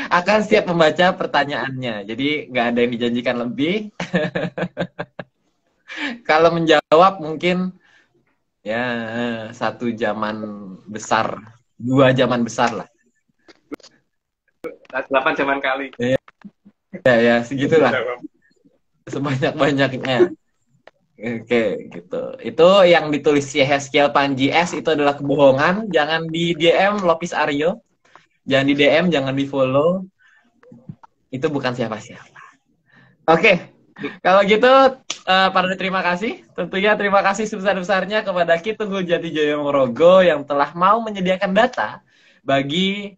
Akan siap membaca pertanyaannya. Jadi nggak ada yang dijanjikan lebih. Kalau menjawab mungkin ya 1 zaman besar, 2 zaman besar lah. 8 zaman kali. Ya segitulah. Sebanyak-banyaknya. Oke, gitu. Itu yang ditulis Yehezkiel Panji S itu adalah kebohongan. Jangan di DM Lopis Aryo. Jangan di DM, jangan di follow. Itu bukan siapa-siapa. Oke. Kalau gitu, para terima kasih. Tentunya terima kasih sebesar-besarnya kepada Ki Tunggul Jatijoyo Mongrogo yang telah mau menyediakan data bagi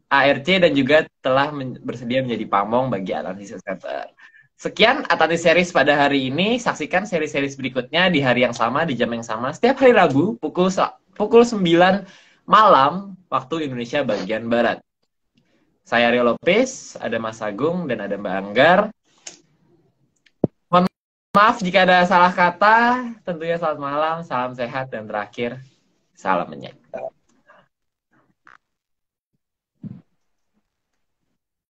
ARC dan juga telah bersedia menjadi pamong bagi Atlantis Center. Sekian Atlantis Series pada hari ini. Saksikan seri-seri berikutnya di hari yang sama, di jam yang sama, setiap hari Rabu pukul 9 malam waktu Indonesia bagian Barat. Saya Rio Lopez, ada Mas Agung, dan ada Mbak Anggar. Mohon maaf jika ada salah kata. Tentunya selamat malam, salam sehat, dan terakhir, salam menyanyi.